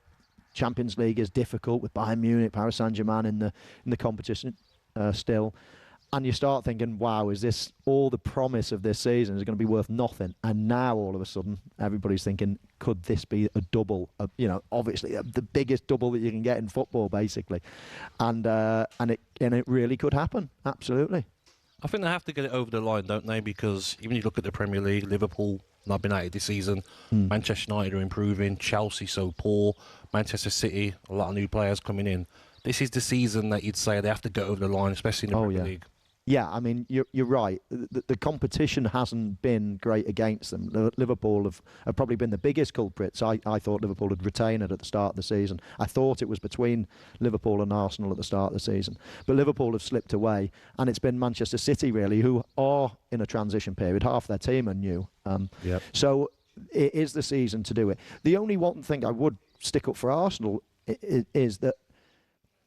Champions League is difficult with Bayern Munich, Paris Saint-Germain in the competition still. And you start thinking, wow, is this all the promise of this season is going to be worth nothing? And now all of a sudden everybody's thinking, could this be a double? Obviously the biggest double that you can get in football, basically. And it really could happen, absolutely. I think they have to get it over the line, don't they? Because even you look at the Premier League, Liverpool not been at it this season. Manchester United are improving. Chelsea so poor. Manchester City, a lot of new players coming in. This is the season that you'd say they have to get over the line, especially in the Premier League. Yeah, I mean, you're right. The competition hasn't been great against them. Liverpool have probably been the biggest culprits. I thought Liverpool had retained it at the start of the season. I thought it was between Liverpool and Arsenal at the start of the season. But Liverpool have slipped away, and it's been Manchester City, really, who are in a transition period. Half their team are new. So it is the season to do it. The only one thing I would stick up for Arsenal is that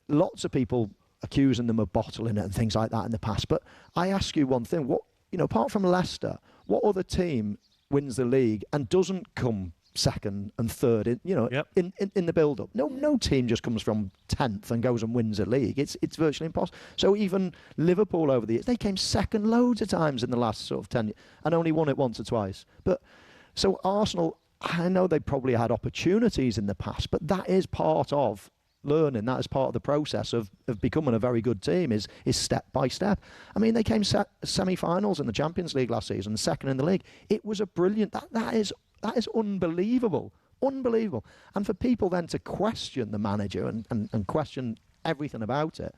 lots of people accusing them of bottling it and things like that in the past. But I ask you one thing: apart from Leicester, what other team wins the league and doesn't come second and third in the build-up? No team just comes from 10th and goes and wins a league. It's virtually impossible. So even Liverpool over the years, they came second loads of times in the last sort of 10 years and only won it once or twice. But so Arsenal, I know they probably had opportunities in the past, but that is part of learning. That is part of the process of becoming a very good team, is step by step. I mean, they came semi-finals in the Champions League last season, second in the league. It was a brilliant, that is unbelievable. And for people then to question the manager and question everything about it,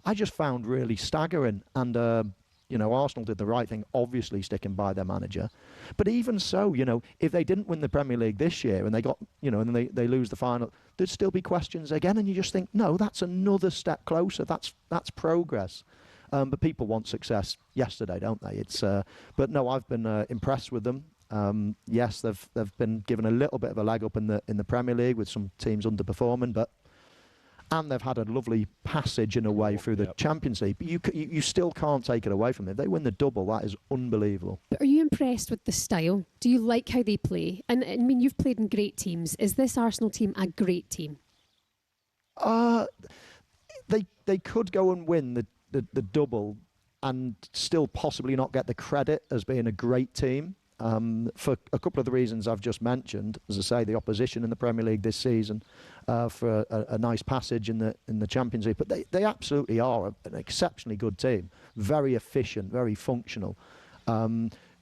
I just found really staggering. And Arsenal did the right thing, obviously sticking by their manager. But even so, if they didn't win the Premier League this year and they got, and they lose the final, there'd still be questions again. And you just think, no, that's another step closer. That's progress. But people want success yesterday, don't they? But no, I've been impressed with them. Yes, they've been given a little bit of a leg up in the Premier League with some teams underperforming, and they've had a lovely passage in a way through the Champions League. But you still can't take it away from them. If they win the double, that is unbelievable. But are you impressed with the style? Do you like how they play? And I mean, you've played in great teams. Is this Arsenal team a great team? They could go and win the double and still possibly not get the credit as being a great team. For a couple of the reasons I've just mentioned, as I say, the opposition in the Premier League this season, for a nice passage in the Champions League. But they absolutely are an exceptionally good team, very efficient, very functional.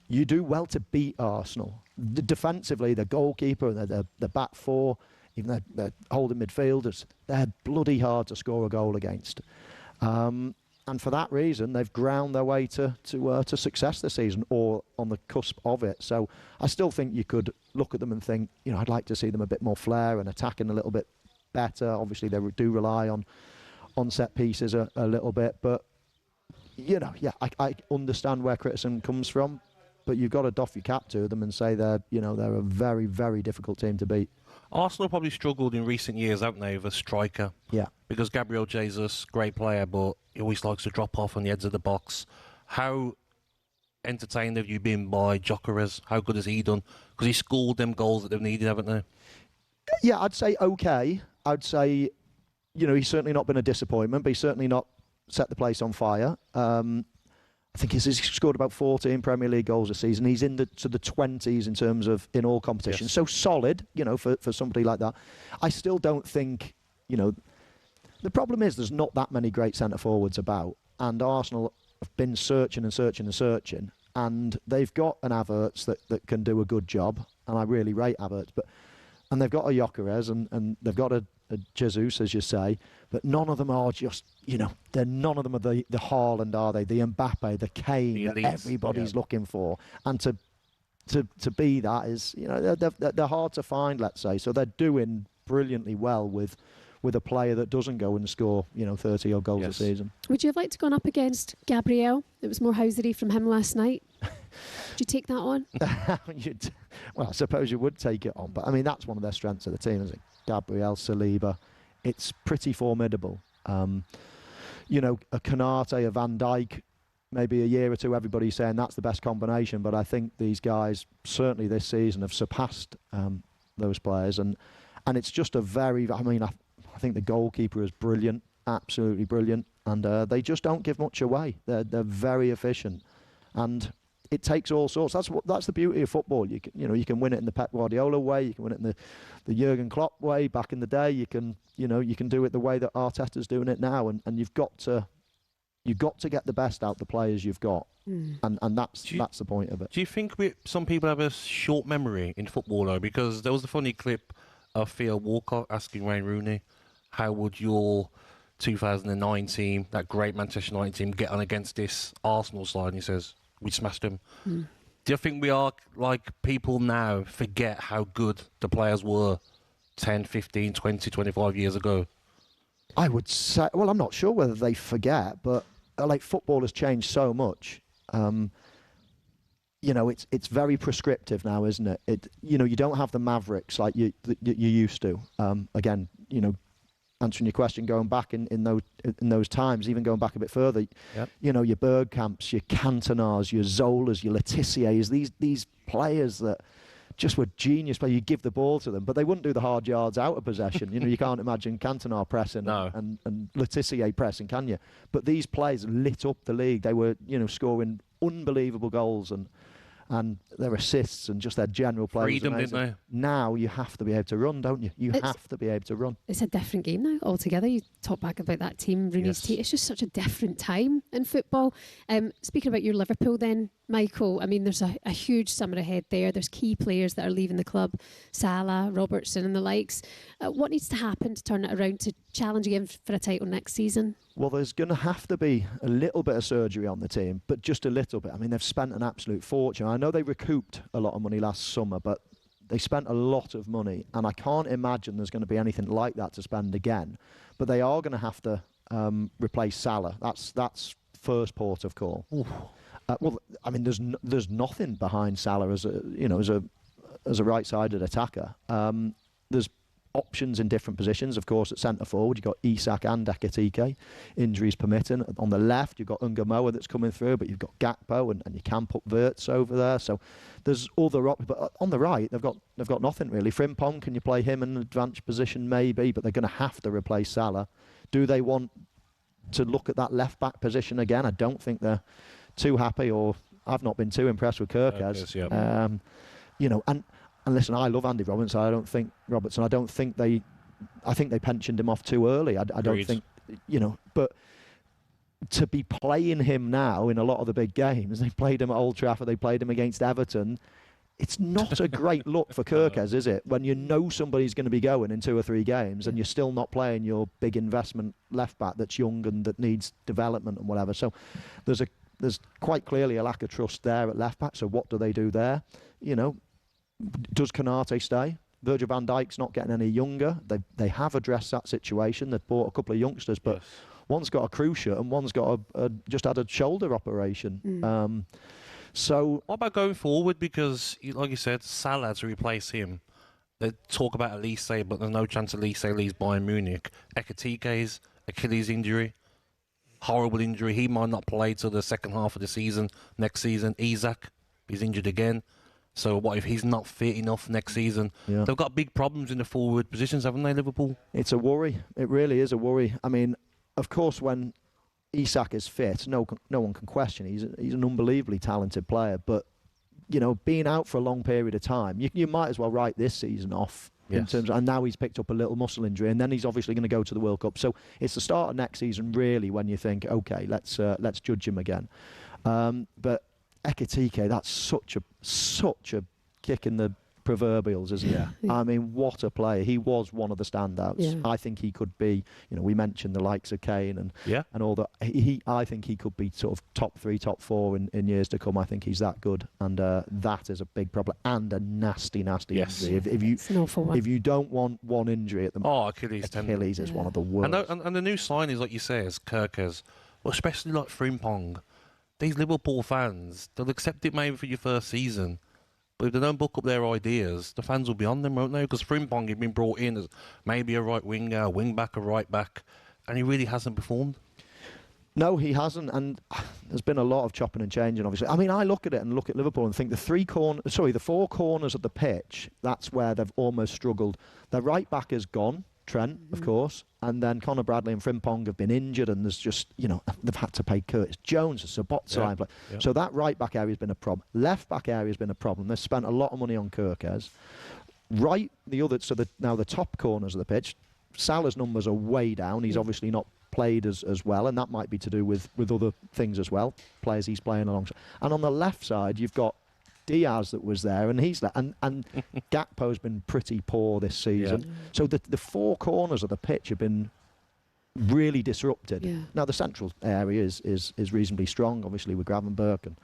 you do well to beat Arsenal. Defensively, the goalkeeper, the back four, even their holding midfielders, they're bloody hard to score a goal against. And for that reason, they've ground their way to success this season, or on the cusp of it. So I still think you could look at them and think, I'd like to see them a bit more flair and attacking a little bit better. Obviously, they do rely on set pieces a little bit, but I understand where criticism comes from, but you've got to doff your cap to them and say they're a very, very difficult team to beat. Arsenal probably struggled in recent years, haven't they, with a striker? Yeah. Because Gabriel Jesus, great player, but he always likes to drop off on the edge of the box. How entertained have you been by Gyökeres? How good has he done? Because he scored them goals that they've needed, haven't they? Yeah, I'd say okay. I'd say, he's certainly not been a disappointment, but he's certainly not set the place on fire. I think he's scored about 14 Premier League goals a season. He's in the 20s in terms of in all competitions. Yes. So solid, for somebody like that. I still don't think, the problem is there's not that many great centre forwards about, and Arsenal have been searching, and they've got an Havertz that can do a good job, and I really rate Havertz, and they've got a Gyökeres and they've got a Jesus, as you say, but none of them are just, none of them are the Haaland, are they? The Mbappe, the Kane that everybody's looking for. And to be that is, they're hard to find, let's say. So they're doing brilliantly well with a player that doesn't go and score, 30-odd goals a season. Would you have liked to gone up against Gabriel? It was more housery from him last night. Would you take that on? Well, I suppose you would take it on, but I mean, that's one of their strengths of the team, isn't it? Gabriel, Saliba, it's pretty formidable. A Konate, a Van Dijk, maybe a year or two, everybody's saying that's the best combination, but I think these guys, certainly this season, have surpassed those players, and it's just I think the goalkeeper is brilliant, absolutely brilliant, and they just don't give much away. They're very efficient, and it takes all sorts. That's the beauty of football. You can win it in the Pep Guardiola way. You can win it in the Jurgen Klopp way. Back in the day, you can do it the way that Arteta's doing it now. And you've got to get the best out the players you've got. And that's the point of it. Do you think some people have a short memory in football though? Because there was a funny clip of Theo Walcott asking Wayne Rooney, "How would your 2009 team, that great Manchester United team, get on against this Arsenal side?" And he says, "We smashed them." Do you think we are like people now forget how good the players were 10, 15, 20, 25 years ago? I would say, well, I'm not sure whether they forget, but football has changed so much. It's very prescriptive now, isn't it? You don't have the mavericks like you used to. Again, answering your question, going back in those times, even going back a bit further, your Bergkamps, your Cantonars, your Zolas, your Letizier's, these players that just were genius players. You give the ball to them, but they wouldn't do the hard yards out of possession. You can't imagine Cantona pressing and Letizier pressing, can you? But these players lit up the league. They were, scoring unbelievable goals and their assists and just their general play. Freedom, didn't they? Now you have to be able to run, don't you? You have to be able to run. It's a different game now altogether. You talk back about that team, Rooney's team. It's just such a different time in football. Speaking about your Liverpool then, Michael, I mean, there's a huge summer ahead there. There's key players that are leaving the club, Salah, Robertson and the likes. What needs to happen to turn it around to challenge again for a title next season? Well, there's going to have to be a little bit of surgery on the team, but just a little bit. I mean, they've spent an absolute fortune. I know they recouped a lot of money last summer, but they spent a lot of money, and I can't imagine there's going to be anything like that to spend again. But they are going to have to replace Salah. That's first port of call. Well, I mean, there's nothing behind Salah as a right-sided attacker. There's options in different positions, of course. At centre forward, you've got Isak and Ekitike, injuries permitting. On the left, you've got Ungamoa that's coming through, but you've got Gakpo and you can put Wirtz over there. So there's other options. But on the right, they've got nothing really. Frimpong, can you play him in an advanced position? Maybe, but they're going to have to replace Salah. Do they want to look at that left-back position again? I don't think they're too happy, or I've not been too impressed with Gyökeres. And listen, I love Andy Robertson. I think they pensioned him off too early. I don't think, but to be playing him now in a lot of the big games, they played him at Old Trafford, they played him against Everton. It's not a great look for Gyökeres, is it? When you know somebody's going to be going in 2 or 3 games and you're still not playing your big investment left back that's young and that needs development and whatever. So there's quite clearly a lack of trust there at left back. So what do they do there? You know, does Konate stay? Virgil van Dijk's not getting any younger. They have addressed that situation. They've bought a couple of youngsters, but one's got a cruciate and one's got just had a shoulder operation. So what about going forward? Because, like you said, Salah to replace him. They talk about Elise, but there's no chance Elise leaves Bayern Munich. Ekitike's Achilles injury, horrible injury. He might not play till the second half of the season next season. Isak, he's injured again. So what if he's not fit enough next season? Yeah. They've got big problems in the forward positions, haven't they, Liverpool? It's a worry. It really is a worry. I mean, of course, when Isak is fit, no one can question. He's an unbelievably talented player, but you know, being out for a long period of time, you might as well write this season off. In terms of, and now he's picked up a little muscle injury, and then he's obviously going to go to the World Cup. So it's the start of next season, really, when you think, okay, let's judge him again. But Ekitike, that's such a kick in the proverbials, isn't it? I mean, what a player. He was one of the standouts. Yeah. I think he could be, you know, we mentioned the likes of Kane and all that. I think he could be sort of top 3, top 4 in years to come. I think he's that good, and that is a big problem and a nasty injury. If you don't want one injury at the moment, Achilles is one of the worst. And the new signings, like you say, is Gyökeres, well, especially like Frimpong. These Liverpool fans, they'll accept it maybe for your first season. But if they don't book up their ideas, the fans will be on them, won't they? Because Frimpong had been brought in as maybe a right winger, a wing back, a right back, and he really hasn't performed. No, he hasn't, and there's been a lot of chopping and changing, obviously. I mean, I look at it and look at Liverpool and think the 4 corners of the pitch, that's where they've almost struggled. Their right back is gone, Trent, of course, and then Conor Bradley and Frimpong have been injured, and there's just, you know, they've had to pay Curtis Jones and Sabotza. So that right back area has been a problem. Left back area has been a problem. They've spent a lot of money on Gyökeres. Now the top corners of the pitch, Salah's numbers are way down. He's obviously not played as well, and that might be to do with other things as well, players he's playing alongside. And on the left side, you've got Diaz that was there, and he's there, and Gakpo's been pretty poor this season. So the 4 corners of the pitch have been really disrupted. Now the central area is reasonably strong, obviously with Gravenberch and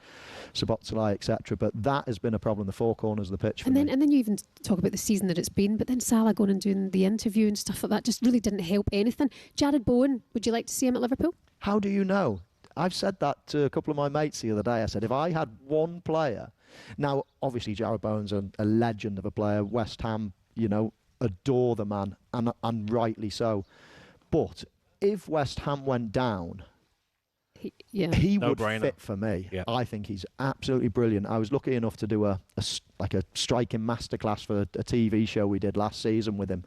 Sabotza, etc. But that has been a problem. The 4 corners of the pitch. And then you even talk about the season that it's been. But then Salah going and doing the interview and stuff like that just really didn't help anything. Jared Bowen, would you like to see him at Liverpool? How do you know? I've said that to a couple of my mates the other day. I said if I had one player. Now, obviously, Jared Bowen's a legend of a player. West Ham, you know, adore the man, and rightly so. But if West Ham went down, he would fit for me. I think he's absolutely brilliant. I was lucky enough to do a striking masterclass for a TV show we did last season with him,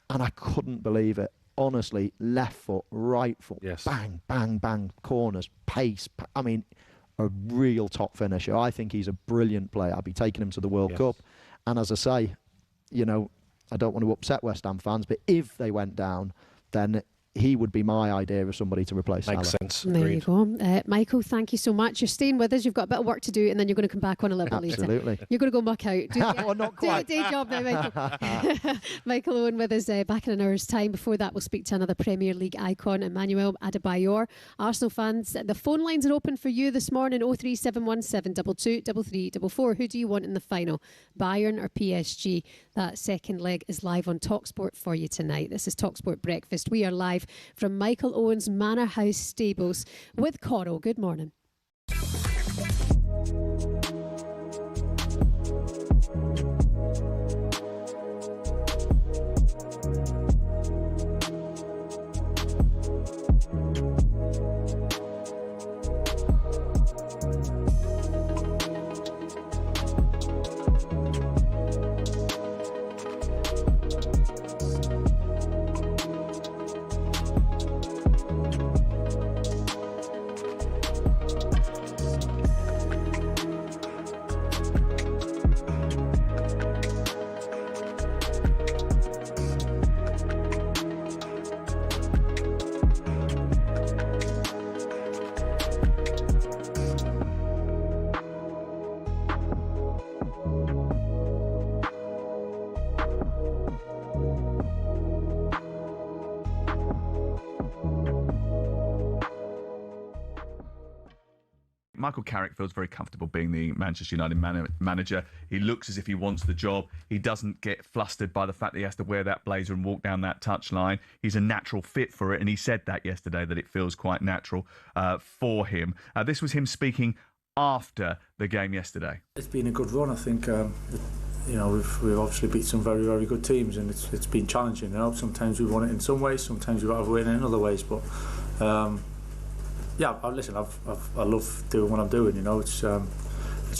and I couldn't believe it. Honestly, left foot, right foot, bang, bang, bang, corners, pace. I mean, a real top finisher. I think he's a brilliant player. I'll be taking him to the World Cup. And as I say, you know, I don't want to upset West Ham fans, but if they went down, then he would be my idea of somebody to replace Salah. Makes sense. There you go. Michael, thank you so much. You're staying with us. You've got a bit of work to do, and then you're going to come back on a little bit later. Absolutely. You're going to go muck out. Not quite. Do your day job now, Michael. Michael Owen with us back in an hour's time. Before that, we'll speak to another Premier League icon, Emmanuel Adebayor. Arsenal fans, the phone lines are open for you this morning, 03717 22 3344. Who do you want in the final, Bayern or PSG? That second leg is live on talkSPORT for you tonight. This is talkSPORT Breakfast. We are live from Michael Owen's Manor House stables with Coral. Good morning. Michael Carrick feels very comfortable being the Manchester United manager. He looks as if he wants the job. He doesn't get flustered by the fact that he has to wear that blazer and walk down that touchline. He's a natural fit for it, and he said that yesterday, that it feels quite natural for him. This was him speaking after the game yesterday. It's been a good run, I think. You know, we've obviously beat some very, very good teams, and it's been challenging. You know, sometimes we won it in some ways, sometimes we've got to win it in other ways, but. Yeah, listen, I love doing what I'm doing, you know, it's a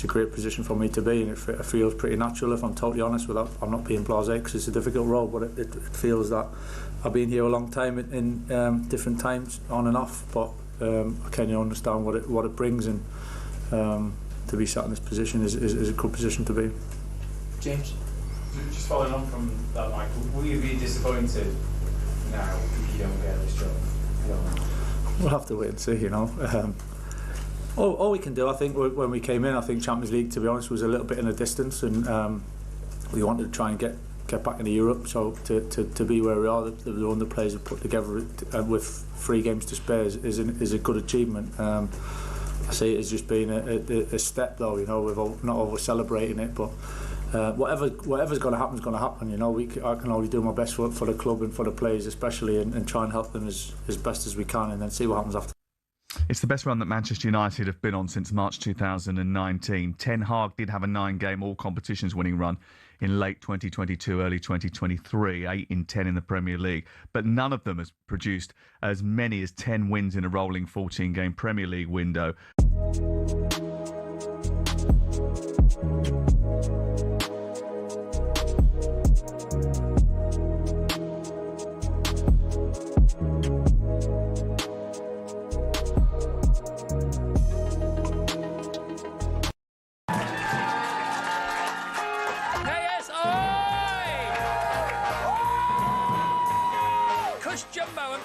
great position for me to be, and it feels pretty natural, if I'm totally honest, I'm not being blasé, because it's a difficult role, but it feels that I've been here a long time in different times, on and off, but I kind of understand what it brings, and to be sat in this position is a good position to be. James? Just following on from that, Michael, will you be disappointed now if you don't get this job? We'll have to wait and see, you know. All we can do, I think, when we came in, I think Champions League, to be honest, was a little bit in a distance, and we wanted to try and get back into Europe. So to be where we are, the one the players have put together with 3 games to spare is a good achievement. I see it as just being a step, though. You know, we're not over celebrating it, but. Whatever's going to happen is going to happen. You know, I can only do my best for the club and for the players, especially, and try and help them as best as we can, and then see what happens after. It's the best run that Manchester United have been on since March 2019. Ten Hag did have a 9-game all competitions winning run in late 2022, early 2023, 8 in 10 in the Premier League, but none of them has produced as many as 10 wins in a rolling 14-game Premier League window.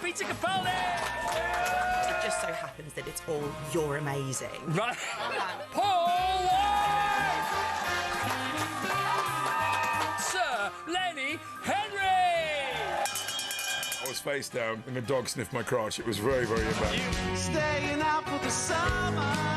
It just so happens that it's all "you're amazing." Right. Paul White! Sir Lenny Henry! I was face down and the dog sniffed my crotch. It was very, very embarrassing. Staying out for the summer.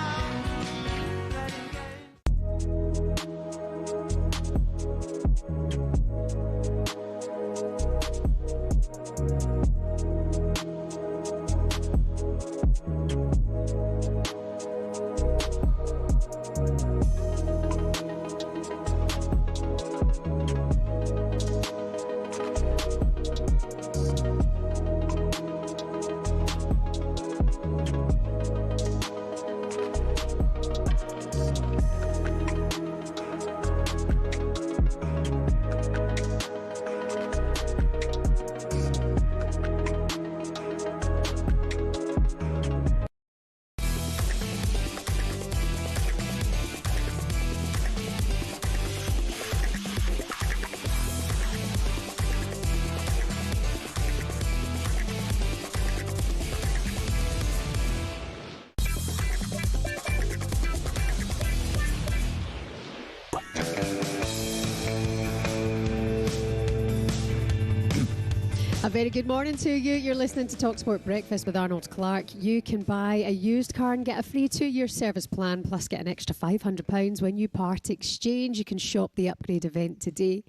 A very good morning to you. You're listening to talkSPORT Breakfast with Arnold Clark. You can buy a used car and get a free 2-year service plan, plus get an extra £500 when you part exchange. You can shop the upgrade event today.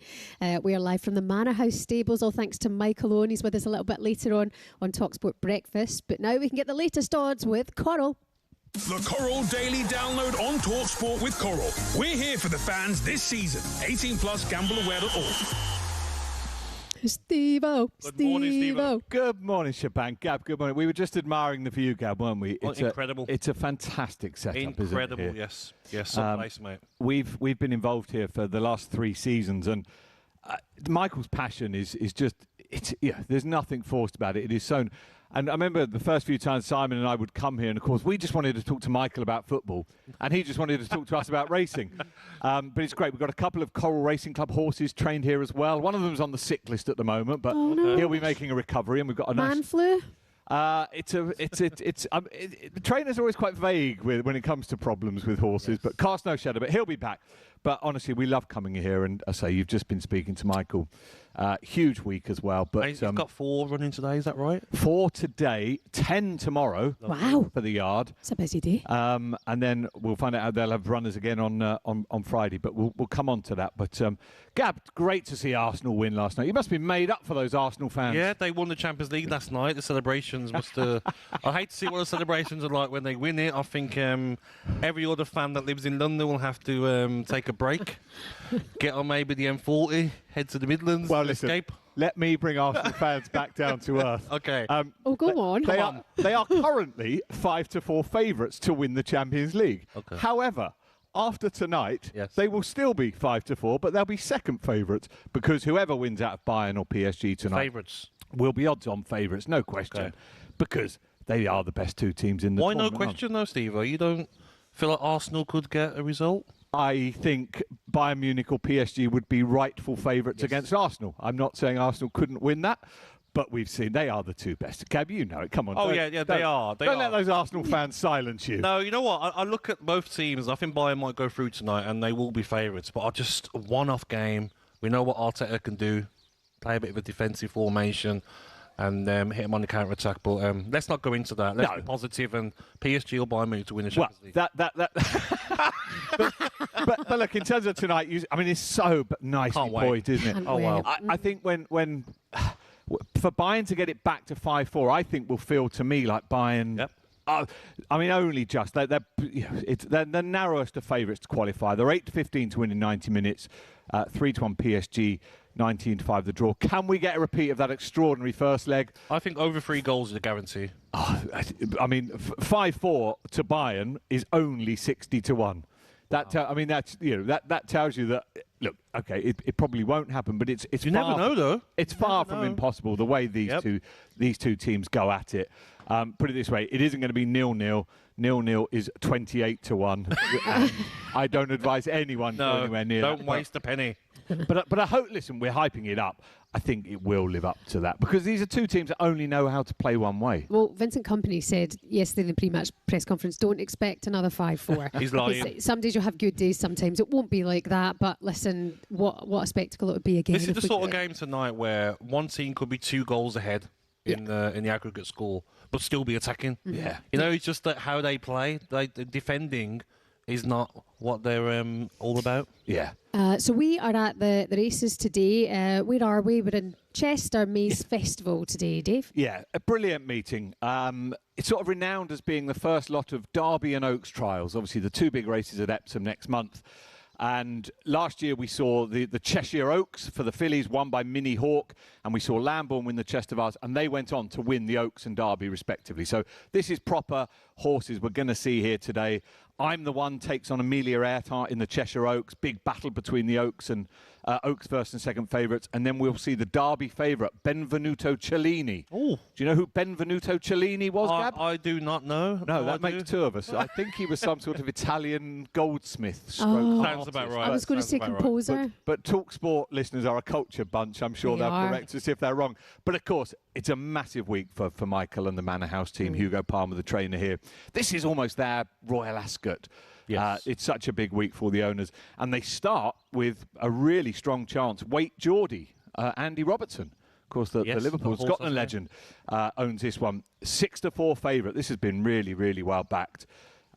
We are live from the Manor House stables, all thanks to Michael Owen. He's with us a little bit later on talkSPORT Breakfast. But now we can get the latest odds with Coral. The Coral Daily Download on talkSPORT with Coral. We're here for the fans this season. 18 plus, gambleaware.org. Steve-O. Good morning, Steve-O. Good morning, Shebahn. Gab, good morning. We were just admiring the view, Gab, weren't we? It's incredible. It's a fantastic setup, incredible, isn't it? yes. Yes, some place, mate. We've been involved here for the last 3 seasons, and Michael's passion is just, there's nothing forced about it. It is so... And I remember the first few times Simon and I would come here, and of course we just wanted to talk to Michael about football, and he just wanted to talk to us about racing. But it's great. We've got a couple of Coral Racing Club horses trained here as well. One of them's on the sick list at the moment, but he'll be making a recovery, and we've got a nice... Man flu? The trainers are always quite vague when it comes to problems with horses, but cast no shadow. But he'll be back. But honestly, we love coming here, and I say you've just been speaking to Michael. Huge week as well. But he's got 4 running today, is that right? 4 today, 10 tomorrow. Wow. For the yard. It's a busy day. And then we'll find out how they'll have runners again on Friday, but we'll come on to that. But Gab, great to see Arsenal win last night. You must be made up for those Arsenal fans. Yeah, they won the Champions League last night. The celebrations must I hate to see what the celebrations are like when they win it. I think every other fan that lives in London will have to take a break, get on maybe the M40, head to the Midlands, escape. Let me bring Arsenal fans back down to earth. Okay. Go on. They are currently 5-4 favourites to win the Champions League. Okay. However, after tonight, they will still be 5-4, but they'll be second favourites because whoever wins out of Bayern or PSG tonight will be odds-on favourites, no question, because they are the best 2 teams in the tournament. Why no question though, Steve? You don't feel like Arsenal could get a result? I think Bayern Munich or PSG would be rightful favourites against Arsenal. I'm not saying Arsenal couldn't win that, but we've seen they are the 2 best. Gab, you know it. Come on. Oh, yeah, they are. Don't let those Arsenal fans silence you. No, you know what? I look at both teams. I think Bayern might go through tonight, and they will be favourites. But I just one-off game. We know what Arteta can do. Play a bit of a defensive formation and hit them on the counter-attack. But let's not go into that. Let's be positive, and PSG will Bayern Munich to win the Champions League. But look, in terms of tonight, it's so nicely poised, isn't it? Oh, wow. I think when for Bayern to get it back to 5-4, I think will feel to me like Bayern. Yep. Only just they're the narrowest of favourites to qualify. They're 8-15 to win in 90 minutes, 3-1 PSG, 19-5 the draw. Can we get a repeat of that extraordinary first leg? I think over 3 goals is a guarantee. 5-4 to Bayern is only 60-1. That tells you that. Look, okay, it probably won't happen, but it's you never know though. It's far from impossible the way these two teams go at it. Put it this way, it isn't going to be 0-0. 0-0 is 28-1. I don't advise anyone to go anywhere near. Don't waste a penny. But I hope. Listen, we're hyping it up. I think it will live up to that because these are 2 teams that only know how to play one way. Well, Vincent Kompany said yesterday in the pre-match press conference, don't expect another 5-4. He's lying. Some days you'll have good days, sometimes it won't be like that. But listen, what a spectacle it would be again. This is the sort of game tonight where one team could be 2 goals ahead in the aggregate score, but still be attacking. Yeah, it's just that how they play. The defending is not what they're all about. Yeah. So we are at the races today. Where are we? We're in Chester Maze Festival today, Dave. Yeah, a brilliant meeting. It's sort of renowned as being the first lot of Derby and Oaks trials. Obviously, the 2 big races at Epsom next month. And last year we saw the Cheshire Oaks for the fillies won by Minnie Hawk, and we saw Lambourne win the Chester Vase, and they went on to win the Oaks and Derby respectively. So this is proper horses we're going to see here today. I'm the One takes on Amelia Earhart in the Cheshire Oaks. Big battle between the Oaks and Oaks first and second favourites. And then we'll see the Derby favourite, Benvenuto Cellini. Oh. Do you know who Benvenuto Cellini was, Gab? I do not know. No, that makes 2 of us. I think he was some sort of Italian goldsmith. Sounds about right. I was going to say composer. Right. But TalkSPORT listeners are a cultured bunch. I'm sure they'll correct us if they're wrong. But of course, it's a massive week for Michael and the Manor House team. Hugo Palmer, the trainer here. This is almost their Royal Ascot. Yes. It's such a big week for the owners. And they start with a really strong chance. Wait Geordie, Andy Robertson. Of course, the Liverpool Scotland legend owns this one. 6-4 favourite. This has been really, really well backed.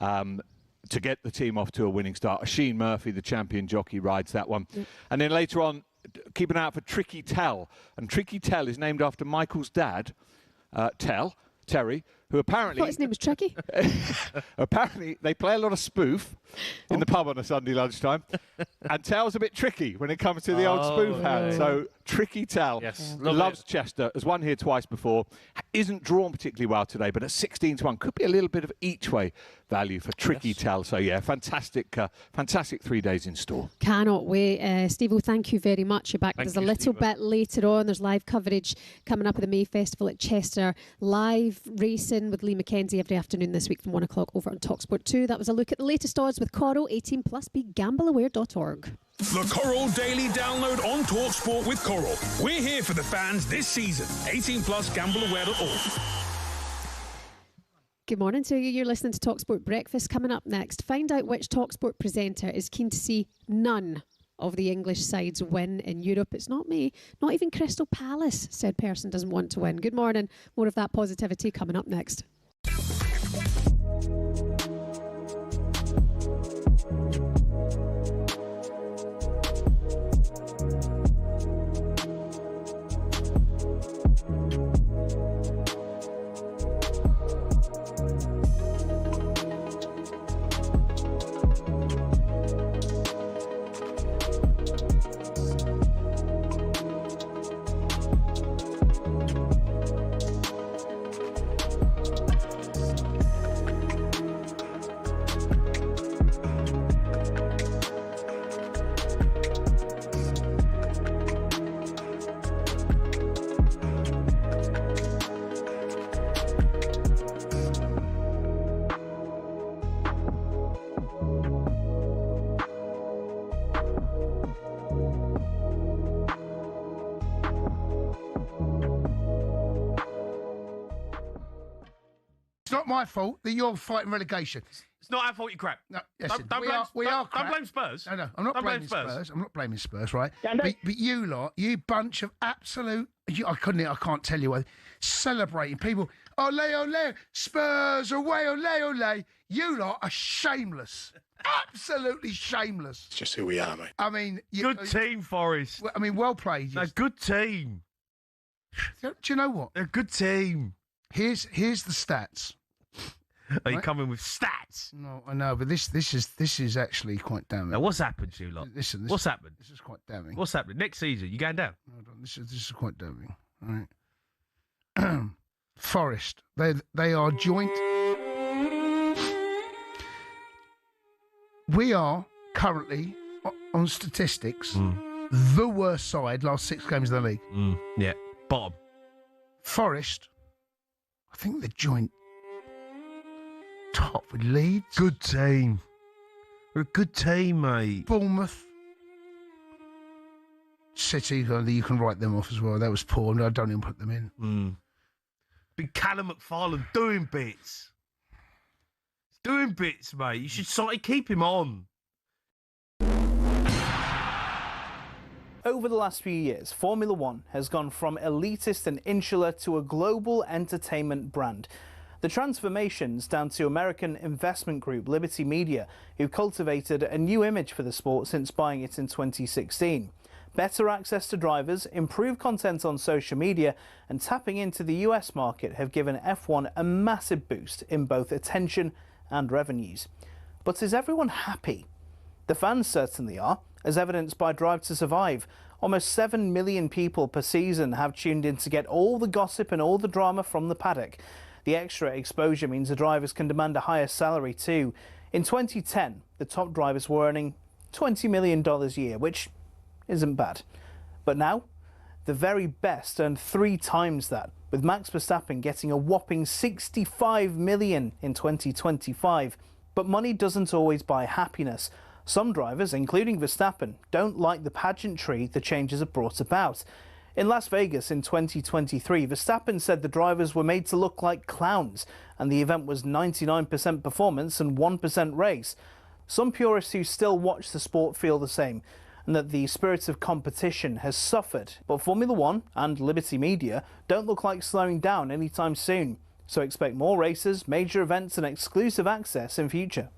To get the team off to a winning start. Oisin Murphy, the champion jockey, rides that one. Yep. And then later on, keep an eye out for Tricky Tell. And Tricky Tell is named after Michael's dad, Terry, who apparently... I thought his name was Tricky. Apparently, they play a lot of spoof in the pub on a Sunday lunchtime. And Tell's a bit tricky when it comes to the old spoof hand. So Tricky Tell loves Chester, has won here twice before, isn't drawn particularly well today, but at 16-1, could be a little bit of each way value for Tricky Tell. So yeah, fantastic 3 days in store. Cannot wait. Steve, thank you very much. You're back. There's a little bit later on. There's live coverage coming up at the May Festival at Chester. Live racing with Lee McKenzie every afternoon this week from 1 o'clock over on talkSPORT 2. That was a look at the latest odds with Coral. 18+, begambleaware.org. The Coral Daily Download on talkSPORT with Coral. We're here for the fans this season. 18+, gambleaware.org. Good morning to you. You're listening to talkSPORT Breakfast. Coming up next, find out which talkSPORT presenter is keen to see none of the English sides win in Europe. It's not me. Not even Crystal Palace, said person, doesn't want to win. Good morning. More of that positivity coming up next. It's not my fault that you're fighting relegation. It's not our fault, you crap. No, listen, don't blame Spurs. No, I'm not blaming Spurs. I'm not blaming Spurs, right? But you lot, you bunch of absolute... I can't tell you what. Celebrating people. Ole, ole, Spurs, away, ole, ole. You lot are shameless. Absolutely shameless. It's just who we are, mate. I mean... Good team, Forest. I mean, well played. They're a good team. Do you know what? They're a good team. Here's the stats. Are you coming with stats? No, I know, but this is actually quite damning. Now, what's happened to you lot? Listen, what's happened? This is quite damning. What's happening? Next season, you going down? Hold on, this is quite damning. All right. Forest, they are joint. We are currently on statistics the worst side last 6 games of the league. Yeah, bottom. Forest, I think they're joint top with Leeds. Good team. We're a good team, mate. Bournemouth. City, you can write them off as well. That was poor. I don't even put them in. Big Callum McFarlane doing bits. He's doing bits, mate. You should keep him on. Over the last few years, Formula One has gone from elitist and insular to a global entertainment brand. The transformation's down to American investment group Liberty Media, who cultivated a new image for the sport since buying it in 2016. Better access to drivers, improved content on social media, and tapping into the US market have given F1 a massive boost in both attention and revenues. But is everyone happy? The fans certainly are, as evidenced by Drive to Survive. Almost 7 million people per season have tuned in to get all the gossip and all the drama from the paddock. The extra exposure means the drivers can demand a higher salary too. In 2010, the top drivers were earning $20 million a year, which isn't bad. But now, the very best earn 3 times that, with Max Verstappen getting a whopping $65 million in 2025. But money doesn't always buy happiness. Some drivers, including Verstappen, don't like the pageantry the changes have brought about. In Las Vegas in 2023, Verstappen said the drivers were made to look like clowns, and the event was 99% performance and 1% race. Some purists who still watch the sport feel the same, and that the spirit of competition has suffered. But Formula One and Liberty Media don't look like slowing down anytime soon. So expect more races, major events and exclusive access in future.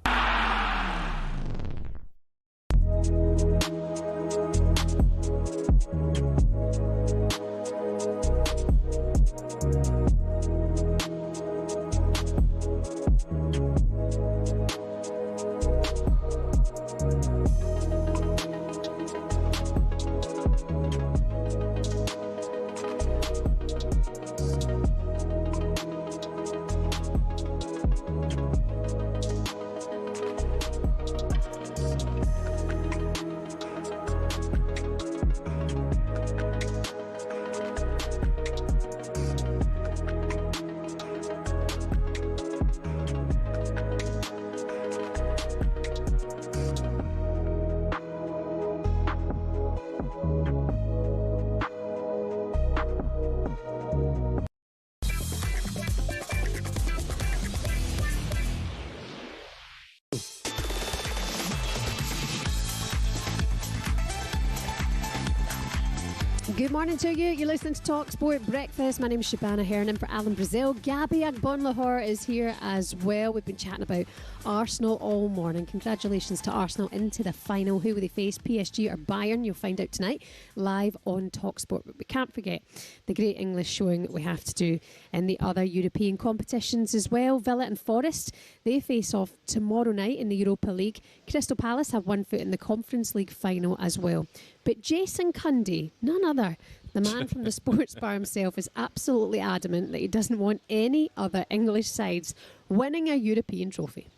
Good morning to you. You're listening to talkSPORT Breakfast. My name is Shebahn Aherne, and for Alan Brazil, Gabby Agbonlahor is here as well. We've been chatting about Arsenal all morning. Congratulations to Arsenal into the final. Who will they face, PSG or Bayern? You'll find out tonight live on talkSPORT. But we can't forget the great English showing that we have to do in the other European competitions as well. Villa and Forest, they face off tomorrow night in the Europa League. Crystal Palace have one foot in the Conference League final as well. But Jason Cundy, none other, the man from the sports bar himself, is absolutely adamant that he doesn't want any other English sides winning a European trophy.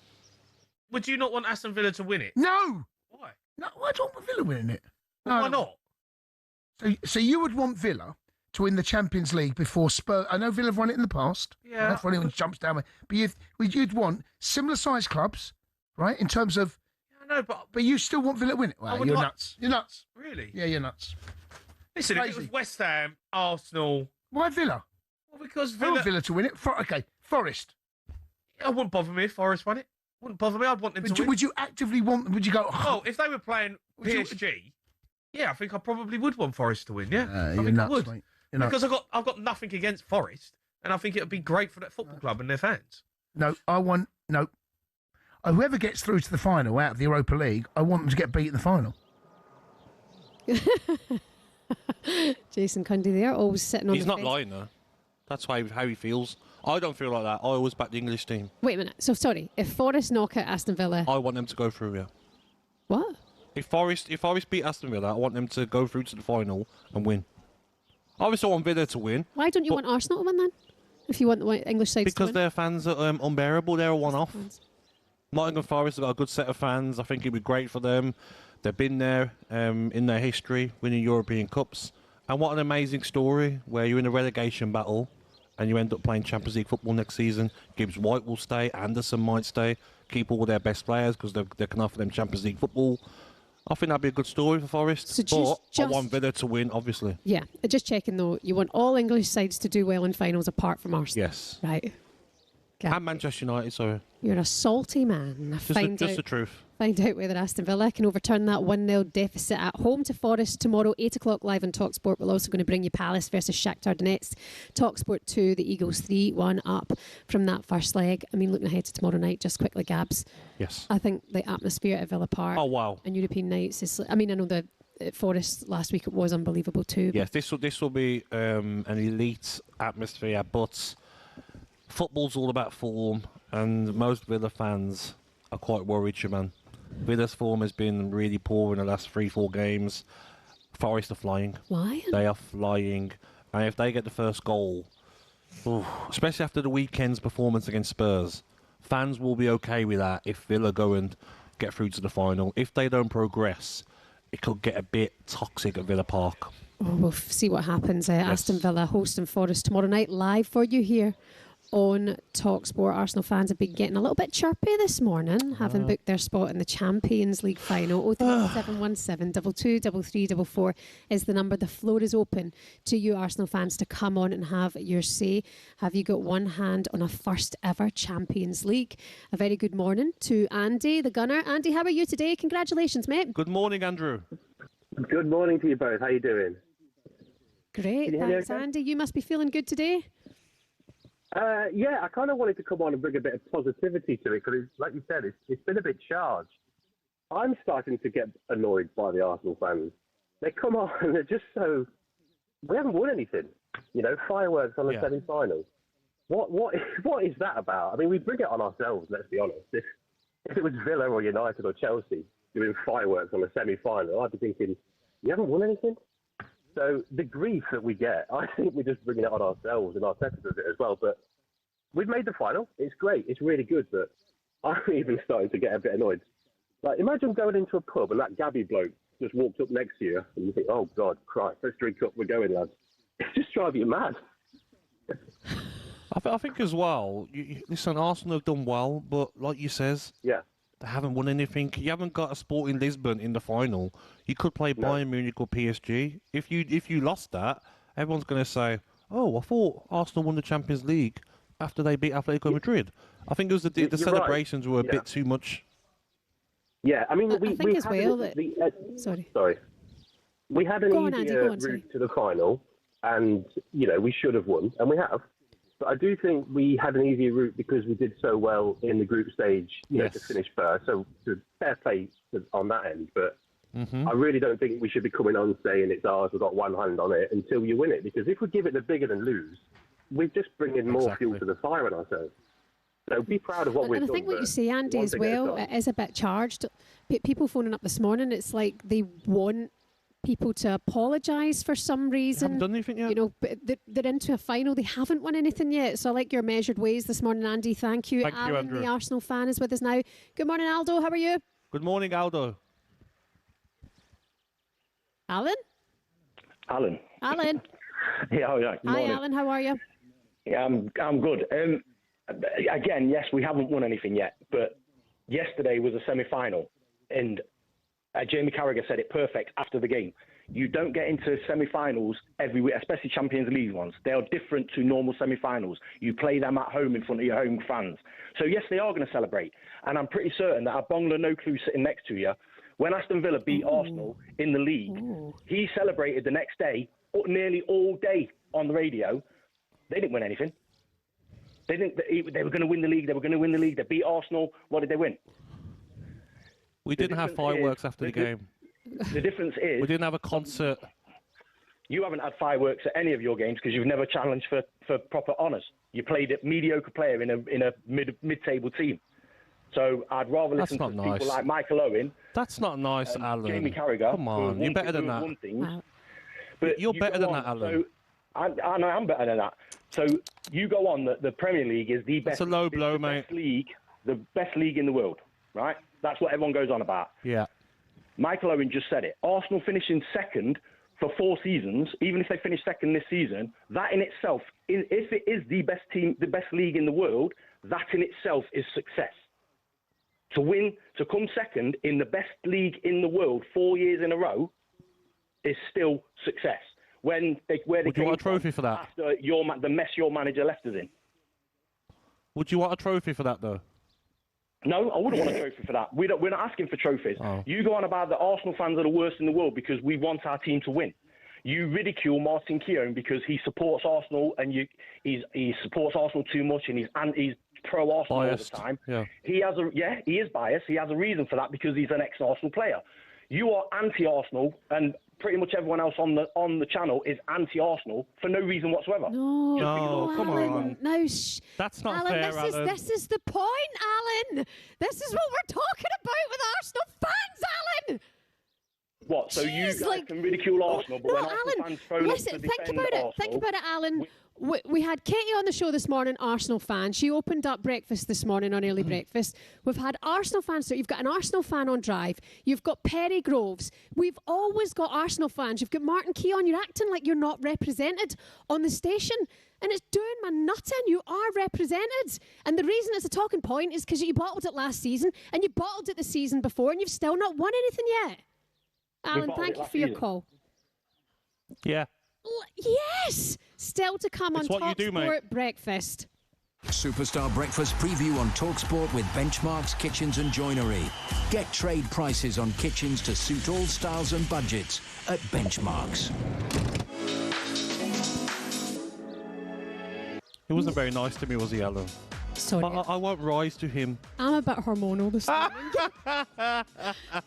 Would you not want Aston Villa to win it? No! Why? No, I don't want Villa winning it. Well, why not? So you would want Villa to win the Champions League before Spurs? I know Villa have won it in the past. Yeah. That's why anyone jumps down. But you'd want similar-sized clubs, right, in terms of... No, but you still want Villa to win it? Well, you're nuts. You're nuts. Really? Yeah, you're nuts. Listen, if it was West Ham, Arsenal... Why Villa? Well, because I want Villa to win it. Okay, Forest. It wouldn't bother me if Forest won it. Wouldn't bother me. I'd want them to win. Would you actively want... Would you go... Oh, if they were playing PSG, yeah, I think I probably would want Forest to win, yeah. You're nuts, mate. You're nuts. Because I've got nothing against Forest, and I think it would be great for that football club and their fans. No, whoever gets through to the final out of the Europa League, I want them to get beat in the final. Jason Cundy there, always sitting on He's the not fence. lying, though. That's how he feels. I don't feel like that. I always back the English team. Wait a minute. So, sorry, if Forest knock out Aston Villa... I want them to go through, yeah. What? If Forest beat Aston Villa, I want them to go through to the final and win. Obviously, I want Villa to win. Why don't you want Arsenal to win, then? If you want the English side to win? Because their fans are unbearable. They're a one-off. Nottingham Forest have got a good set of fans. I think it'd be great for them. They've been there in their history, winning European Cups. And what an amazing story where you're in a relegation battle and you end up playing Champions League football next season. Gibbs White will stay. Anderson might stay. Keep all their best players because they can offer them Champions League football. I think that'd be a good story for Forest. So I want Villa to win, obviously. Yeah, just checking though. You want all English sides to do well in finals apart from Arsenal? Yes. Right. And Manchester United, sorry. You're a salty man. Just the truth. Find out whether Aston Villa can overturn that 1-0 deficit at home to Forest tomorrow, 8 o'clock live on talkSPORT. We're also going to bring you Palace versus Shakhtar Donetsk. talkSPORT 2, the Eagles 3-1 up from that first leg. I mean, looking ahead to tomorrow night, just quickly, Gabs. Yes. I think the atmosphere at Villa Park. Oh, wow. And European nights is... I mean, I know the Forest last week was unbelievable too. Yes, this will be an elite atmosphere, but football's all about form, and most Villa fans are quite worried, Shebahn. Villa's form has been really poor in the last 3-4 games. Forest are flying. Flying? They are flying. And if they get the first goal, especially after the weekend's performance against Spurs, fans will be okay with that if Villa go and get through to the final. If they don't progress, it could get a bit toxic at Villa Park. Oh, we'll see what happens. Aston Villa hosting Forest tomorrow night, live for you here on talkSPORT. Arsenal fans have been getting a little bit chirpy this morning, having booked their spot in the Champions League final. 03717 223344 is the number. The floor is open to you Arsenal fans to come on and have your say. Have you got one hand on a first ever Champions League? A very good morning to Andy, the gunner. Andy, how are you today? Congratulations, mate. Good morning, Andrew. Good morning to you both. How are you doing? Great, thanks, okay? Andy. You must be feeling good today. Yeah, I kind of wanted to come on and bring a bit of positivity to it because, like you said, it's been a bit charged. I'm starting to get annoyed by the Arsenal fans. They come on and they're just so... We haven't won anything. You know, fireworks on the semi-final. What is that about? I mean, we bring it on ourselves, let's be honest. If it was Villa or United or Chelsea doing fireworks on the semi-final, I'd be thinking, you haven't won anything? So the grief that we get, I think we're just bringing it on ourselves, and Arteta does it as well. But we've made the final. It's great. It's really good. But I'm even starting to get a bit annoyed. Like, imagine going into a pub and that Gabby bloke just walked up next to you, and you think, oh, God, Christ, let's drink up. We're going, lads. It's just driving you mad. I think as well, listen, Arsenal have done well, but like you says, they haven't won anything. You haven't got a Sporting Lisbon in the final. You could play Bayern Munich or PSG. If you lost that, everyone's going to say, "Oh, I thought Arsenal won the Champions League after they beat Atletico Madrid." I think it was the celebrations were a bit too much. Yeah, I mean, I think as well that... Sorry. We had an easier route to the final, and, we should have won, and we have. But I do think we had an easier route because we did so well in the group stage, to finish first. So fair play on that end. But I really don't think we should be coming on saying it's ours, we've got one hand on it, until you win it. Because if we give it the bigger than lose, we're just bringing more fuel to the fire on ourselves. So be proud of what we've done. And I think what you say, Andy, as well, it is a bit charged. People phoning up this morning, it's like they want people to apologise for some reason. Haven't done anything yet. But they're into a final. They haven't won anything yet. So I like your measured ways this morning, Andy. Thank you. Alan, Andrew. the Arsenal fan, is with us now. Good morning, Aldo. How are you? Good morning, Aldo. Alan? Alan. Yeah, yeah. Hi, Alan. How are you? Yeah, I'm good. Again, yes, we haven't won anything yet, but yesterday was a semi-final, and Jamie Carragher said it perfect after the game. You don't get into semi-finals every week, especially Champions League ones. They are different to normal semi-finals. You play them at home in front of your home fans. So yes, they are going to celebrate, and I'm pretty certain that Agbonlahor, no clue, sitting next to you, when Aston Villa beat Arsenal in the league, he celebrated the next day, nearly all day on the radio. They didn't win anything. They were going to win the league. They beat Arsenal. What did they win? We didn't have fireworks after the game. The difference is... We didn't have a concert. You haven't had fireworks at any of your games because you've never challenged for proper honours. You played a mediocre player in a mid-table team. So I'd rather listen to people like Michael Owen. That's not nice, Alan. Jamie Carragher. Come on, you're better than that. Wow. But you're better than that, Alan. So I know I'm better than that. So you go on that the Premier League is the best. That's a low blow, mate. The best league in the world, right? That's what everyone goes on about. Yeah. Michael Owen just said it. Arsenal finishing second for 4 seasons, even if they finish second this season, that in itself, if it is the best team, the best league in the world, that in itself is success. To come second in the best league in the world 4 years in a row is still success. Would you want a trophy for that? After the mess your manager left us in. Would you want a trophy for that, though? No, I wouldn't want a trophy for that. We're not asking for trophies. Oh. You go on about the Arsenal fans are the worst in the world because we want our team to win. You ridicule Martin Keown because he supports Arsenal and he supports Arsenal too much and he's pro-Arsenal all the time. Yeah. He is biased. He has a reason for that because he's an ex-Arsenal player. You are anti-Arsenal, and pretty much everyone else on the channel is anti-Arsenal for no reason whatsoever. No, come on. No, that's not Alan, fair, Alan. This is the point, Alan. This is what we're talking about with Arsenal fans, Alan. What? So you guys can ridicule Arsenal, but when Arsenal fans phone up to defend Arsenal... Think about it, Alan. We had Katie on the show this morning, Arsenal fan. She opened up breakfast this morning on early breakfast. We've had Arsenal fans. So you've got an Arsenal fan on drive. You've got Perry Groves. We've always got Arsenal fans. You've got Martin Keown. You're acting like you're not represented on the station. And it's doing my nutting. You are represented. And the reason it's a talking point is because you bottled it last season and you bottled it the season before and you've still not won anything yet. Alan, thank you for your call. Yeah. Yes! Still to come on talkSPORT Breakfast. Superstar Breakfast preview on talkSPORT with Benchmarks Kitchens and Joinery. Get trade prices on kitchens to suit all styles and budgets at Benchmarks. He wasn't very nice to me, was he, Alan? Sorry. I won't rise to him. I'm a bit hormonal this morning.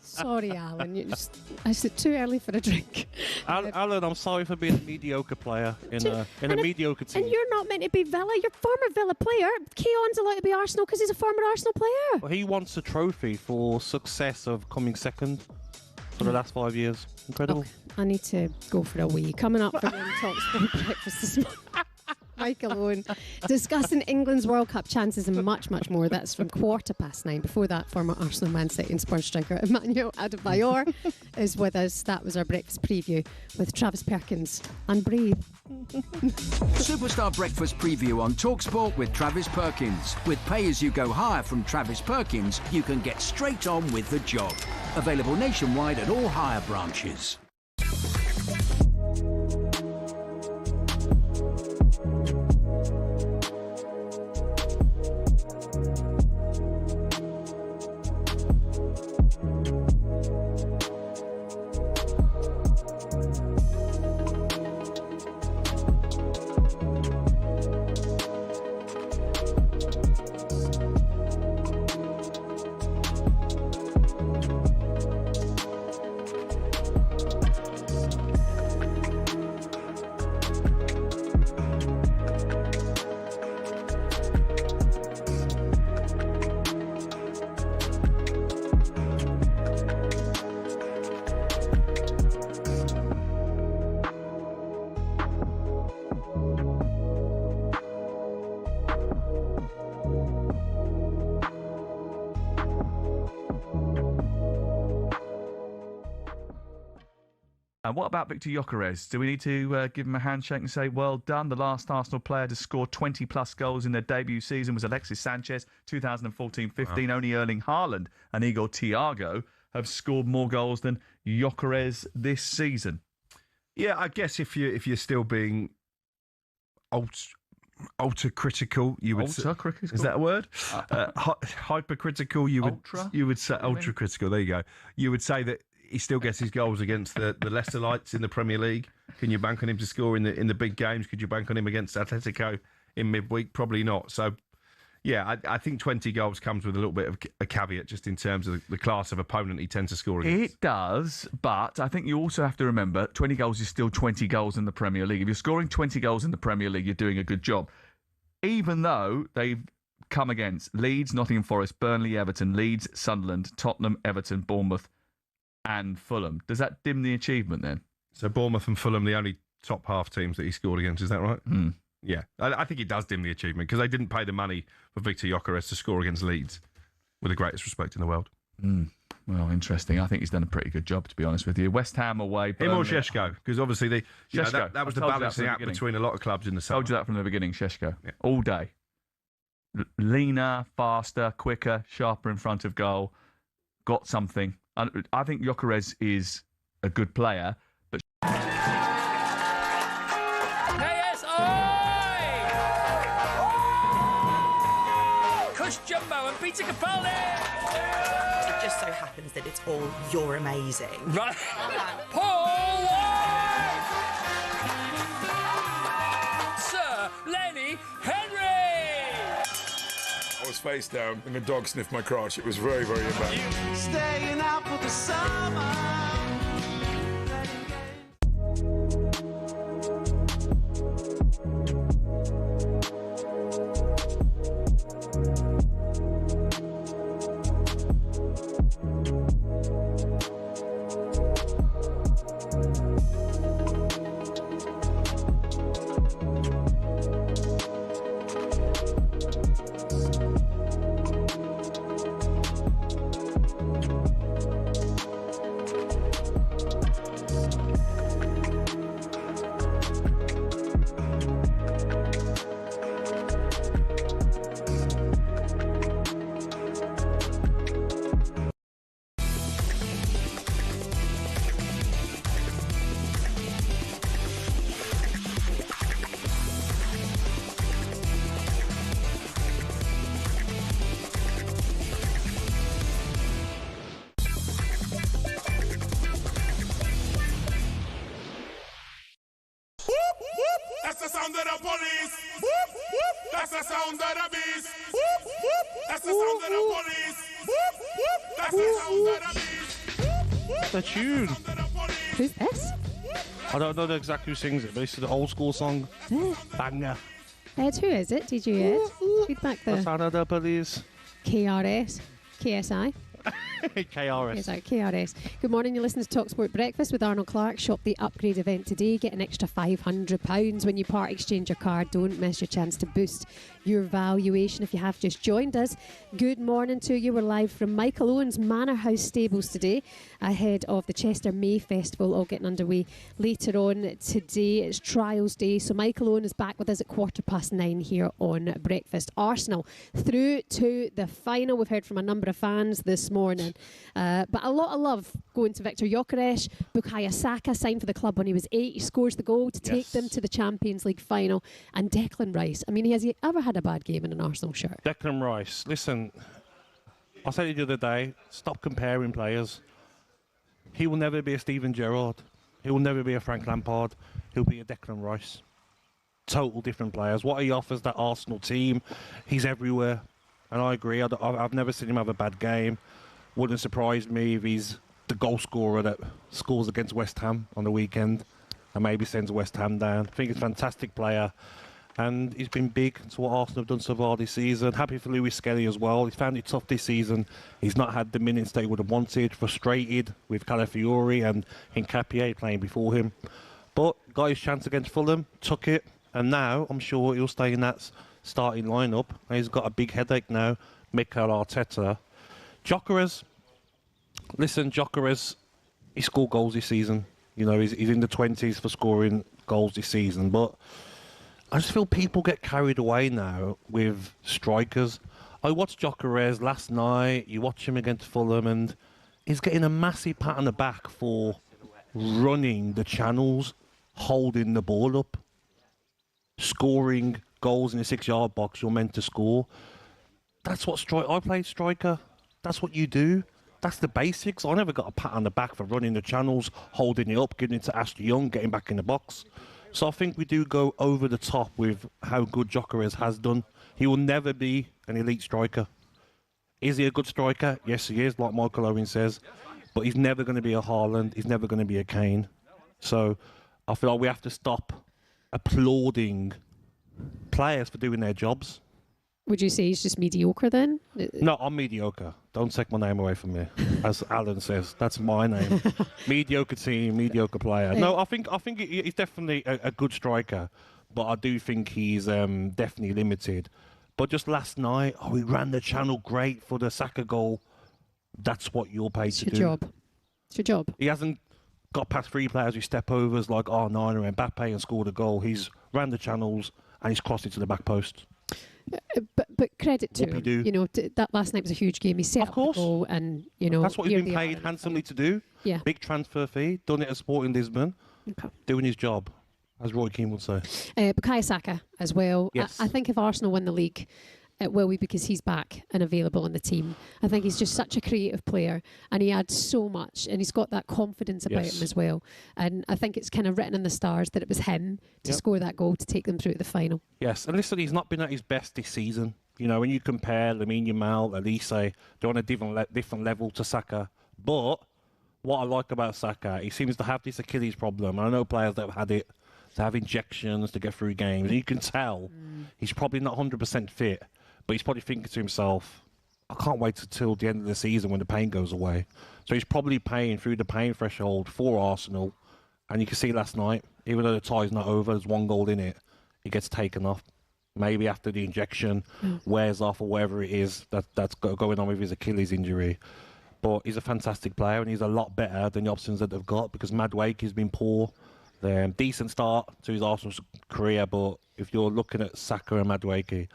Sorry, Alan. Is it too early for a drink? Alan, I'm sorry for being a mediocre player in a mediocre team. And you're not meant to be Villa. You're a former Villa player. Keown's allowed to be Arsenal because he's a former Arsenal player. Well, he wants a trophy for success of coming second for the last 5 years. Incredible. Okay, I need to go for a wee. Coming up for the talkSPORT Breakfast this morning. Michael Owen discussing England's World Cup chances and much, much more. That's from 9:15. Before that, former Arsenal, Man City and Spurs striker Emmanuel Adebayor is with us. That was our breakfast preview with Travis Perkins. And breathe. Superstar Breakfast preview on talkSPORT with Travis Perkins. With pay-as-you-go hire from Travis Perkins, you can get straight on with the job. Available nationwide at all hire branches. What about Viktor Gyökeres? Do we need to give him a handshake and say, well done? The last Arsenal player to score 20-plus goals in their debut season was Alexis Sanchez, 2014-15. Wow. Only Erling Haaland and Igor Thiago have scored more goals than Gyökeres this season. Yeah, I guess if you're still being ultra-critical, you would say... Ultra-critical? Is that a word? Hypercritical, you would say... Ultra-critical, there you go. You would say that he still gets his goals against the Leicester Lights in the Premier League. Can you bank on him to score in the big games? Could you bank on him against Atletico in midweek? Probably not. So, yeah, I think 20 goals comes with a little bit of a caveat just in terms of the class of opponent he tends to score against. It does, but I think you also have to remember 20 goals is still 20 goals in the Premier League. If you're scoring 20 goals in the Premier League, you're doing a good job. Even though they've come against Leeds, Nottingham Forest, Burnley, Everton, Leeds, Sunderland, Tottenham, Everton, Bournemouth and Fulham. Does that dim the achievement then? So Bournemouth and Fulham, the only top half teams that he scored against, is that right? Mm. Yeah, I think it does dim the achievement because they didn't pay the money for Viktor Gyökeres to score against Leeds, with the greatest respect in the world. Mm. Well, interesting. I think he's done a pretty good job, to be honest with you. West Ham away. Him or Šeško? Because obviously that was the balancing act between a lot of clubs in the summer. I told you that from the beginning, Šeško. Yeah. All day. Leaner, faster, quicker, sharper in front of goal. Got something. I think Gyökeres is a good player, but... Kush Jumbo and Peter Capaldi! It just so happens that it's all you're amazing. Right. Paul White! Sir Lenny Henry! I was face down and the dog sniffed my crotch. It was very, very embarrassing. Staying out for the summer. That's the sound of the police. That's the sound of the beast. That's the sound of the police. That's the sound of the beast. The tune. Who's this? I don't know exactly who sings it, but it's the old school song. Banger. Ed, who is it? Did you Ed? Read back the... The sound of the police. KRS. KSI. KRS. Yes, KRS. Good morning, you're listening to talkSPORT Breakfast with Arnold Clark. Shop the upgrade event today. Get an extra £500 when you part exchange your car. Don't miss your chance to boost your valuation if you have just joined us. Good morning to you. We're live from Michael Owen's Manor House Stables today, ahead of the Chester May Festival, all getting underway later on today. It's Trials Day, so Michael Owen is back with us at 9:15 here on Breakfast. Arsenal through to the final. We've heard from a number of fans this morning, but a lot of love going to Viktor Gyökeres. Bukayo Saka signed for the club when he was 8. He scores the goal to take them to the Champions League final. And Declan Rice, I mean, has he ever had a bad game in an Arsenal shirt? Declan Rice, listen, I said it the other day, stop comparing players. He will never be a Steven Gerrard. He will never be a Frank Lampard. He'll be a Declan Rice. Total different players. What he offers that Arsenal team, he's everywhere. And I agree, I've never seen him have a bad game. Wouldn't surprise me if he's the goal scorer that scores against West Ham on the weekend and maybe sends West Ham down. I think he's a fantastic player. And he's been big to what Arsenal have done so far this season. Happy for Lewis Skelly as well. He's found it tough this season. He's not had the minutes they would have wanted. Frustrated with Calafiori and Hincapié playing before him. But got his chance against Fulham, took it. And now I'm sure he'll stay in that starting lineup. And he's got a big headache now, Mikel Arteta. Gyökeres. Listen, Gyökeres, he scored goals this season. You know, he's in the 20s for scoring goals this season. But I just feel people get carried away now with strikers. I watched Gyökeres last night. You watch him against Fulham, and he's getting a massive pat on the back for running the channels, holding the ball up, scoring goals in the 6-yard box you're meant to score. That's what I played striker. That's what you do. That's the basics. I never got a pat on the back for running the channels, holding it up, giving it to Ashley Young, getting back in the box. So I think we do go over the top with how good Gyökeres has done. He will never be an elite striker. Is he a good striker? Yes, he is, like Michael Owen says. But he's never going to be a Haaland. He's never going to be a Kane. So I feel like we have to stop applauding players for doing their jobs. Would you say he's just mediocre then? No, I'm mediocre. Don't take my name away from me. As Alan says, that's my name. Mediocre team, mediocre player. No, I think he's definitely a good striker, but I do think he's definitely limited. But just last night, he ran the channel great for the Saka goal. That's what you're paid to do. It's your job. It's your job. He hasn't got past 3 players with step overs like Arteta and Mbappe and scored a goal. He's ran the channels and he's crossed it to the back post. But credit to him. You know, that last night was a huge game. He set up the goal, and you know that's what he's been paid handsomely to do. Yeah, big transfer fee. Done it at Sporting Lisbon. Okay. Doing his job, as Roy Keane would say. Bukayo Saka as well. Yes. I think if Arsenal win the league, it will be because he's back and available in the team. I think he's just such a creative player, and he adds so much, and he's got that confidence about him as well. And I think it's kind of written in the stars that it was him to score that goal to take them through to the final. Yes, and listen, he's not been at his best this season. You know, when you compare Lamine Yamal, Elise, they're on a different level to Saka. But what I like about Saka, he seems to have this Achilles problem. I know players that have had it, to have injections to get through games. And you can tell he's probably not 100% fit. But he's probably thinking to himself, I can't wait until the end of the season when the pain goes away. So he's probably paying through the pain threshold for Arsenal. And you can see last night, even though the tie's not over, there's 1 goal in it, he gets taken off. Maybe after the injection wears off or whatever it is that's going on with his Achilles injury. But he's a fantastic player and he's a lot better than the options that they've got because Madueke's been poor. Decent start to his Arsenal career, but if you're looking at Saka and Madueke,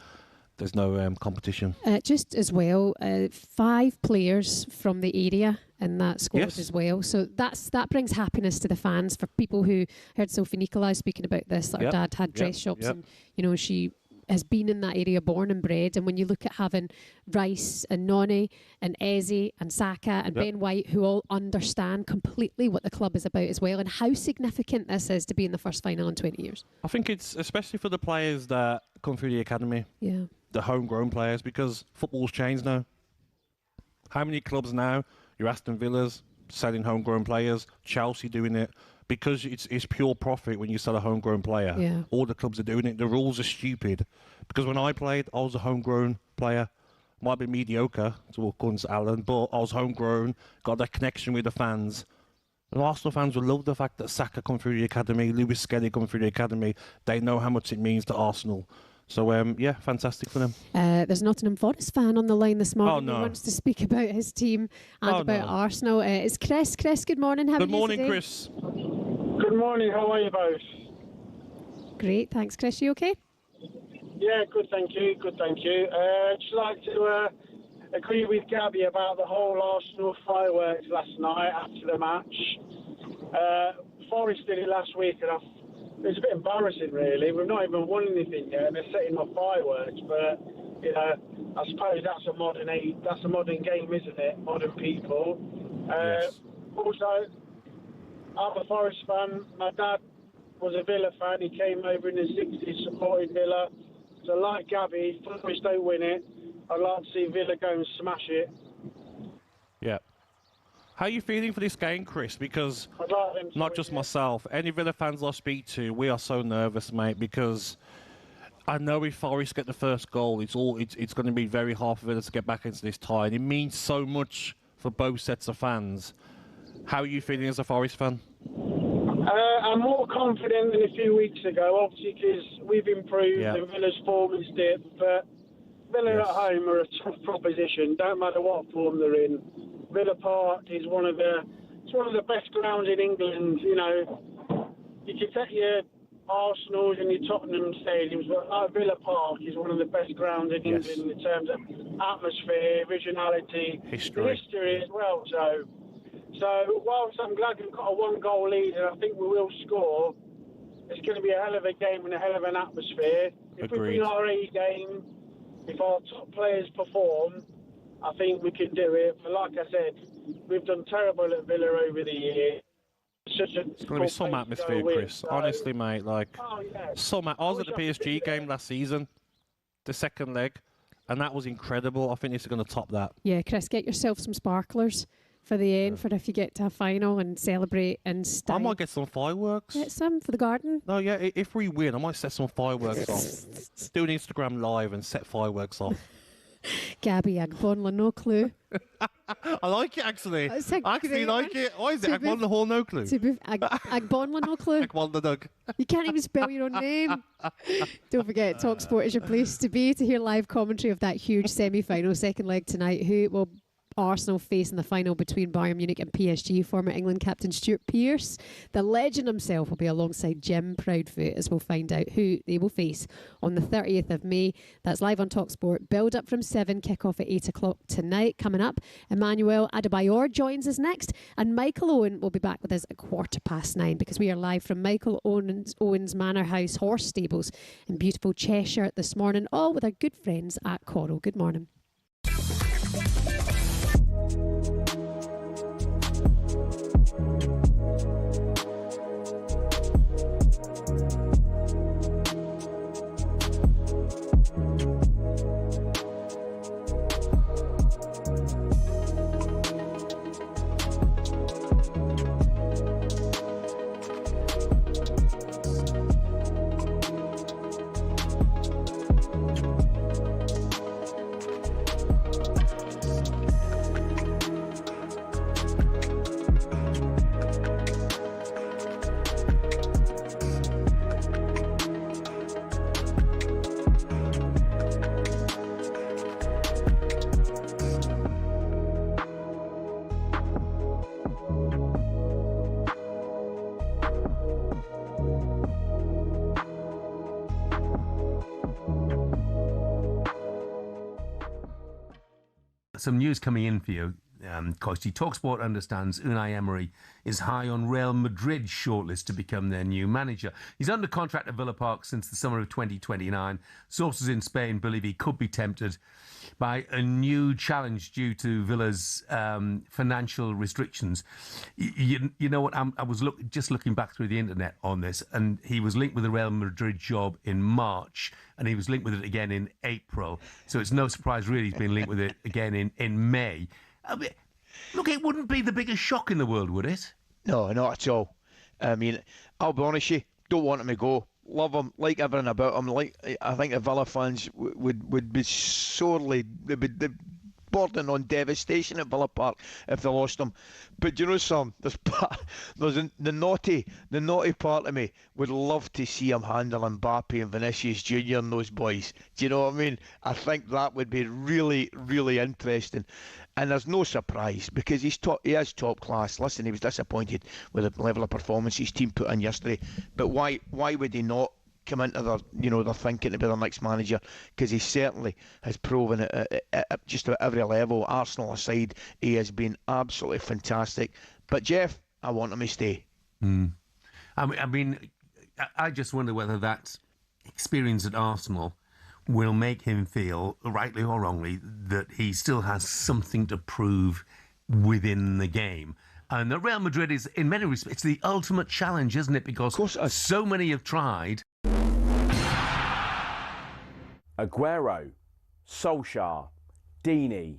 there's no competition. Just as well, 5 players from the area in that squad as well. So that brings happiness to the fans. For people who heard Sophie Nicolai speaking about this, that her dad had dress shops, and you know she has been in that area, born and bred. And when you look at having Rice and Noni and Eze and Saka and Ben White, who all understand completely what the club is about as well, and how significant this is to be in the first final in 20 years. I think it's especially for the players that come through the academy. Yeah. The homegrown players, because football's changed now. How many clubs now? Your Aston Villas selling homegrown players, Chelsea doing it, because it's pure profit when you sell a homegrown player. Yeah. All the clubs are doing it. The rules are stupid. Because when I played, I was a homegrown player. Might be mediocre, according to Alan, but I was homegrown, got that connection with the fans. And Arsenal fans will love the fact that Saka come through the academy, Lewis Skelly come through the academy. They know how much it means to Arsenal. So, yeah, fantastic for them. There's a Nottingham Forest fan on the line this morning. Oh, no. Who wants to speak about his team and about Arsenal. It's Chris. Chris, good morning. How are you today? Good morning, Chris. Good morning. How are you both? Great, thanks, Chris. You okay? Yeah, good, thank you. Good, thank you. Just like to agree with Gabby about the whole Arsenal fireworks last night after the match. Forest did it last week, and it's a bit embarrassing, really. We've not even won anything yet, and they're setting off fireworks. But you know, I suppose that's a modern game, isn't it? Modern people. Also, I'm a Forest fan. My dad was a Villa fan. He came over in the 60s, supported Villa. So, like Gabby, Forest don't win it. I'd like to see Villa go and smash it. Yeah. How are you feeling for this game, Chris? Because not just myself, any Villa fans I speak to, we are so nervous, mate, because I know if Forest get the first goal, it's going to be very hard for Villa to get back into this tie. And it means so much for both sets of fans. How are you feeling as a Forest fan? I'm more confident than a few weeks ago, obviously, because we've improved and Villa's form is dipped. But Villa at home are a tough proposition, don't matter what form they're in. Villa Park is one of the It's one of the best grounds in England. You know, you can take your Arsenal's and your Tottenham stadiums, but Villa Park is one of the best grounds in England in terms of atmosphere, originality, history as well. So whilst I'm glad we've got a 1-goal lead, and I think we will score, it's going to be a hell of a game and a hell of an atmosphere. If we bring our A game, if our top players perform, I think we can do it. But like I said, we've done terrible at Villa over the years. It's going to be some atmosphere, Chris. Honestly, mate, like I was at the PSG game last season, the second leg, and that was incredible. I think this is going to top that. Yeah, Chris, get yourself some sparklers for the end, for if you get to a final and celebrate in style. I might get some fireworks. Get some for the garden. No, yeah, if we win, I might set some fireworks off. Do an Instagram live and set fireworks off. Gabby Agbonlahor, no clue. I like it, actually. I actually like it. Why is it Agbonlahor, no clue? Agbonlahor, no clue. Agbonlahor. You can't even spell your own name. Don't forget, talkSPORT is your place to be to hear live commentary of that huge semi-final second leg tonight. Who will Arsenal face in the final between Bayern Munich and PSG? Former England captain Stuart Pearce, the legend himself, will be alongside Jim Proudfoot as we'll find out who they will face on the 30th of May. That's live on talkSPORT. Build up from 7, kick off at 8 o'clock tonight. Coming up, Emmanuel Adebayor joins us next, and Michael Owen will be back with us at 9:15 because we are live from Michael Owen's Manor House horse stables in beautiful Cheshire this morning, all with our good friends at Coral. Good morning. Some news coming in for you, Coisty. talkSPORT understands Unai Emery is high on Real Madrid's shortlist to become their new manager. He's under contract at Villa Park since the summer of 2029. Sources in Spain believe he could be tempted by a new challenge due to Villa's financial restrictions. You know what? I was just looking back through the internet on this, and he was linked with the Real Madrid job in March, and he was linked with it again in April. So it's no surprise, really, he's been linked with it again in May. I mean, look, it wouldn't be the biggest shock in the world, would it? No, not at all. I mean, I'll be honest with you, don't want him to go. Love him, like everything about him. I think the Villa fans would be sorely, they'd be bordering on devastation at Villa Park if they lost him. But you know, Sam, the naughty part of me would love to see him handle Mbappe and Vinicius Jr. and those boys. Do you know what I mean? I think that would be really, really interesting. And there's no surprise because he is top class. Listen, he was disappointed with the level of performance his team put in yesterday. But why would he not come into their thinking to be their next manager? Because he certainly has proven it at just about every level. Arsenal aside, he has been absolutely fantastic. But Jeff, I want him to stay. I mean, I just wonder whether that experience at Arsenal will make him feel, rightly or wrongly, that he still has something to prove within the game. And that Real Madrid is, in many respects, the ultimate challenge, isn't it? Because so many have tried. Aguero, Solskjaer, Deeney,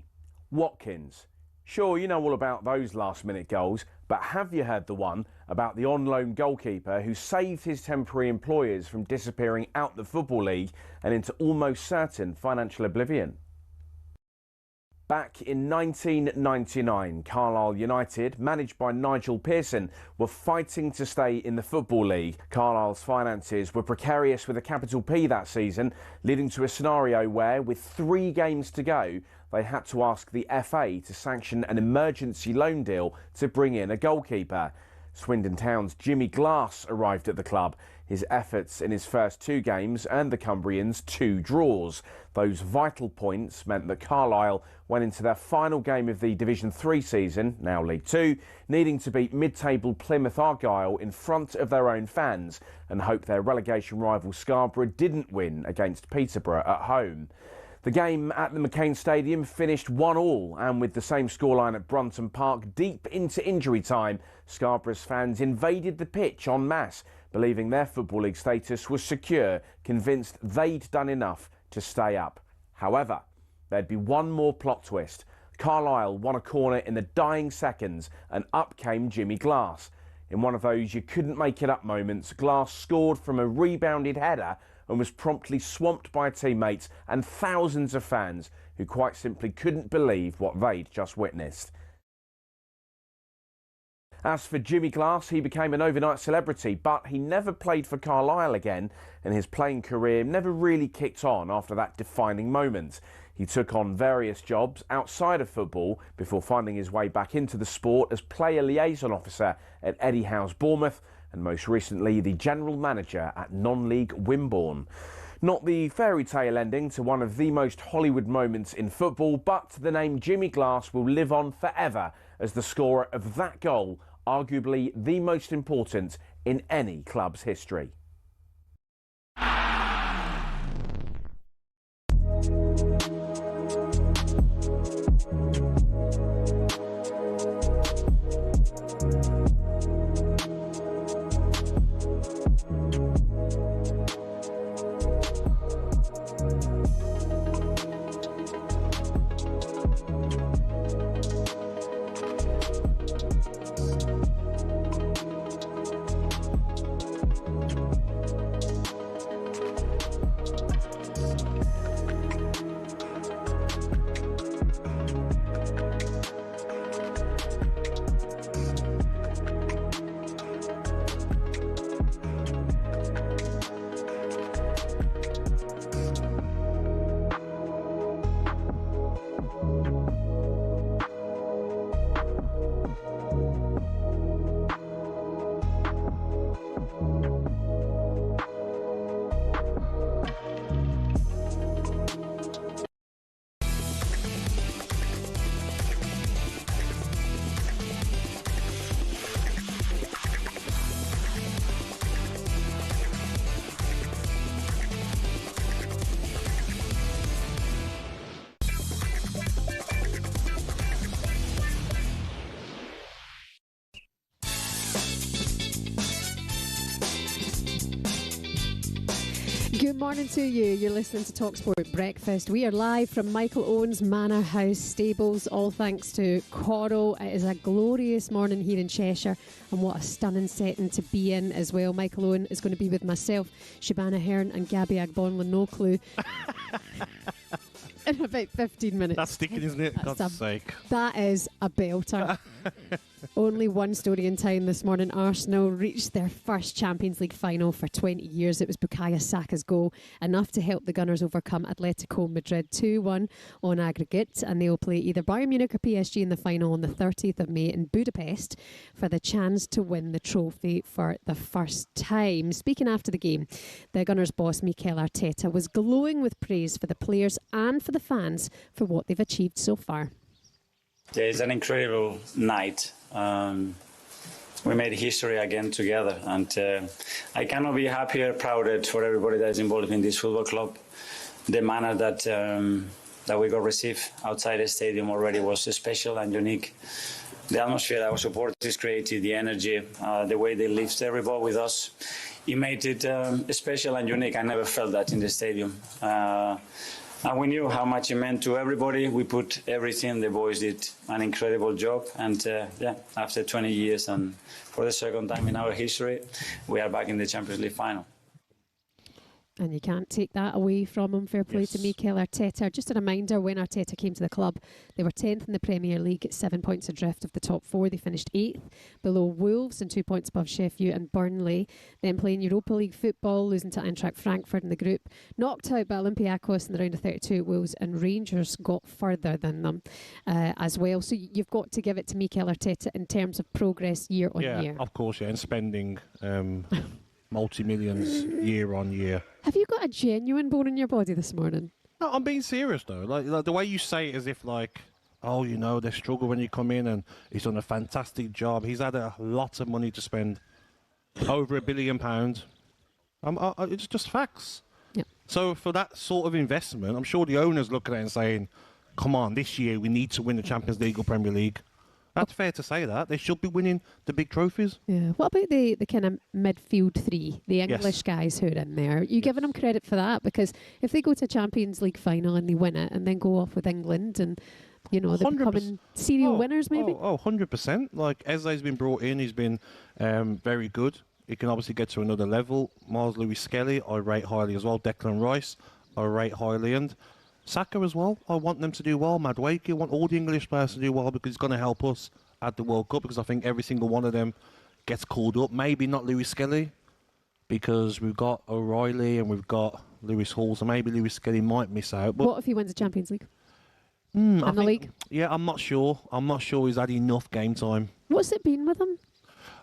Watkins. Sure, you know all about those last-minute goals, but have you heard the one about the on-loan goalkeeper who saved his temporary employers from disappearing out the Football League and into almost certain financial oblivion? Back in 1999, Carlisle United, managed by Nigel Pearson, were fighting to stay in the Football League. Carlisle's finances were precarious with a capital P that season, leading to a scenario where, with 3 games to go, they had to ask the FA to sanction an emergency loan deal to bring in a goalkeeper. Swindon Town's Jimmy Glass arrived at the club. His efforts in his first 2 games earned the Cumbrians 2 draws. Those vital points meant that Carlisle went into their final game of the Division 3 season, now League 2, needing to beat mid-table Plymouth Argyle in front of their own fans and hope their relegation rival Scarborough didn't win against Peterborough at home. The game at the McCain Stadium finished 1-1, and with the same scoreline at Brunton Park deep into injury time, Scarborough's fans invaded the pitch en masse, believing their Football League status was secure, convinced they'd done enough to stay up. However, there'd be one more plot twist. Carlisle won a corner in the dying seconds, and up came Jimmy Glass. In one of those you couldn't make it up moments, Glass scored from a rebounded header and was promptly swamped by teammates and thousands of fans who quite simply couldn't believe what they'd just witnessed. As for Jimmy Glass, he became an overnight celebrity, but he never played for Carlisle again, and his playing career never really kicked on after that defining moment. He took on various jobs outside of football before finding his way back into the sport as player liaison officer at Eddie Howe's Bournemouth, and most recently the general manager at non-league Wimborne. Not the fairy tale ending to one of the most Hollywood moments in football, but the name Jimmy Glass will live on forever as the scorer of that goal, arguably the most important in any club's history. Good morning to you. You're listening to talkSPORT Breakfast. We are live from Michael Owen's Manor House stables, all thanks to Coral. It is a glorious morning here in Cheshire, and what a stunning setting to be in as well. Michael Owen is going to be with myself, Shebahn Aherne and Gabby Agbonlahor, no clue. In about 15 minutes. That's sticking, isn't it? God's sake. That is a belter. Only one story in time this morning. Arsenal reached their first Champions League final for 20 years. It was Bukayo Saka's goal, enough to help the Gunners overcome Atletico Madrid 2-1 on aggregate, and they'll play either Bayern Munich or PSG in the final on the 30th of May in Budapest for the chance to win the trophy for the first time. Speaking after the game, the Gunners boss Michael Arteta was glowing with praise for the players and for the fans for what they've achieved so far. Yeah, it's an incredible night. We made history again together, and I cannot be happier, prouder for everybody that is involved in this football club. The manner that we got received outside the stadium already was special and unique. The atmosphere that our supporters created, the energy, the way they lifted everybody with us, it made it special and unique. I never felt that in the stadium. And we knew how much it meant to everybody. We put everything. The boys did an incredible job. And after 20 years and for the second time in our history, we are back in the Champions League final. And you can't take that away from him. Fair play to Mikel Arteta. Just a reminder, when Arteta came to the club, they were 10th in the Premier League at 7 points adrift of the top 4. They finished 8th, below Wolves and 2 points above Sheffield and Burnley. Then playing Europa League football, losing to Eintracht Frankfurt in the group. Knocked out by Olympiacos in the round of 32 at Wolves, and Rangers got further than them as well. So you've got to give it to Mikel Arteta in terms of progress year on year. Of course, and spending multi-millions year on year. Have you got a genuine bone in your body this morning? No, I'm being serious though. Like the way you say it, as if like, oh, you know, they struggle when you come in, and he's done a fantastic job. He's had a lot of money to spend, over £1 billion. It's just facts. Yeah. So for that sort of investment, I'm sure the owners looking at it and saying, come on, this year we need to win the Champions League or Premier League. That's fair to say that. They should be winning the big trophies. Yeah. What about the kind of midfield three, the English guys who are in there? Are you giving them credit for that? Because if they go to a Champions League final and they win it and then go off with England and, you know, they're becoming serial winners maybe? 100%. Like, Eze's been brought in. He's been very good. He can obviously get to another level. Miles Lewis-Skelly, I rate highly as well. Declan Rice, I rate highly. And Saka as well. I want them to do well. Madueke, I want all the English players to do well because it's going to help us at the World Cup, because I think every single one of them gets called up. Maybe not Lewis-Skelly, because we've got O'Reilly and we've got Lewis Hall, so maybe Lewis-Skelly might miss out. But what if he wins the Champions League? And the league? Yeah, I'm not sure. I'm not sure he's had enough game time. What's it been with him?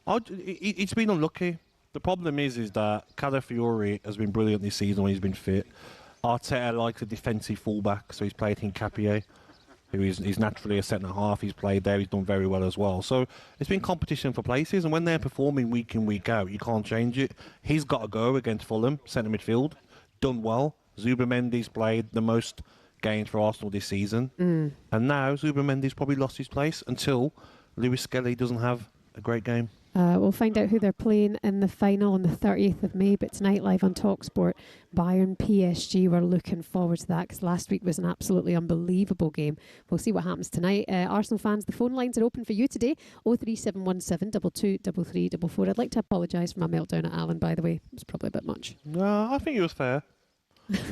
It's been unlucky. The problem is that Calafiori has been brilliant this season when he's been fit. Arteta likes a defensive fullback, so he's played Hincapié, who is naturally a centre-half. He's played there. He's done very well as well. So it's been competition for places, and when they're performing week in, week out, you can't change it. He's got to go against Fulham, centre midfield. Done well. Zubamendi's played the most games for Arsenal this season. And now Zubamendi's probably lost his place until Lewis-Skelly doesn't have a great game. We'll find out who they're playing in the final on the 30th of May, but tonight live on talkSPORT, Bayern PSG. We're looking forward to that because last week was an absolutely unbelievable game. We'll see what happens tonight. Arsenal fans, the phone lines are open for you today, 03717 223344. I'd like to apologise for my meltdown at Alan, by the way. It was probably a bit much. No, I think it was fair.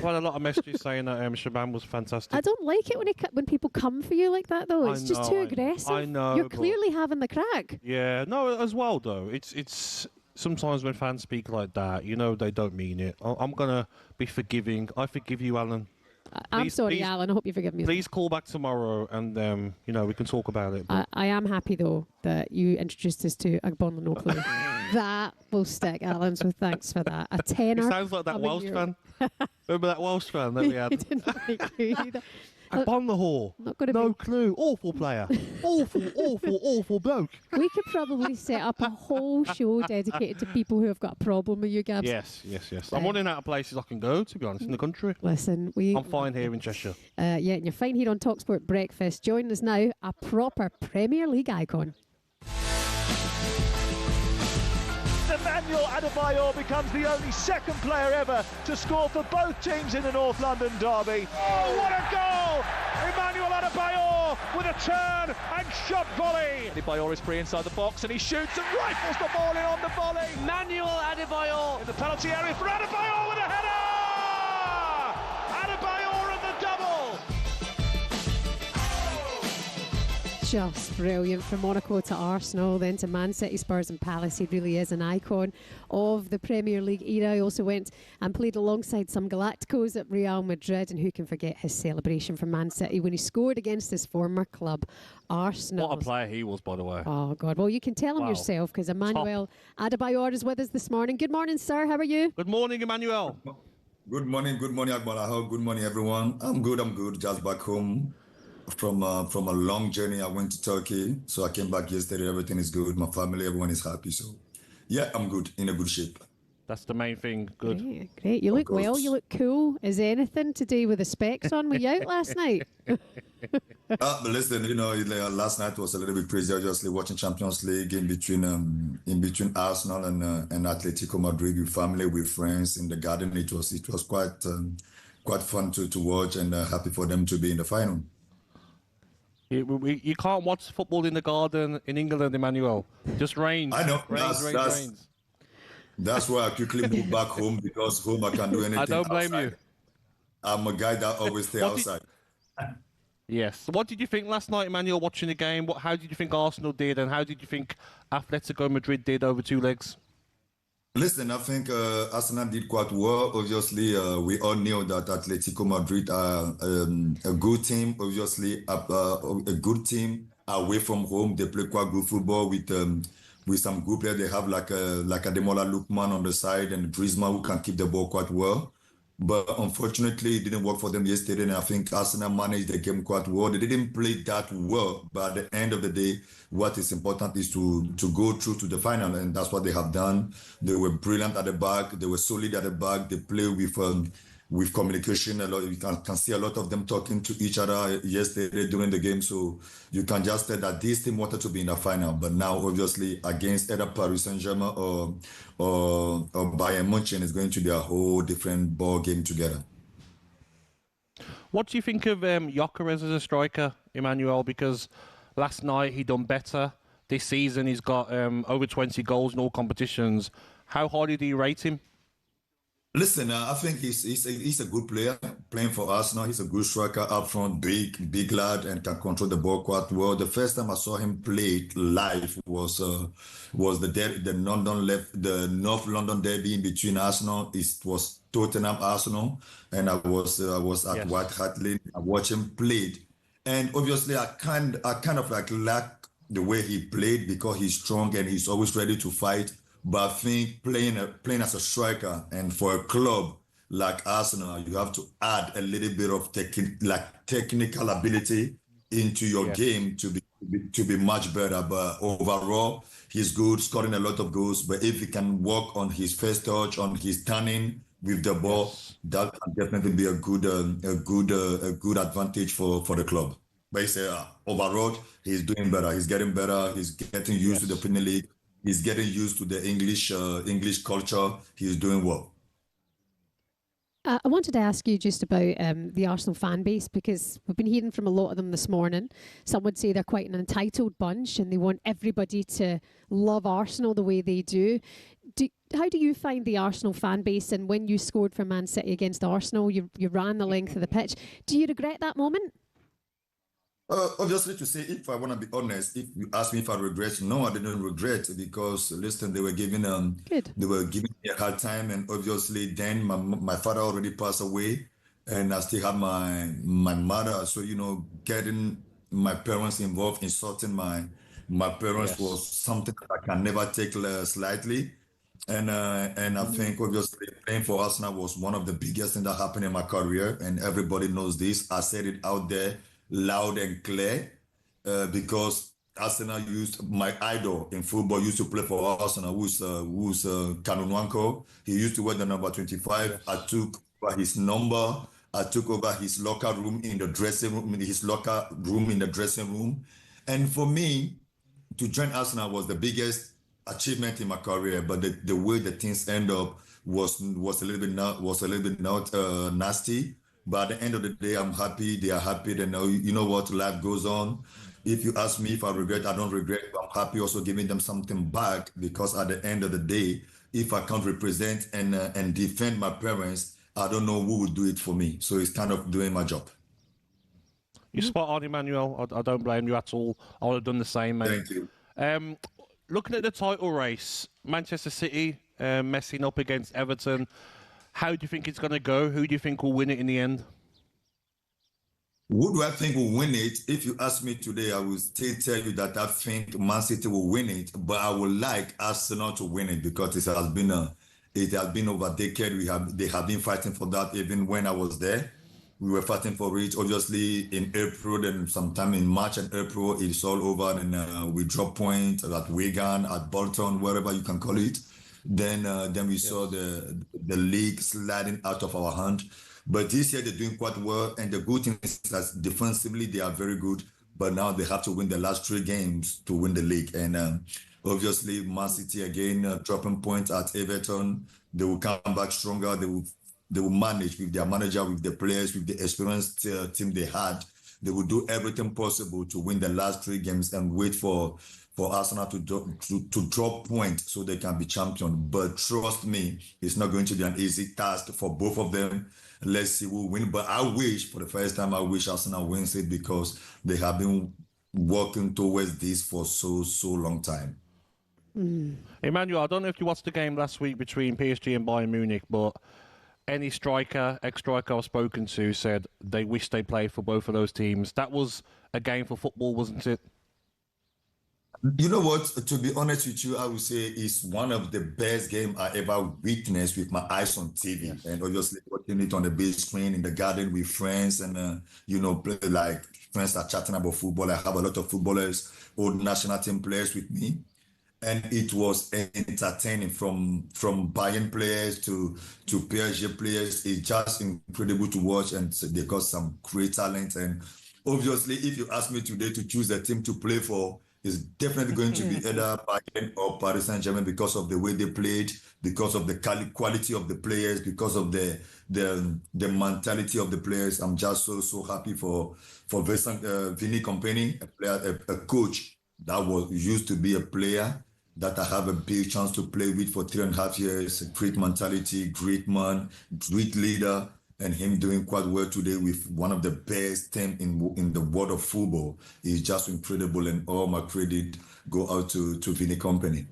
Well, a lot of messages saying that Shebahn was fantastic. I don't like it when people come for you like that, though. It's just too aggressive. I know. You're clearly having the crack. Yeah, no, as well, though. It's sometimes when fans speak like that, you know, they don't mean it. I'm going to be forgiving. I forgive you, Alan. I'm sorry, Alan. I hope you forgive me. Please call back tomorrow and, you know, we can talk about it. I am happy, though, that you introduced us to Agbonlahor. That will stick, Alan, so thanks for that. A tenner. He sounds like that Welsh fan. Remember that Welsh fan that we had? I didn't like you either. Agbonlahor. No clue. Awful player. awful bloke. We could probably set up a whole show dedicated to people who have got a problem with you, Gabs. Yes. I'm running out of places I can go, to be honest, in the country. Listen, I'm fine here in Cheshire. Yeah, and you're fine here on talkSPORT Breakfast. Join us now, a proper Premier League icon. Emmanuel Adebayor becomes the only second player ever to score for both teams in the North London derby. Oh, what a goal! Emmanuel Adebayor with a turn and shot volley. Adebayor is free inside the box and he shoots and rifles the ball in on the volley. Emmanuel Adebayor in the penalty area for Adebayor with a header! Adebayor and the double! Just brilliant. From Monaco to Arsenal, then to Man City, Spurs and Palace. He really is an icon of the Premier League era. He also went and played alongside some Galacticos at Real Madrid, and who can forget his celebration for Man City when he scored against his former club, Arsenal. What a player he was, by the way. Oh, God. Well, you can tell him yourself, because Emmanuel Adebayor is with us this morning. Good morning, sir. How are you? Good morning, Emmanuel. Good morning, Agbonlahor. Good morning, everyone. I'm good. Just back home. From a long journey. I went to Turkey, so I came back yesterday. Everything is good. My family, everyone is happy. So, yeah, I'm good, in a good shape. That's the main thing. Good. Great. You look well. You look cool. Is anything to do with the specs on? Were you out last night? But listen, you know, last night was a little bit crazy. Obviously, watching Champions League in between Arsenal and Atletico Madrid with family, with friends in the garden. It was quite fun to watch, and happy for them to be in the final. You can't watch football in the garden in England, Emmanuel. Just rains. I know. Rains. That's why I quickly moved back home, because home I can do anything. I don't blame outside. you. I'm a guy that always stay outside. Yes. What did you think last night, Emmanuel, watching the game? How did you think Arsenal did, and how did you think Atletico Madrid did over 2 legs? Listen, I think Arsenal did quite well. Obviously, we all knew that Atletico Madrid are a good team. Obviously, a good team away from home. They play quite good football with some good players. They have like Ademola Lookman on the side and Griezmann, who can keep the ball quite well. But unfortunately, it didn't work for them yesterday, and I think Arsenal managed the game quite well. They didn't play that well, but at the end of the day, what is important is to go through to the final, and that's what they have done. They were brilliant at the back. They were solid at the back. They play with communication a lot. You can see a lot of them talking to each other yesterday during the game. So you can just tell that this team wanted to be in the final, but now obviously against either Paris Saint-Germain or Bayern Munich is going to be a whole different ball game together. What do you think of Gyökeres as a striker, Emmanuel? Because last night he done better. This season he's got over 20 goals in all competitions. How highly do you rate him? Listen, I think he's a good player playing for Arsenal. North. He's a good striker up front, big lad, and can control the ball quite well. The first time I saw him play live was the North London derby in between Arsenal. It was Tottenham Arsenal, and I was at White Hart Lane. I watched him play, and obviously I kind of like the way he played, because he's strong and he's always ready to fight. But I think playing as a striker, and for a club like Arsenal, you have to add a little bit of technical ability into your game to be much better. But overall, he's good, scoring a lot of goals. But if he can work on his first touch, on his turning with the ball, that can definitely be a good advantage for the club. But overall, he's doing better. He's getting better. He's getting used to the Premier League. He's getting used to the English culture. He's doing well. I wanted to ask you just about the Arsenal fan base, because we've been hearing from a lot of them this morning. Some would say they're quite an entitled bunch and they want everybody to love Arsenal the way they do. How do you find the Arsenal fan base? And when you scored for Man City against Arsenal, you ran the length of the pitch. Do you regret that moment? Obviously, to say, if I want to be honest, if you ask me if I regret, no, I didn't regret, because listen, they were giving me a hard time, and obviously then my father already passed away, and I still have my mother. So getting my parents involved in sorting my parents was something that I can never take slightly. And I think obviously playing for Arsenal was one of the biggest things that happened in my career, and everybody knows this. I said it out there loud and clear, because Arsenal my idol in football used to play for Arsenal, who's Kanu Nwankwo. He used to wear the number 25. I took over his number. I took over his locker room in the dressing room. And for me, to join Arsenal was the biggest achievement in my career. But the way the things end up was a little bit not nasty. But at the end of the day, I'm happy. They are happy. They know, what, life goes on. If you ask me if I regret, I don't regret. I'm happy also giving them something back, because at the end of the day, if I can't represent and defend my parents, I don't know who would do it for me. So it's kind of doing my job. You're spot on, Emmanuel. I don't blame you at all. I would have done the same, mate. Thank you. Looking at the title race, Manchester City messing up against Everton. How do you think it's going to go? Who do you think will win it in the end? Who do I think will win it? If you ask me today, I will still tell you that I think Man City will win it, but I would like Arsenal to win it, because it has been over a decade. They have been fighting for that. Even when I was there, we were fighting for it. Obviously, in April and sometime in March and April, it's all over, and we drop points at Wigan, at Bolton, wherever you can call it. Then we saw the league sliding out of our hand. But this year they're doing quite well, and the good thing is that defensively they are very good. But now they have to win the last 3 games to win the league. And obviously Man City again dropping points at Everton. They will come back stronger. They will manage with their manager, with the players, with the experienced team they had. they will do everything possible to win the last 3 games and wait for Arsenal to drop points so they can be champion. But trust me, it's not going to be an easy task for both of them. Let's see who win. But I wish, for the first time, I wish Arsenal wins it because they have been working towards this for so long time. Emmanuel, I don't know if you watched the game last week between PSG and Bayern Munich, but any striker, ex-striker I've spoken to said they wish they played for both of those teams. That was a game for football, wasn't it? You know what? To be honest with you, I would say it's one of the best games I ever witnessed with my eyes on TV. Yes. And obviously watching it on the big screen in the garden with friends and, like friends are chatting about football. I have a lot of footballers, old national team players with me. And it was entertaining from Bayern players to PSG players. It's just incredible to watch, and they got some great talent. And obviously, if you ask me today to choose a team to play for, it's definitely going to be either Bayern or Paris Saint-Germain because of the way they played, because of the quality of the players, because of the mentality of the players. I'm just so happy for Vinny Kompany, a coach that used to be a player that I have a big chance to play with for 3.5 years. A great mentality, great man, great leader, and him doing quite well today with one of the best teams in the world of football is just incredible, and all my credit go out to Vinny Kompany.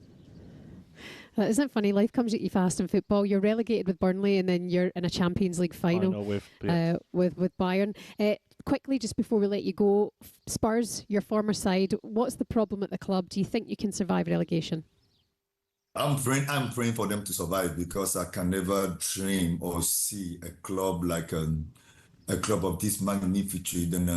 Isn't it funny? Life comes at you fast in football. You're relegated with Burnley, and then you're in a Champions League final with Bayern. Quickly, just before we let you go, Spurs, your former side, what's the problem at the club? Do you think you can survive relegation? I'm praying for them to survive because I can never dream or see a club like a club of this magnitude and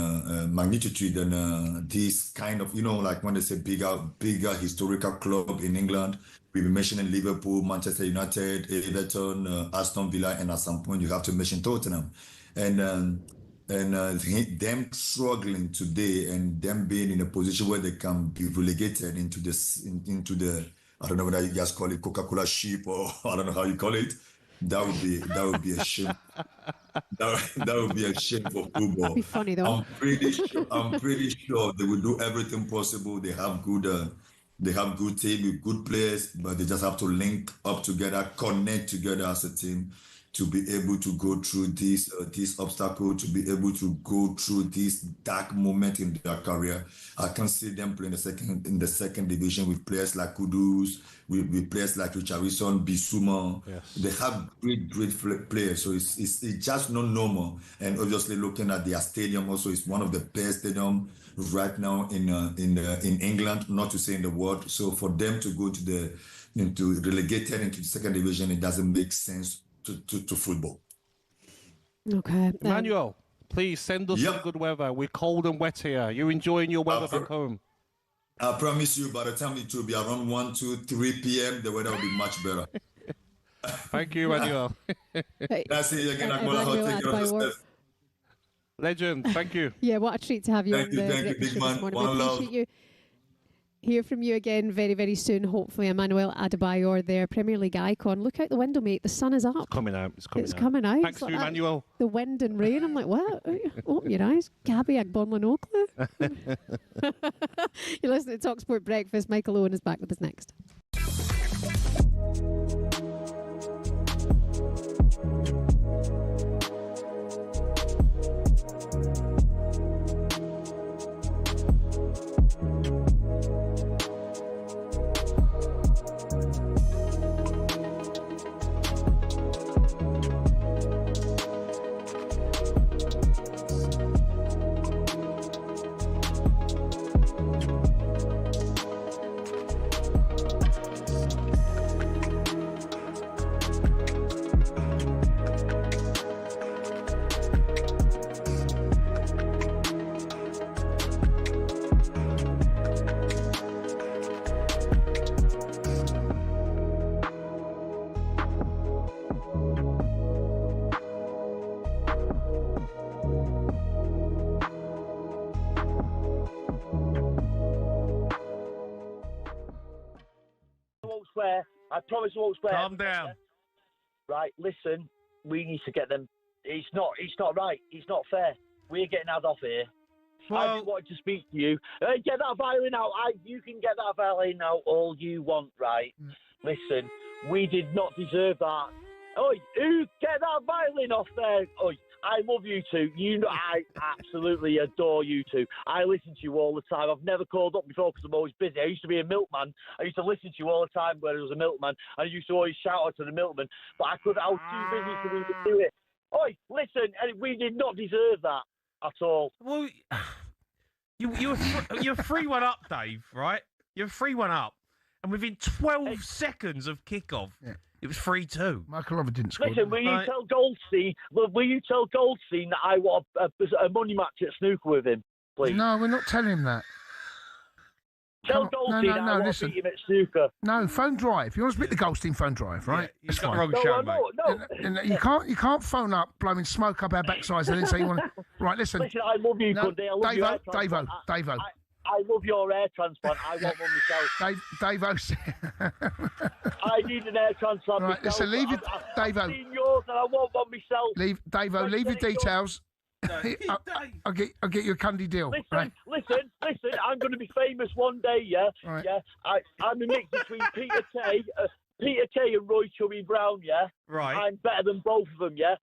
this kind of, like when they say bigger historical club in England. We've been mentioning Liverpool, Manchester United, Everton, Aston Villa, and at some point you have to mention Tottenham. And them struggling today and them being in a position where they can be relegated into the I don't know whether you guys call it Coca-Cola sheep or I don't know how you call it. That would be a shame. That would be a shame for football. That'd be funny though. I'm pretty sure they will do everything possible. They have good team with good players, but they just have to link up together, connect together as a team to be able to go through this obstacle, to be able to go through this dark moment in their career. I can see them play in the second division with players like Kudus, with players like Richarlison, Bissouma. Yes. They have great players, so it's just not normal. And obviously, looking at their stadium, also it's one of the best stadiums right now in England, not to say in the world. So for them to go into relegated into the second division, it doesn't make sense to football. Okay. Emmanuel, please send us some good weather. We're cold and wet here. You enjoying your weather back home? I promise you, by the time it will be around 1, 2, 3 p.m., the weather will be much better. Thank you, Emmanuel. That's it again. Agbonlahor, take care of yourself. Legend, thank you. Yeah, what a treat to have you on the big man. This morning. We appreciate you. Hear from you again very, very soon. Hopefully, Emmanuel Adebayor, their Premier League icon. Look out the window, mate. The sun is up. It's coming out. It's coming out. Thanks to Emmanuel. The wind and rain. I'm like, what? Open your eyes. Gabby Agbonlahor. You're listening to talkSPORT Breakfast. Michael Owen is back with us next. I promise I won't swear. Calm down. Right, listen, we need to get them. It's not right. It's not fair. We're getting out off here. I just wanted to speak to you. Get that violin out. You can get that violin out all you want, right? Listen, we did not deserve that. Oi, get that violin off there. Oi, I love you two. You know, I absolutely adore you two. I listen to you all the time. I've never called up before because I'm always busy. I used to be a milkman. I used to listen to you all the time when I was a milkman. I used to always shout out to the milkman, but I was too busy to even do it. Oi, listen, we did not deserve that at all. Well, you're 3-1 up, Dave, right? You're 3-1 up. And within 12 seconds of kickoff, it was 3-2. Michael Owen didn't score. Listen, will you tell Goldstein that I want a money match at snooker with him, please? No, we're not telling him that. Tell Goldstein I want to beat him at snooker. No, phone drive. If you want to speak to Goldstein, phone drive, right? Yeah, you've got the wrong show, mate. No. You can't phone up, blowing smoke up our backsides and then say you want to... Right, listen. Listen, I love you, Gundy. I love you. Davo. I love your hair transplant. I want one myself. Davo. I need an hair transplant right, myself. Listen, leave it, Davo. I've seen yours and I want one myself. Davo, leave your details. I'll get you a candy deal. Listen, right? listen. I'm going to be famous one day, yeah? Right. Yeah. I'm a mix between Peter Kay and Roy Chubby Brown, yeah? Right. I'm better than both of them, yeah?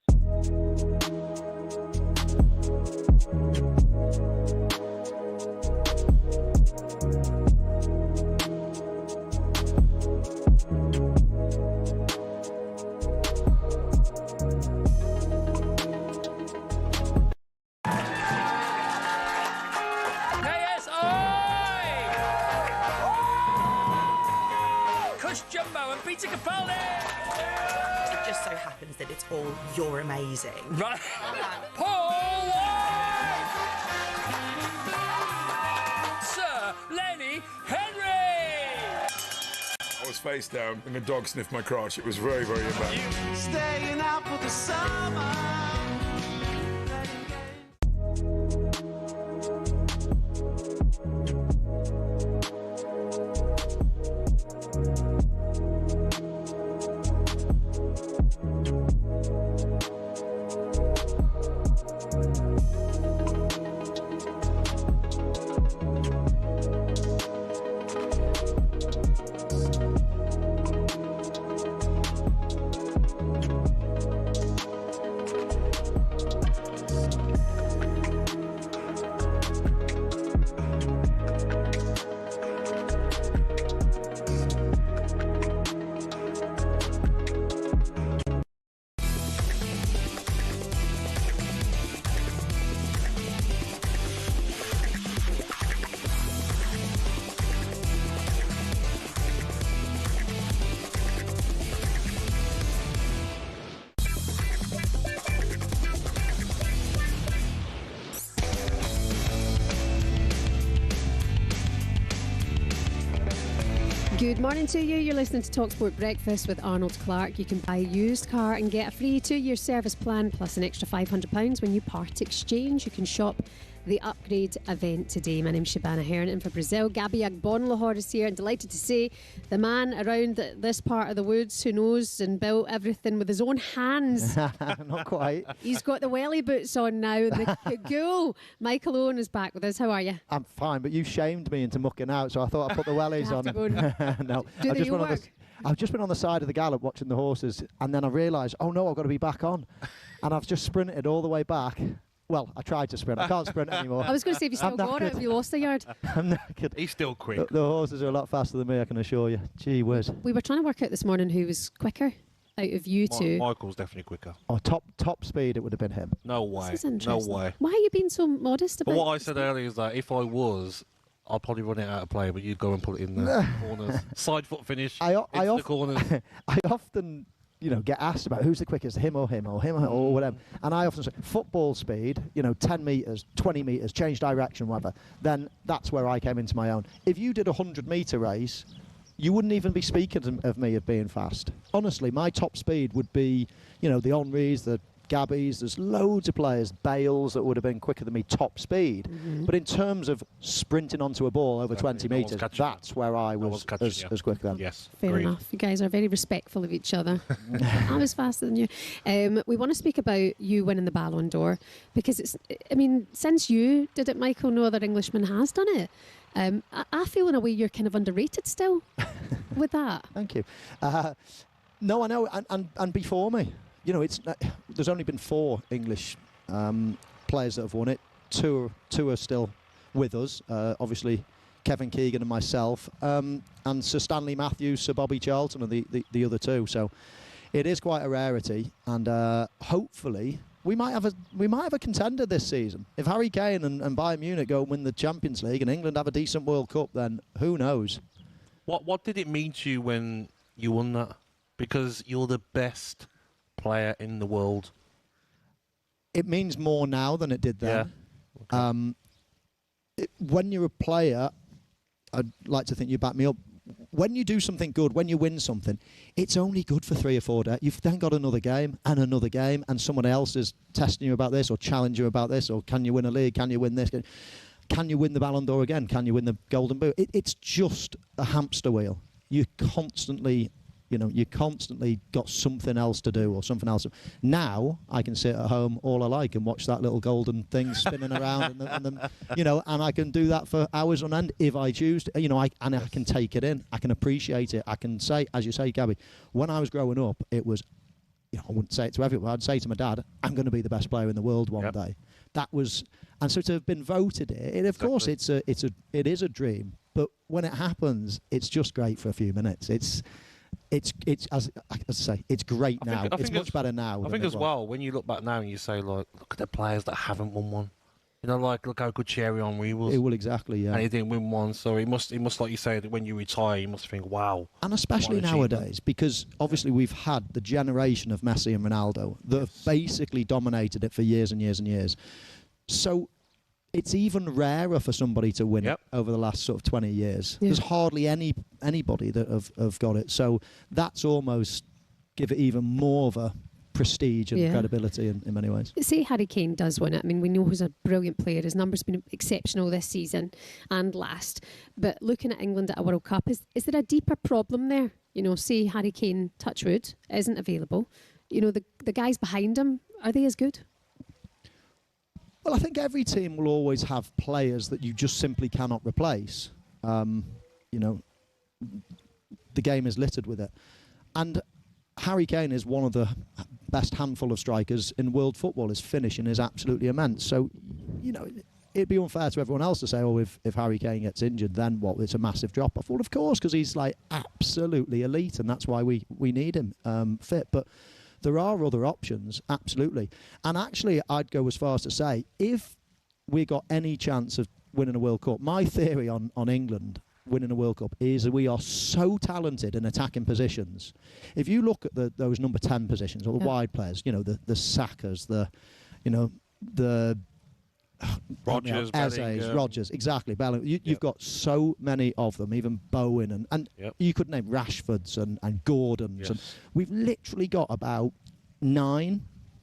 Jumbo and Peter Capaldi! It just so happens that it's all you're amazing. Right. Paul White! Sir Lenny Henry! I was face down and the dog sniffed my crotch. It was very, very embarrassing. Staying out for the summer. Good morning to you. You're listening to talkSPORT Breakfast with Arnold Clark. You can buy a used car and get a free 2-year service plan plus an extra £500 when you part exchange. You can shop the upgrade event today. My name's Shebahn Aherne, and for Brazil, Gabby Agbonlahor is here, and delighted to say the man around this part of the woods who knows and built everything with his own hands. Not quite. He's got the welly boots on now, and the ghoul. Michael Owen is back with us. How are you? I'm fine, but you shamed me into mucking out, so I thought I'd put the wellies on. No, I've just been on the side of the gallop watching the horses, and then I realised, oh no, I've got to be back on. And I've just sprinted all the way back. Well, I tried to sprint. I can't sprint anymore. I was going to say, if you still got it, have you lost a yard? I'm knackered. He's still quick. The horses are a lot faster than me, I can assure you. Gee whiz. We were trying to work out this morning who was quicker out of you two. Michael's definitely quicker. Oh, top speed, it would have been him. No way. This is interesting. No way. Why are you being so modest about But what I said earlier is that if I was, I'd probably run it out of play, but you'd go and put it in the corners. Side foot finish into the corners. I often, get asked about who's the quickest, him or whatever. And I often say, football speed, 10 metres, 20 metres, change direction, whatever, then that's where I came into my own. If you did a 100-metre race, you wouldn't even be speaking of me of being fast. Honestly, my top speed would be, the Henrys, the Gabby's, there's loads of players, Bales, that would have been quicker than me top speed. But in terms of sprinting onto a ball over 20 metres, that's where I was as quick then. Yes, fair enough. You guys are very respectful of each other. I was faster than you. We want to speak about you winning the Ballon d'Or, because it's, I mean, since you did it, Michael, no other Englishman has done it. I feel in a way you're kind of underrated still with that. Thank you. No, I know, and before me, you know, there's only been 4 English players that have won it. Two are still with us. Obviously, Kevin Keegan and myself, and Sir Stanley Matthews, Sir Bobby Charlton are the other 2. So it is quite a rarity, and hopefully we might have a contender this season. If Harry Kane and Bayern Munich go and win the Champions League and England have a decent World Cup, then who knows? What did it mean to you when you won that? Because you're the best player in the world. It means more now than it did then. Yeah. Okay. When you're a player, I'd like to think you back me up. When you do something good, when you win something, it's only good for 3 or 4 days. You've then got another game, and someone else is testing you about this or challenging you about this, or can you win a league? Can you win this? Can you win the Ballon d'Or again? Can you win the Golden Boot? It's just a hamster wheel. You constantly got something else to do or something else. Now I can sit at home all I like and watch that little golden thing spinning around, and I can do that for hours on end if I choose to. I can take it in. I can appreciate it. I can say, as you say, Gabby, when I was growing up, it was, I wouldn't say it to everyone. I'd say to my dad, I'm going to be the best player in the world one day. That was, and so to have been voted it, of course, it is a dream. But when it happens, it's just great for a few minutes. It's as I say, it's great now. It's much better now. I think as well, when you look back now and you say, like, look at the players that haven't won one. Look how good Thierry Henry was. Well, exactly, yeah. And he didn't win one, so he must, like you say, that when you retire, you must think, wow. And especially nowadays, because obviously we've had the generation of Messi and Ronaldo that have basically dominated it for years and years and years. So it's even rarer for somebody to win it over the last sort of 20 years. There's hardly anybody that have got it. So that's almost give it even more of a prestige and credibility in many ways. Say Harry Kane does win it. I mean, we know he's a brilliant player. His numbers been exceptional this season and last. But looking at England at a World Cup, is there a deeper problem there? Say Harry Kane, touch wood, isn't available. The guys behind him, are they as good? Well, I think every team will always have players that you just simply cannot replace. The game is littered with it. And Harry Kane is one of the best handful of strikers in world football. His finishing is absolutely immense. So, it'd be unfair to everyone else to say, if Harry Kane gets injured, then what? It's a massive drop-off. Well, of course, because he's like absolutely elite, and that's why we need him fit. But there are other options, absolutely. And actually, I'd go as far as to say, if we got any chance of winning a World Cup, my theory on England winning a World Cup is that we are so talented in attacking positions. If you look at those number 10 positions, or the wide players, the Sakas, the Rodgers, Rodgers, exactly. You've got so many of them, even Bowen, and you could name Rashfords and Gordons. Yes. And we've literally got about 8, 9,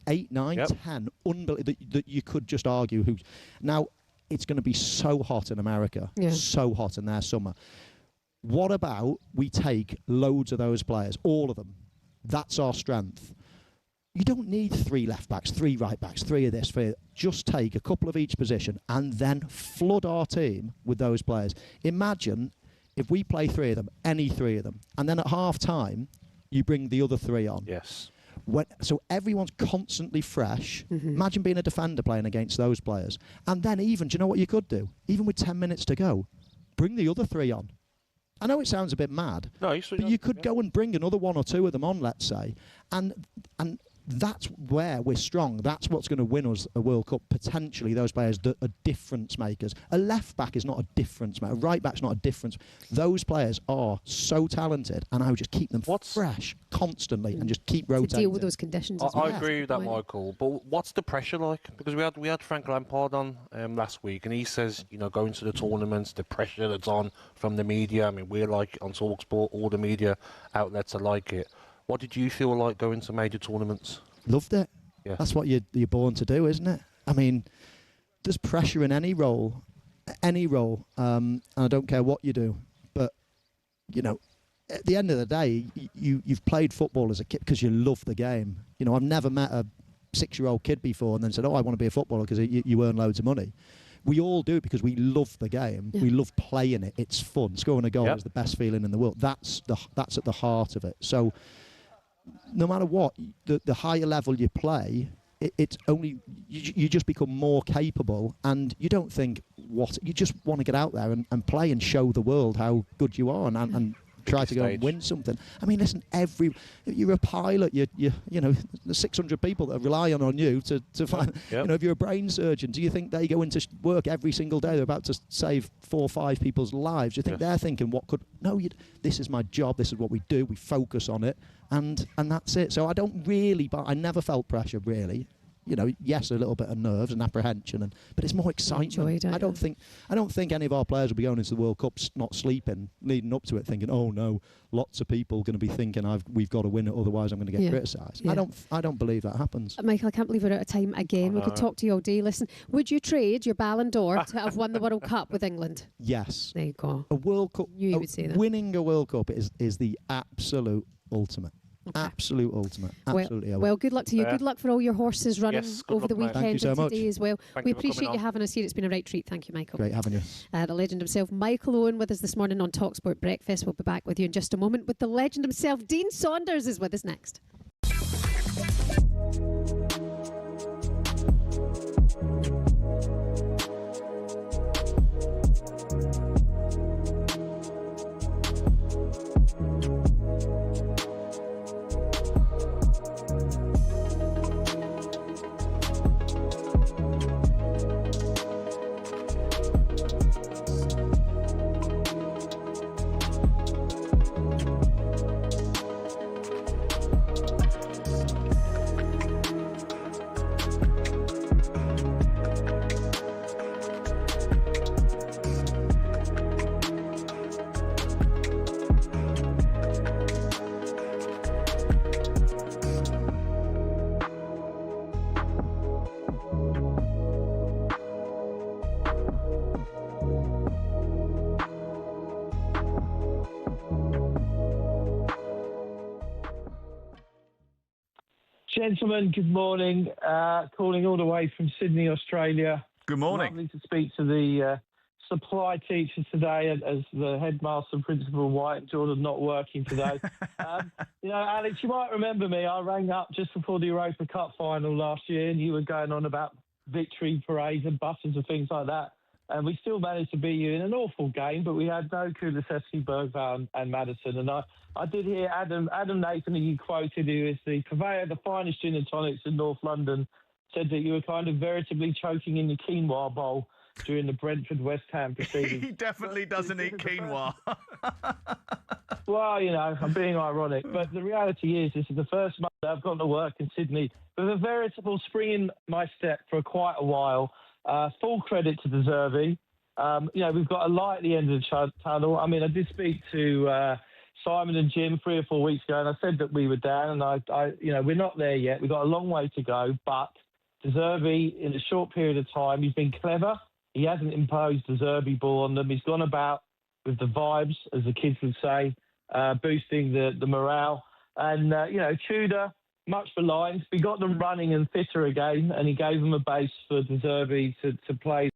10 that you could just argue who. Now, it's going to be so hot in America, so hot in their summer. What about we take loads of those players, all of them? That's our strength. You don't need 3 left backs, 3 right backs, 3 of this. Just take a couple of each position and then flood our team with those players. Imagine if we play 3 of them, any 3 of them, and then at half time, you bring the other 3 on. Yes. So everyone's constantly fresh. Imagine being a defender playing against those players. And then even, do you know what you could do? Even with 10 minutes to go, bring the other 3 on. I know it sounds a bit mad, but you could go and bring another 1 or 2 of them on, let's say, and that's where we're strong. That's what's going to win us a World Cup, potentially, those players that are difference makers. A left back is not a difference maker. A right back's not a difference. Those players are so talented, and I would just keep them fresh constantly and just keep rotating. To deal with those conditions as well. I agree with that, Michael. But what's the pressure like? Because we had Frank Lampard on last week, and he says, going to the tournaments, the pressure that's on from the media. I mean, we're like on talkSPORT, all the media outlets are like it. What did you feel like going to major tournaments? Loved it. Yes. That's what you're born to do, isn't it? I mean, there's pressure in any role, and I don't care what you do. But, you know, at the end of the day, you've played football as a kid because you love the game. You know, I've never met a 6-year-old kid before and then said, oh, I want to be a footballer because you earn loads of money. We all do it because we love the game. Yeah. We love playing it. It's fun. Scoring a goal is the best feeling in the world. That's at the heart of it. So no matter what, the higher level you play, it's only you just become more capable, and you don't think you just want to get out there and play and show the world how good you are and try to go and win something. I mean, listen, you're a pilot, you know, there's 600 people that are relying on you to find, you know, if you're a brain surgeon, do you think they go into work every single day, they're about to save 4 or 5 people's lives? Do you think they're thinking, this is my job, this is what we do, we focus on it, and that's it. So I never felt pressure, really. You know, yes, a little bit of nerves and apprehension, but it's more excitement. I don't think any of our players will be going into the World Cup not sleeping, leading up to it, thinking, oh no, lots of people are going to be thinking we've got to win it, otherwise I'm going to get criticised. Yeah. I don't believe that happens. Michael, I can't believe we're out of time again. We could talk to you all day. Listen, would you trade your Ballon d'Or to have won the World Cup with England? Yes. There you go. A World Cup. You would say that. Winning a World Cup is the absolute ultimate. Okay. Absolute ultimate. Absolutely. Well, good luck to you. Good luck for all your horses running over the weekend and today much. as well. We appreciate you having us here. It's been a right treat. Thank you, Michael. Great having you. The legend himself, Michael Owen, with us this morning on talkSPORT Breakfast. We'll be back with you in just a moment with the legend himself. Dean Saunders is with us next. Gentlemen, good morning. Calling all the way from Sydney, Australia. Good morning. Lovely to speak to the supply teacher today, as the headmaster and Principal White and Jordan not working today. You know, Alex, you might remember me. I rang up just before the Europa Cup final last year, and you were going on about victory parades and buses and things like that. And we still managed to beat you in an awful game, but we had no Kulusevski, Bergvall and Maddison. And I did hear Adam Nathan, who you quoted, who is the purveyor of the finest gin and tonics in North London, said that you were kind of veritably choking in the quinoa bowl during the Brentford-West Ham proceedings. He definitely doesn't eat quinoa. Well, you know, I'm being ironic. But the reality is, this is the first month that I've gone to work in Sydney with a veritable spring in my step for quite a while. Full credit to De Zerbi. You know, we've got a light at the end of the tunnel. I mean, I did speak to Simon and Jim 3 or 4 weeks ago, and I said that we were down, and I you know, we're not there yet. We've got a long way to go, but De Zerbi, in a short period of time, he's been clever. He hasn't imposed De Zerbi ball on them. He's gone about with the vibes, as the kids would say, boosting the morale. And, you know, Tudor, much for lines. We got them running and fitter again, and he gave them a base for De Zerbi to play.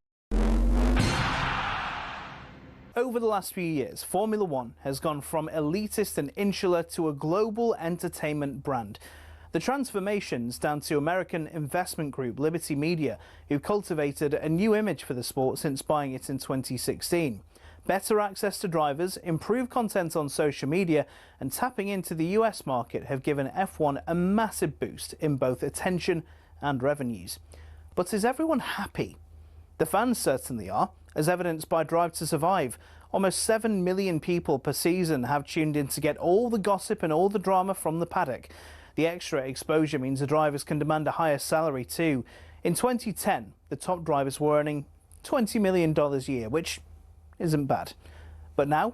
Over the last few years, Formula One has gone from elitist and insular to a global entertainment brand. The transformation's down to American investment group Liberty Media, who cultivated a new image for the sport since buying it in 2016. Better access to drivers, improved content on social media, and tapping into the US market have given F1 a massive boost in both attention and revenues. But is everyone happy? The fans certainly are, as evidenced by Drive to Survive. Almost 7 million people per season have tuned in to get all the gossip and all the drama from the paddock. The extra exposure means the drivers can demand a higher salary too. In 2010, the top drivers were earning $20 million a year, which isn't bad. But now,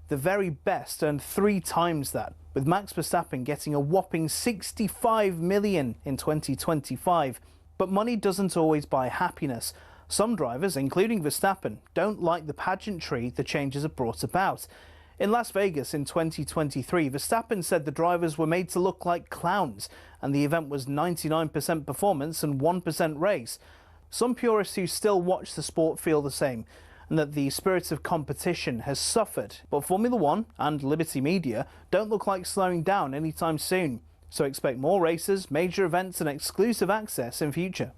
The very best earned 3 times that, with Max Verstappen getting a whopping 65 million in 2025. But money doesn't always buy happiness. Some drivers, including Verstappen, don't like the pageantry the changes have brought about. In Las Vegas in 2023, Verstappen said the drivers were made to look like clowns, and the event was 99% performance and 1% race. Some purists who still watch the sport feel the same, and that the spirit of competition has suffered. But Formula One and Liberty Media don't look like slowing down anytime soon. So expect more races, major events and exclusive access in future.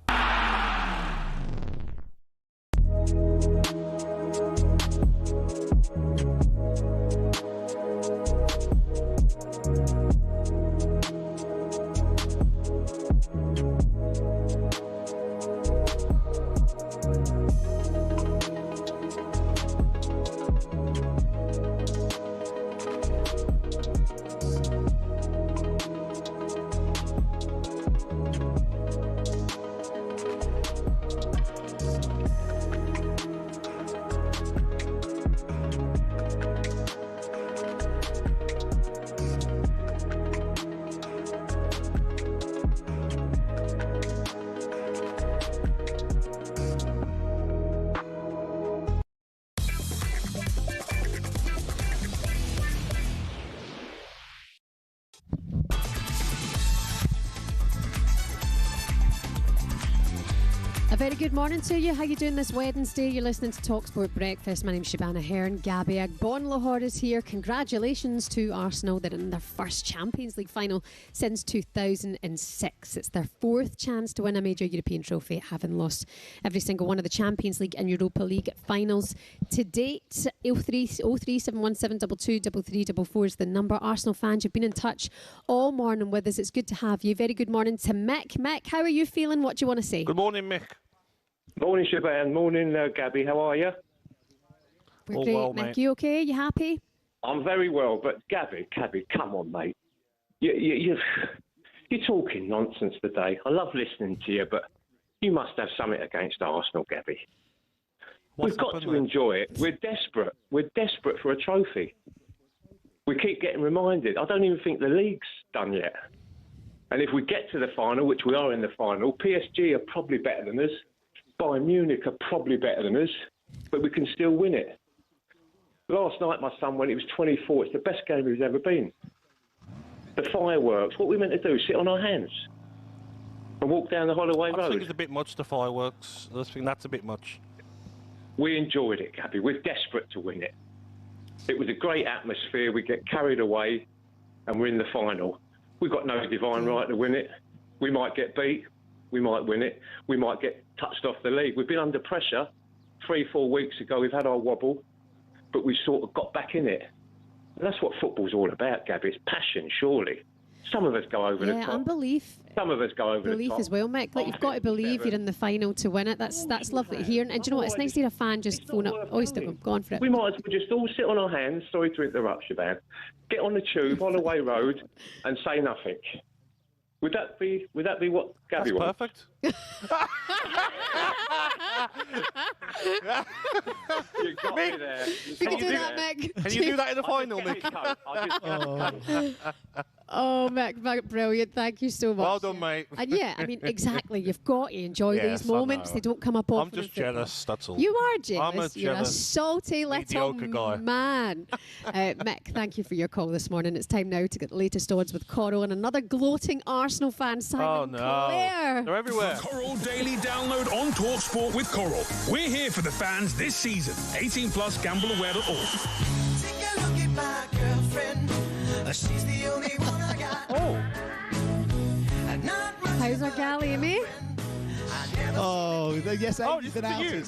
A very good morning to you. How you doing this Wednesday? You're listening to talkSPORT Breakfast. My name's Shebahn Aherne Gabby Agbonlahor is here. Congratulations to Arsenal. They're in their first Champions League final since 2006. It's their 4th chance to win a major European trophy, having lost every single one of the Champions League and Europa League finals to date. 03717223344 is the number. Arsenal fans, you've been in touch all morning with us. It's good to have you. Very good morning to Mick. Mick, how are you feeling? What do you want to say? Good morning, Mick. Morning, Shebahn. Morning, Gabby. How are you? We're great, well, Mick. mate. You okay? You happy? I'm very well, but Gabby, come on, mate. You're talking nonsense today. I love listening to you, but you must have something against Arsenal, Gabby. We've got to enjoy it. We're desperate. We're desperate for a trophy. We keep getting reminded. I don't even think the league's done yet. And if we get to the final, which we are in the final, PSG are probably better than us. Bayern Munich are probably better than us, but we can still win it. Last night, my son went, it was 24. It's the best game he's ever been. The fireworks, what are we meant to do? Sit on our hands and walk down the Holloway Road? I think it's a bit much, the fireworks. I think that's a bit much. We enjoyed it, Gabby. We're desperate to win it. It was a great atmosphere. We get carried away and we're in the final. We've got no divine right to win it. We might get beat. We might win it. We might get touched off the league. We've been under pressure 3-4 weeks ago. We've had our wobble, but we sort of got back in it. And that's what football's all about, Gabby. It's passion, surely. Some of us go over the top. Yeah, and belief. Some of us go over the top. Belief as well, Mick. Like, you've got to believe you're in the final to win it. That's lovely to hear. And do you know what? It's nice to hear a fan just phone up. Oh, he's still going for it. We might as well just all sit on our hands. Sorry to interrupt, Shebahn. Get on the tube, Holloway Road, and say nothing. Would that be what Gabby wants? Perfect. You got me there. We can do that, Mick. Can you do that in the final, Mick? Oh, Mick, brilliant. Thank you so much. Well done, mate. And yeah, I mean, exactly. You've got to enjoy Yes, these I moments. know. They don't come up often. I'm just in football. jealous, that's all. You are jealous. I'm a You're a jealous, salty little mediocre guy. man. Mick, thank you for your call this morning. It's time now to get the latest odds with Coro and another gloating Arsenal fan, Simon Clare. They're everywhere. The Coral Daily Download on talkSPORT with Coral. We're here for the fans this season. 18 plus, gambleaware.org. Take a look at my girlfriend. She's the only one I got. How's our gal, Amy? Oh, yes, Amy's been outed.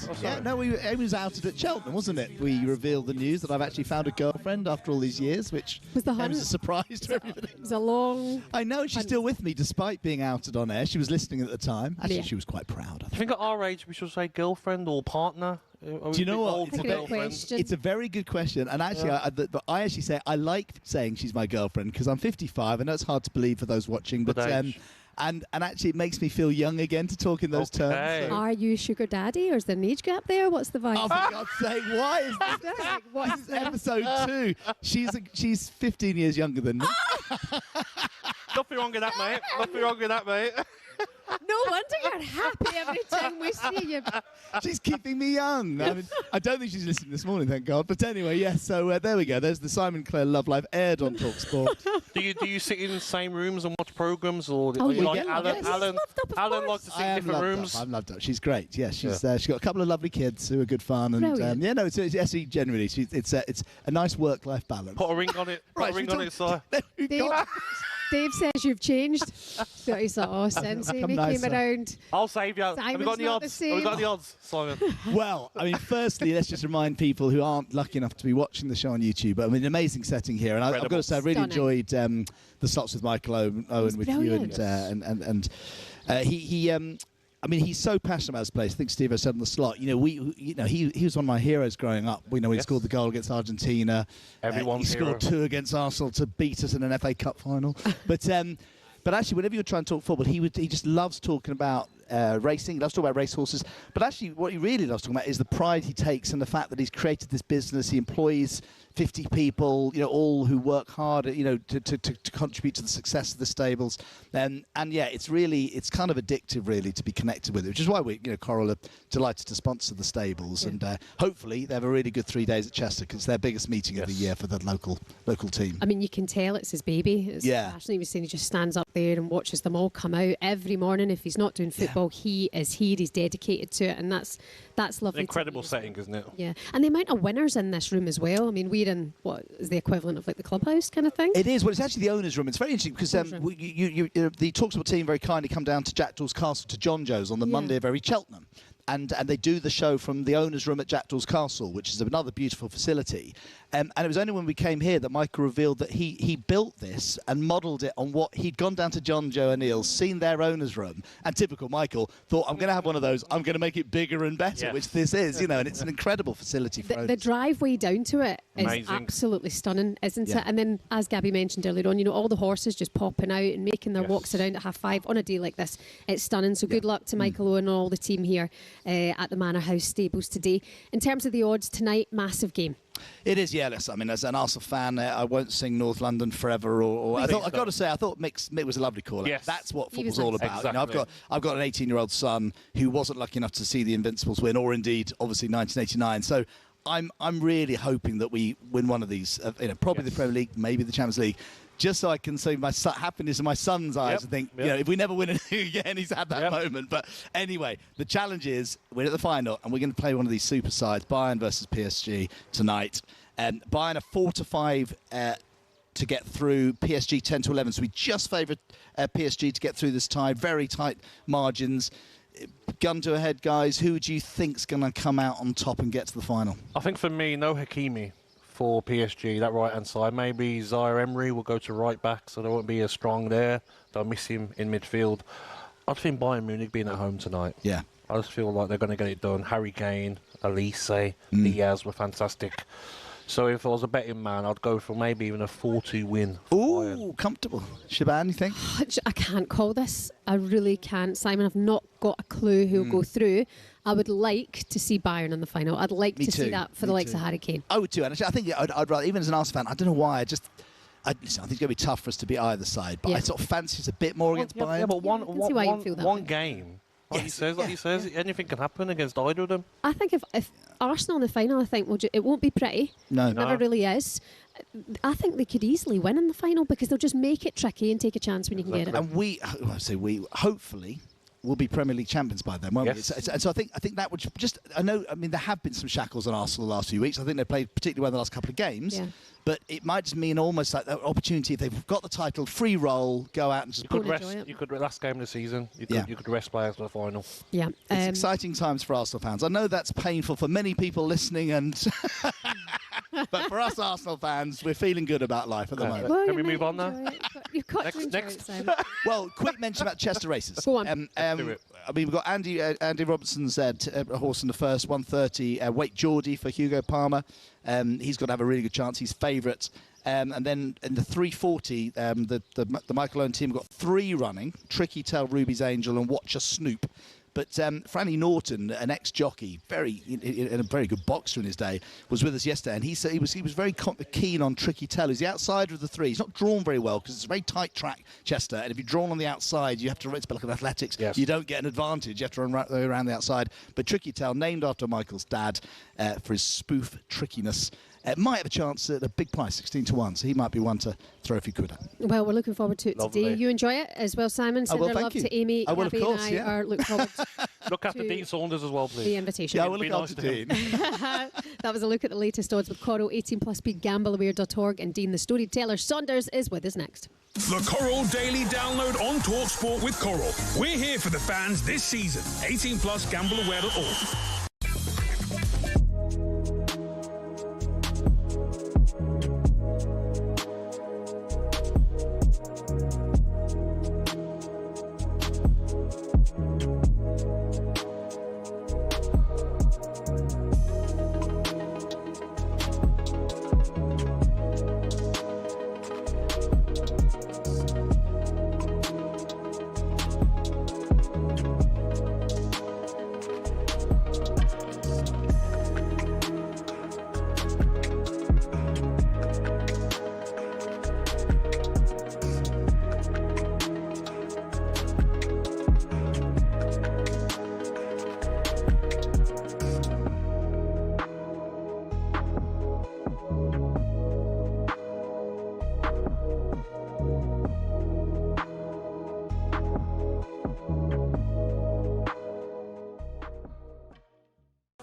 Amy was outed at Cheltenham, wasn't it? We revealed the news that I've actually found a girlfriend after all these years, which was a surprise to everybody. It was a long... I know, she's still with me despite being outed on air. She was listening at the time. Actually, she was quite proud. I think at our age we should say girlfriend or partner. Do you know what? It's a very good question. And actually, I actually say I like saying she's my girlfriend because I'm 55. I know it's hard to believe for those watching, but And actually, it makes me feel young again to talk in those terms. So. Are you sugar daddy, or is there an age gap there? What's the vibe? Oh, for God's sake, why is this? What is episode 2? She's 15 years younger than me. Nothing wrong with that, mate. Nothing wrong with that, mate. No wonder you're happy every time we see you. She's keeping me young. I mean, I don't think she's listening this morning, thank God. But anyway, yes. So there we go. There's the Simon Clare Love Life aired on talkSPORT. Do you sit in the same rooms and watch programs, or like Alan likes to sit in different rooms? I'm loved up. She's great. Yeah, she's got a couple of lovely kids who are good fun, and it's actually generally it's a nice work-life balance. Put a ring on it. Put a ring on it, sir. Dave says you've changed. So he thought, oh, since Amy came around. I'll save you. Have we got any odds? Have we got any odds, Simon? Well, I mean, firstly, let's just remind people who aren't lucky enough to be watching the show on YouTube. I mean, an amazing setting here, and I've got to say, I really enjoyed the slots with Michael Owen with you, and he. I mean, he's so passionate about his place. I think Steve has said on the slot. He was one of my heroes growing up. He scored the goal against Argentina. Everyone's he scored 2 against Arsenal to beat us in an FA Cup final. But actually, whenever you try and talk football, he just loves talking about racing. He loves talking about racehorses. But actually, what he really loves talking about is the pride he takes and the fact that he's created this business. He employs 50 people, all who work hard, to contribute to the success of the stables. And yeah, it's kind of addictive, really, to be connected with it, which is why we, Coral, are delighted to sponsor the stables. Yeah. And hopefully they have a really good 3 days at Chester, because it's their biggest meeting of the year for the local team. I mean, you can tell it's his baby. It's passionate. He was saying he just stands up there and watches them all come out every morning. If he's not doing football, he is here. He's dedicated to it, and that's lovely. An incredible setting, isn't it? Yeah, and the amount of winners in this room as well. I mean, we're in what is the equivalent of like the clubhouse kind of thing. It is. Well, it's actually the owner's room. It's very interesting because the talkSPORT team very kindly come down to Jackdaw's Castle to John Joe's on the Monday of every Cheltenham. And they do the show from the owner's room at Jackdaw's Castle, which is another beautiful facility. And it was only when we came here that Michael revealed that he built this and modelled it on what he'd gone down to John Joe O'Neill's, seen their owner's room, and typical Michael thought, I'm going to have one of those, I'm going to make it bigger and better, which this is, and it's an incredible facility for the driveway down to it is amazing. Absolutely stunning, isn't it? And then, as Gabby mentioned earlier on, all the horses just popping out and making their walks around at 5:30 on a day like this. It's stunning. So good luck to Michael Owen and all the team here at the Manor House Stables today. In terms of the odds tonight, massive game. It is, I mean, as an Arsenal fan, I won't sing North London forever. I've got to say, I thought Mick was a lovely caller. Yes. That's what football's all about. Exactly. I've got an 18-year-old son who wasn't lucky enough to see the Invincibles win, or indeed, obviously, 1989. So I'm really hoping that we win one of these. Probably the Premier League, maybe the Champions League. Just so I can see my happiness in my son's eyes and think, if we never win anything again, he's had that moment. But anyway, the challenge is we're at the final and we're going to play one of these super sides, Bayern versus PSG tonight. Bayern are 4-5 to get through, PSG 10-11. So we just favour PSG to get through this tie. Very tight margins. Gun to a head, guys. Who do you think's going to come out on top and get to the final? I think for me, no Hakimi for PSG, that right-hand side. Maybe Zaire Emery will go to right-back, so they won't be as strong there. They'll miss him in midfield. I think Bayern Munich being at home tonight. Yeah. I just feel like they're going to get it done. Harry Kane, Elise, Diaz were fantastic. So if I was a betting man, I'd go for maybe even a 4-2 win. Ooh, comfortable. Shebahn, you think? I can't call this. I really can't. Simon, I've not got a clue who'll go through. I would like to see Bayern in the final. I'd like to see that for the likes of Harry Kane. I would too. And I think I'd rather, even as an Arsenal fan, I don't know why, I think it's going to be tough for us to beat either side. But I sort of fancy us a bit more against Bayern. Yeah, but one game. Like he says, anything can happen against either of them. I think if Arsenal in the final, I think it won't be pretty. No. It never really is. I think they could easily win in the final because they'll just make it tricky and take a chance when you can get it. And we hopefully will be Premier League champions by then, won't we? So I think that would just... I mean, there have been some shackles on Arsenal the last few weeks. I think they played particularly well the last couple of games. Yeah. But it might just mean almost like an opportunity, if they've got the title, free roll, go out and just... You could last game of the season. You could rest players for the final. Yeah. It's exciting times for Arsenal fans. I know that's painful for many people listening and... But for us Arsenal fans, we're feeling good about life at the moment. Well, Can you we might move on enjoy now? it, but you've got to enjoy it, Simon. Well, quick mention about Chester races. Go on. I mean, we've got Andy Robertson's a horse in the first, 130. Wake Geordie for Hugo Palmer. He's got to have a really good chance. He's favourite. And then in the 340, the Michael Owen team got 3 running: Tricky Tell, Ruby's Angel, and Watch a Snoop. But Franny Norton, an ex-jockey, and a very good boxer in his day, was with us yesterday, and he said he was very keen on Tricky Tell. He's the outsider of the 3. He's not drawn very well because it's a very tight track, Chester, and if you're drawn on the outside, you have to. It's a bit like an athletics. Yes. You don't get an advantage. You have to run around the outside. But Tricky Tell, named after Michael's dad, for his spoof trickiness. Might have a chance at a big price, 16-1, so he might be one to throw if he could. Well, we're looking forward to it today. You enjoy it as well, Simon. Send our love to Amy. I will, Gabby of course, and I are looking forward Look after Dean Saunders as well, please. the invitation. Yeah, I will look after Dean. That was a look at the latest odds with Coral. 18+ begambleaware.org, and Dean the Storyteller Saunders is with us next. The Coral Daily Download on talkSPORT with Coral. We're here for the fans this season. 18+ gambleaware.org.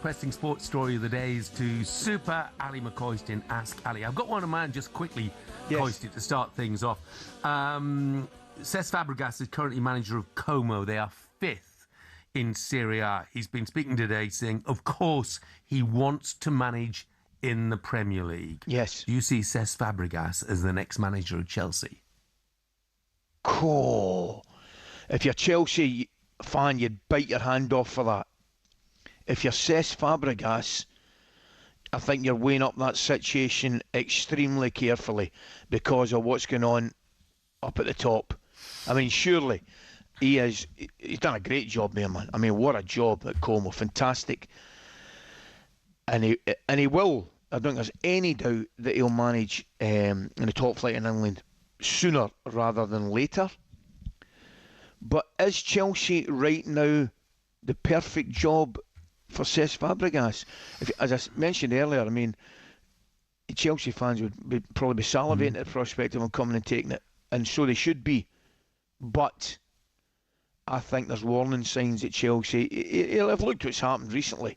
Pressing sports story of the day is to Super Ali McCoist in Ask Ali. I've got one of mine just quickly, Coisty, to start things off. Cesc Fabregas is currently manager of Como. They are 5th in Serie A. He's been speaking today saying, of course, he wants to manage in the Premier League. Yes. Do you see Cesc Fabregas as the next manager of Chelsea? Cool. If you're Chelsea fan, you'd bite your hand off for that. If you're Cesc Fabregas, I think you're weighing up that situation extremely carefully because of what's going on up at the top. I mean, surely he's done a great job there, man. I mean, what a job at Como, fantastic. And he will. I don't think there's any doubt that he'll manage in the top flight in England sooner rather than later. But is Chelsea right now the perfect job for Cesc Fabregas? As I mentioned earlier, I mean, Chelsea fans would probably be salivating at the prospect of him coming and taking it, and so they should be. But I think there's warning signs at Chelsea. He'll have looked what's happened recently,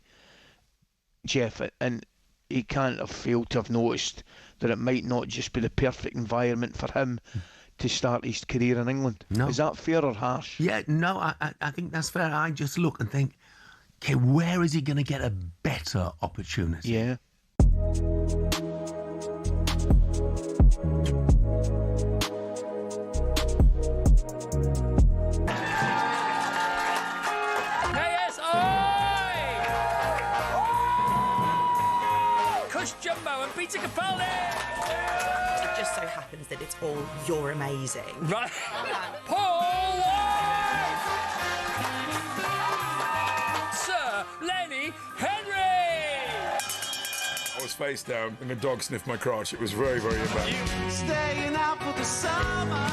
Jeff, and he can't have failed to have noticed that it might not just be the perfect environment for him to start his career in England. No. Is that fair or harsh? Yeah, no, I think that's fair. I just look and think, okay, where is he going to get a better opportunity? Yeah. Kush Jumbo and Peter Capaldi! It just so happens that it's all "You're amazing." Right. Paul White! Sir Lenny Henry! I was face down and the dog sniffed my crotch. It was very, very embarrassing. Staying out for the summer.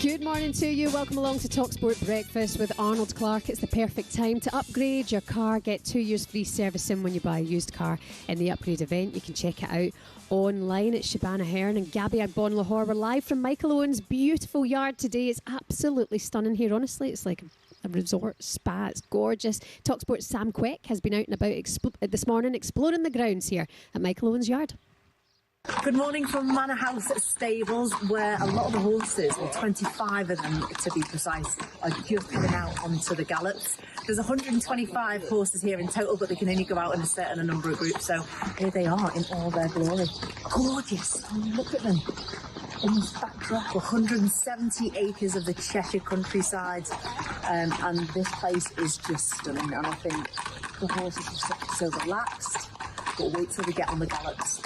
Good morning to you. Welcome along to talkSPORT Breakfast with Arnold Clark. It's the perfect time to upgrade your car. Get 2 years free servicing when you buy a used car in the upgrade event. You can check it out online at Shebahn Aherne Gabby Agbonlahor. We're live from Michael Owen's beautiful yard today. It's absolutely stunning here. Honestly, it's like a resort spa. It's gorgeous. talkSPORT's Sam Quick has been out and about this morning exploring the grounds here at Michael Owen's yard. Good morning from Manor House Stables, where a lot of the horses, well 25 of them to be precise, are just coming out onto the gallops. There's 125 horses here in total, but they can only go out in a certain number of groups, so here they are in all their glory. Gorgeous. Oh, look at them. In this backdrop, 170 acres of the Cheshire countryside, and this place is just stunning, and I think the horses are so relaxed, but wait till they get on the gallops.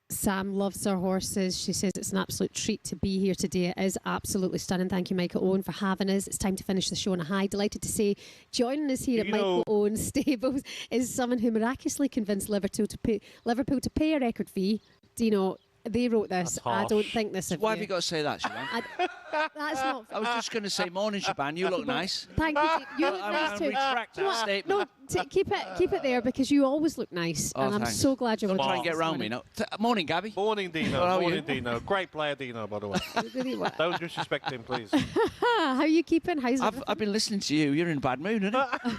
Sam loves her horses. She says it's an absolute treat to be here today. It is absolutely stunning. Thank you, Michael Owen, for having us. It's time to finish the show on a high. Delighted to say joining us here at Michael Owen's stables is someone who miraculously convinced Liverpool to pay a record fee. Dino, they wrote this. I don't think this. Why have you got to say that, Shebahn? That's not. I was just going to say, morning, Shebahn. You look nice. Thank you. You look nice too. Retract that statement. No, keep it there because you always look nice, and I'm so glad you're. Don't try and get round me now. Morning, Gabby. Morning, Dino. Morning, Dino. Great player, Dino, by the way. Don't disrespect him, please. How are you keeping? How's I've been listening to you. You're in a bad mood, aren't you?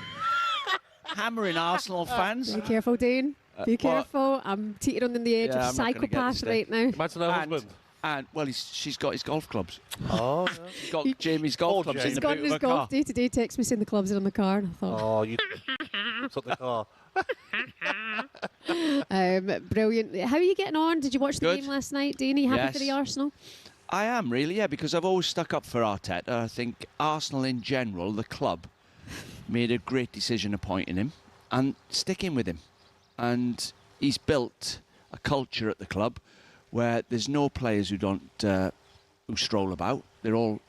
Hammering Arsenal fans. Be careful, Dean. Be careful. I'm teetering on the edge of psychopath right now. Imagine her husband. And well, she's got his golf clubs. Oh, he's got Jamie's golf clubs in the boot of her car. He's got his golf day to day. Text me saying the clubs are in the car. And I thought, oh, you took the car. Brilliant. How are you getting on? Did you watch the game last night, Dean? Are you happy for the Arsenal? I am really, yeah, because I've always stuck up for Arteta. I think Arsenal in general, the club, made a great decision appointing him and sticking with him. And he's built a culture at the club where there's no players who don't who stroll about. They're all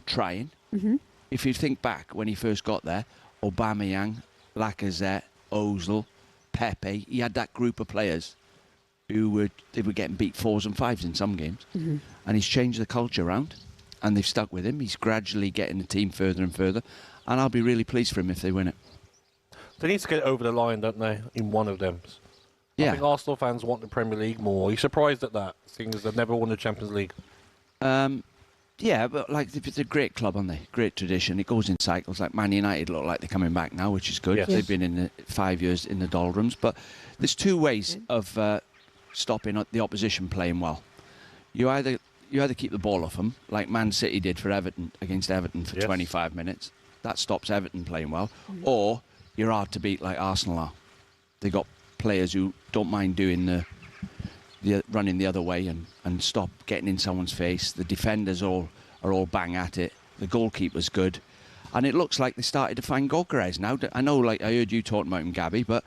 trying. Mm-hmm. If you think back when he first got there, Aubameyang, Lacazette, Ozil, Pepe, he had that group of players who were getting beat 4s and 5s in some games. Mm-hmm. And he's changed the culture around, and they've stuck with him. He's gradually getting the team further and further, and I'll be really pleased for him if they win it. They need to get it over the line, don't they, in one of them? Yeah. I think Arsenal fans want the Premier League more. Are you surprised at that, seeing as they've never won the Champions League? Yeah, but like it's a great club, aren't they? Great tradition. It goes in cycles. Like Man United look like they're coming back now, which is good. Yes. They've been in 5 years in the doldrums. But there's two ways of stopping the opposition playing well. You either keep the ball off them, like Man City did for Everton against Everton for 25 minutes. That stops Everton playing well. Mm-hmm. Or you're hard to beat like Arsenal are. They got players who don't mind doing the running the other way and stop getting in someone's face. The defenders are all bang at it. The goalkeeper's good. And it looks like they started to find Gyökeres now. I know, like I heard you talking about him, Gabby, but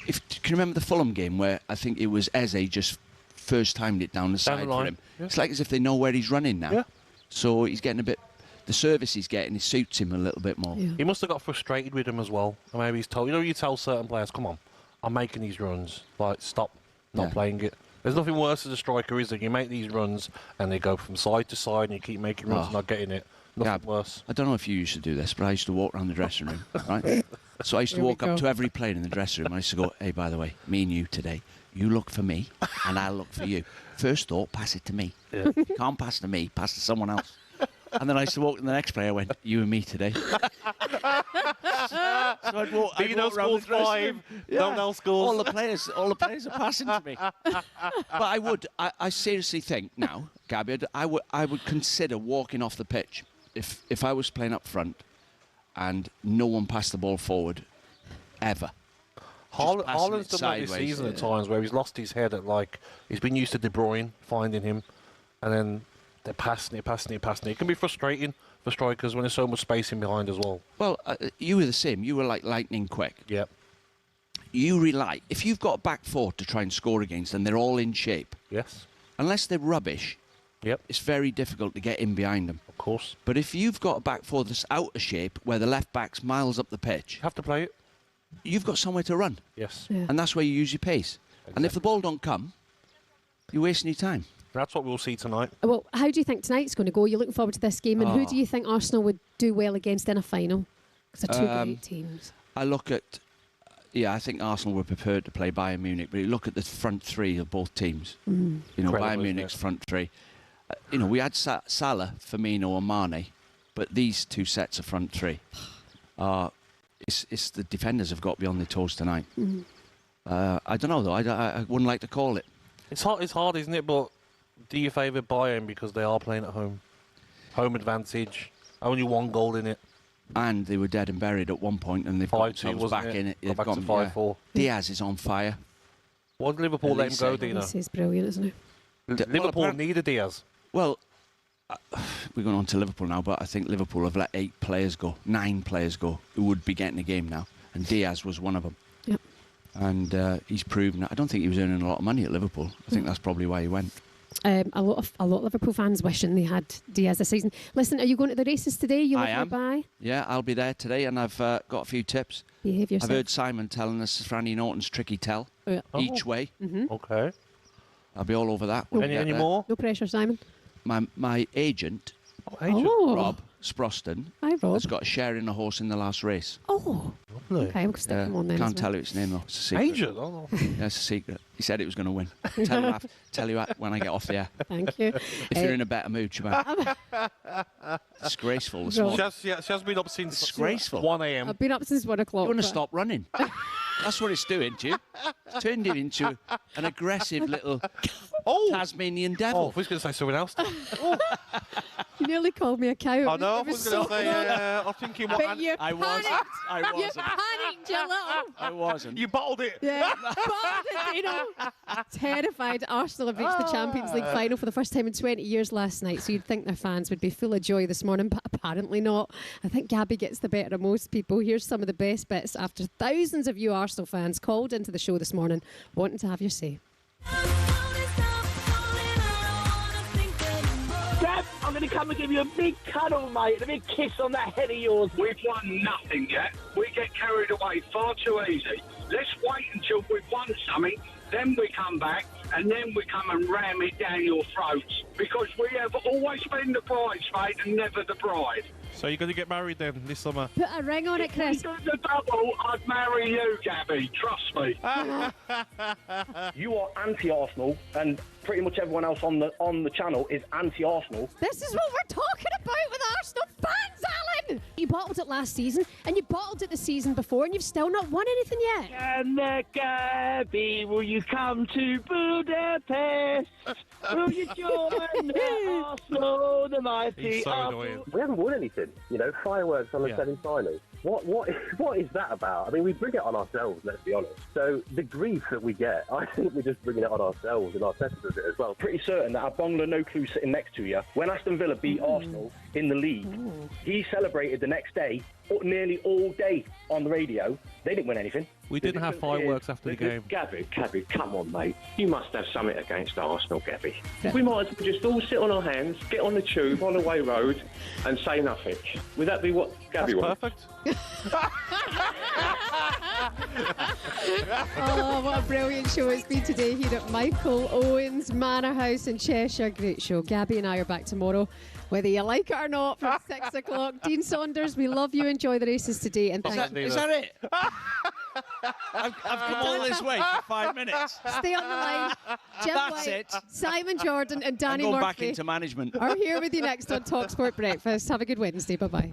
if can you remember the Fulham game where I think it was Eze just first timed it down the side for him? Yeah. It's like as if they know where he's running now. Yeah. So he's getting a bit... The service he's getting, it suits him a little bit more. Yeah. He must have got frustrated with him as well. Or maybe he's told... you tell certain players, come on, I'm making these runs. Like, stop not playing it. There's nothing worse as a striker, is there? You make these runs and they go from side to side and you keep making runs and not getting it. Nothing worse. I don't know if you used to do this, but I used to walk around the dressing room, right? So I used to walk up to every player in the dressing room and I used to go, hey, by the way, me and you today, you look for me and I'll look for you. First thought, pass it to me. Yeah. If you can't pass to me, pass to someone else. And then I used to walk to the next player. I went, you and me today. So I'd walk scores 5. No one else scores. All the players are passing to me. But I seriously think now, Gabby, I would consider walking off the pitch if I was playing up front and no one passed the ball forward ever. Haaland's done that this season at times where he's lost his head at he's been used to De Bruyne finding him, and then they're passing it. It can be frustrating for strikers when there's so much space in behind as well. Well, you were the same. You were like lightning quick. Yep. You rely... If you've got a back four to try and score against and they're all in shape... Yes. Unless they're rubbish... Yep. It's very difficult to get in behind them. Of course. But if you've got a back four that's out of shape, where the left back's miles up the pitch... You have to play it. You've got somewhere to run. Yes. Yeah. And that's where you use your pace. Exactly. And if the ball don't come, you're wasting your time. That's what we'll see tonight. Well, how do you think tonight's going to go? You're looking forward to this game, and who do you think Arsenal would do well against in a final? Because they're two great teams. I look at, I think Arsenal were prepared to play Bayern Munich, but you look at the front three of both teams. You know, Bayern Munich's front three. We had Salah, Firmino and Mane, but these two sets of front three are... It's the defenders have got to be on their toes tonight. I don't know, though. I wouldn't like to call it. It's hard, isn't it? But do you favour Bayern because they are playing at home? Home advantage. Only one goal in it. And they were dead and buried at one point, and they've got themselves back in it. Got back to 5-4. Diaz is on fire. Why did Liverpool let him go, Dino? This is brilliant, isn't it? Liverpool needed Diaz. Well, we're going on to Liverpool now, but I think Liverpool have let 9 players go who would be getting a game now, and Diaz was one of them. Yep. And he's proven. I don't think he was earning a lot of money at Liverpool. I think that's probably why he went. A lot of Liverpool fans wishing they had Diaz this season. Listen, are you going to the races today? I am. Yeah, I'll be there today, and I've got a few tips. Behave yourself. I've heard Simon telling us Franny Norton's tricky tell each way. Okay. I'll be all over that. Any more? No pressure, Simon. My agent, Rob Sproston, has got a share in a horse in the last race. Oh, lovely. Okay, I'm stick him on then. Can't tell you its name though. It's a secret. Agent? Oh, no. Yeah, it's a secret. He said it was going to win. Tell you when I get off the air. Thank you. If you're in a better mood, Shebahn. Disgraceful this morning. She has been up since disgraceful. 1 a.m. I've been up since 1 o'clock. You want to stop running? That's what it's doing to you. It's turned you into an aggressive little Tasmanian devil. Oh, I was going to say something else. You nearly called me a cow. I know. I was going to say. I'm thinking what. I wasn't. You panicked, you little. I wasn't. You bottled it. Yeah, bottled it, you know. Terrified. Arsenal have reached the Champions League final for the first time in 20 years last night, so you'd think their fans would be full of joy this morning, but apparently not. I think Gabby gets the better of most people. Here's some of the best bits after thousands of you Arsenal fans called into the show this morning wanting to have your say. Dad, I'm going to come and give you a big cuddle, mate, a big kiss on that head of yours. We've won nothing yet. We get carried away far too easy. Let's wait until we've won something, then we come back, and then we come and ram it down your throats. Because we have always been the bridesmaid and never the bride. So you're going to get married then this summer? Put a ring on it, Chris. If we do the double, I'd marry you, Gabby. Trust me. You are anti-Arsenal, and pretty much everyone else on the channel is anti-Arsenal. This is what we're talking about with Arsenal fans, Alan! You bottled it last season, and you bottled it the season before, and you've still not won anything yet. And Gabby, will you come to Budapest? Will you join Arsenal, the mighty? He's so annoying. We haven't won anything, you know, fireworks on the semi-final. What is that about? I mean, we bring it on ourselves, let's be honest. So the grief that we get, I think we're just bringing it on ourselves, and Arteta does it as well. Pretty certain that Agbonlahor, no clue, sitting next to you, when Aston Villa beat Arsenal in the league, he celebrated the next day, nearly all day on the radio. They didn't win anything. We didn't have fireworks after the game. Gabby, come on, mate. You must have something against Arsenal, Gabby. We might as well just all sit on our hands, get on the tube, on the way road, and say nothing. Would that be what Gabby wants? Perfect. Oh, what a brilliant show it's been today here at Michael Owen's Manor House in Cheshire. Great show. Gabby and I are back tomorrow, whether you like it or not, from 6 o'clock. Dean Saunders, we love you. Enjoy the races today. And Is that it? I've come all this way for 5 minutes. Stay on the line. Jim That's White, it. Simon Jordan and Danny I'm going Murphy back into management. are here with you next on talkSPORT Breakfast. Have a good Wednesday. Bye-bye.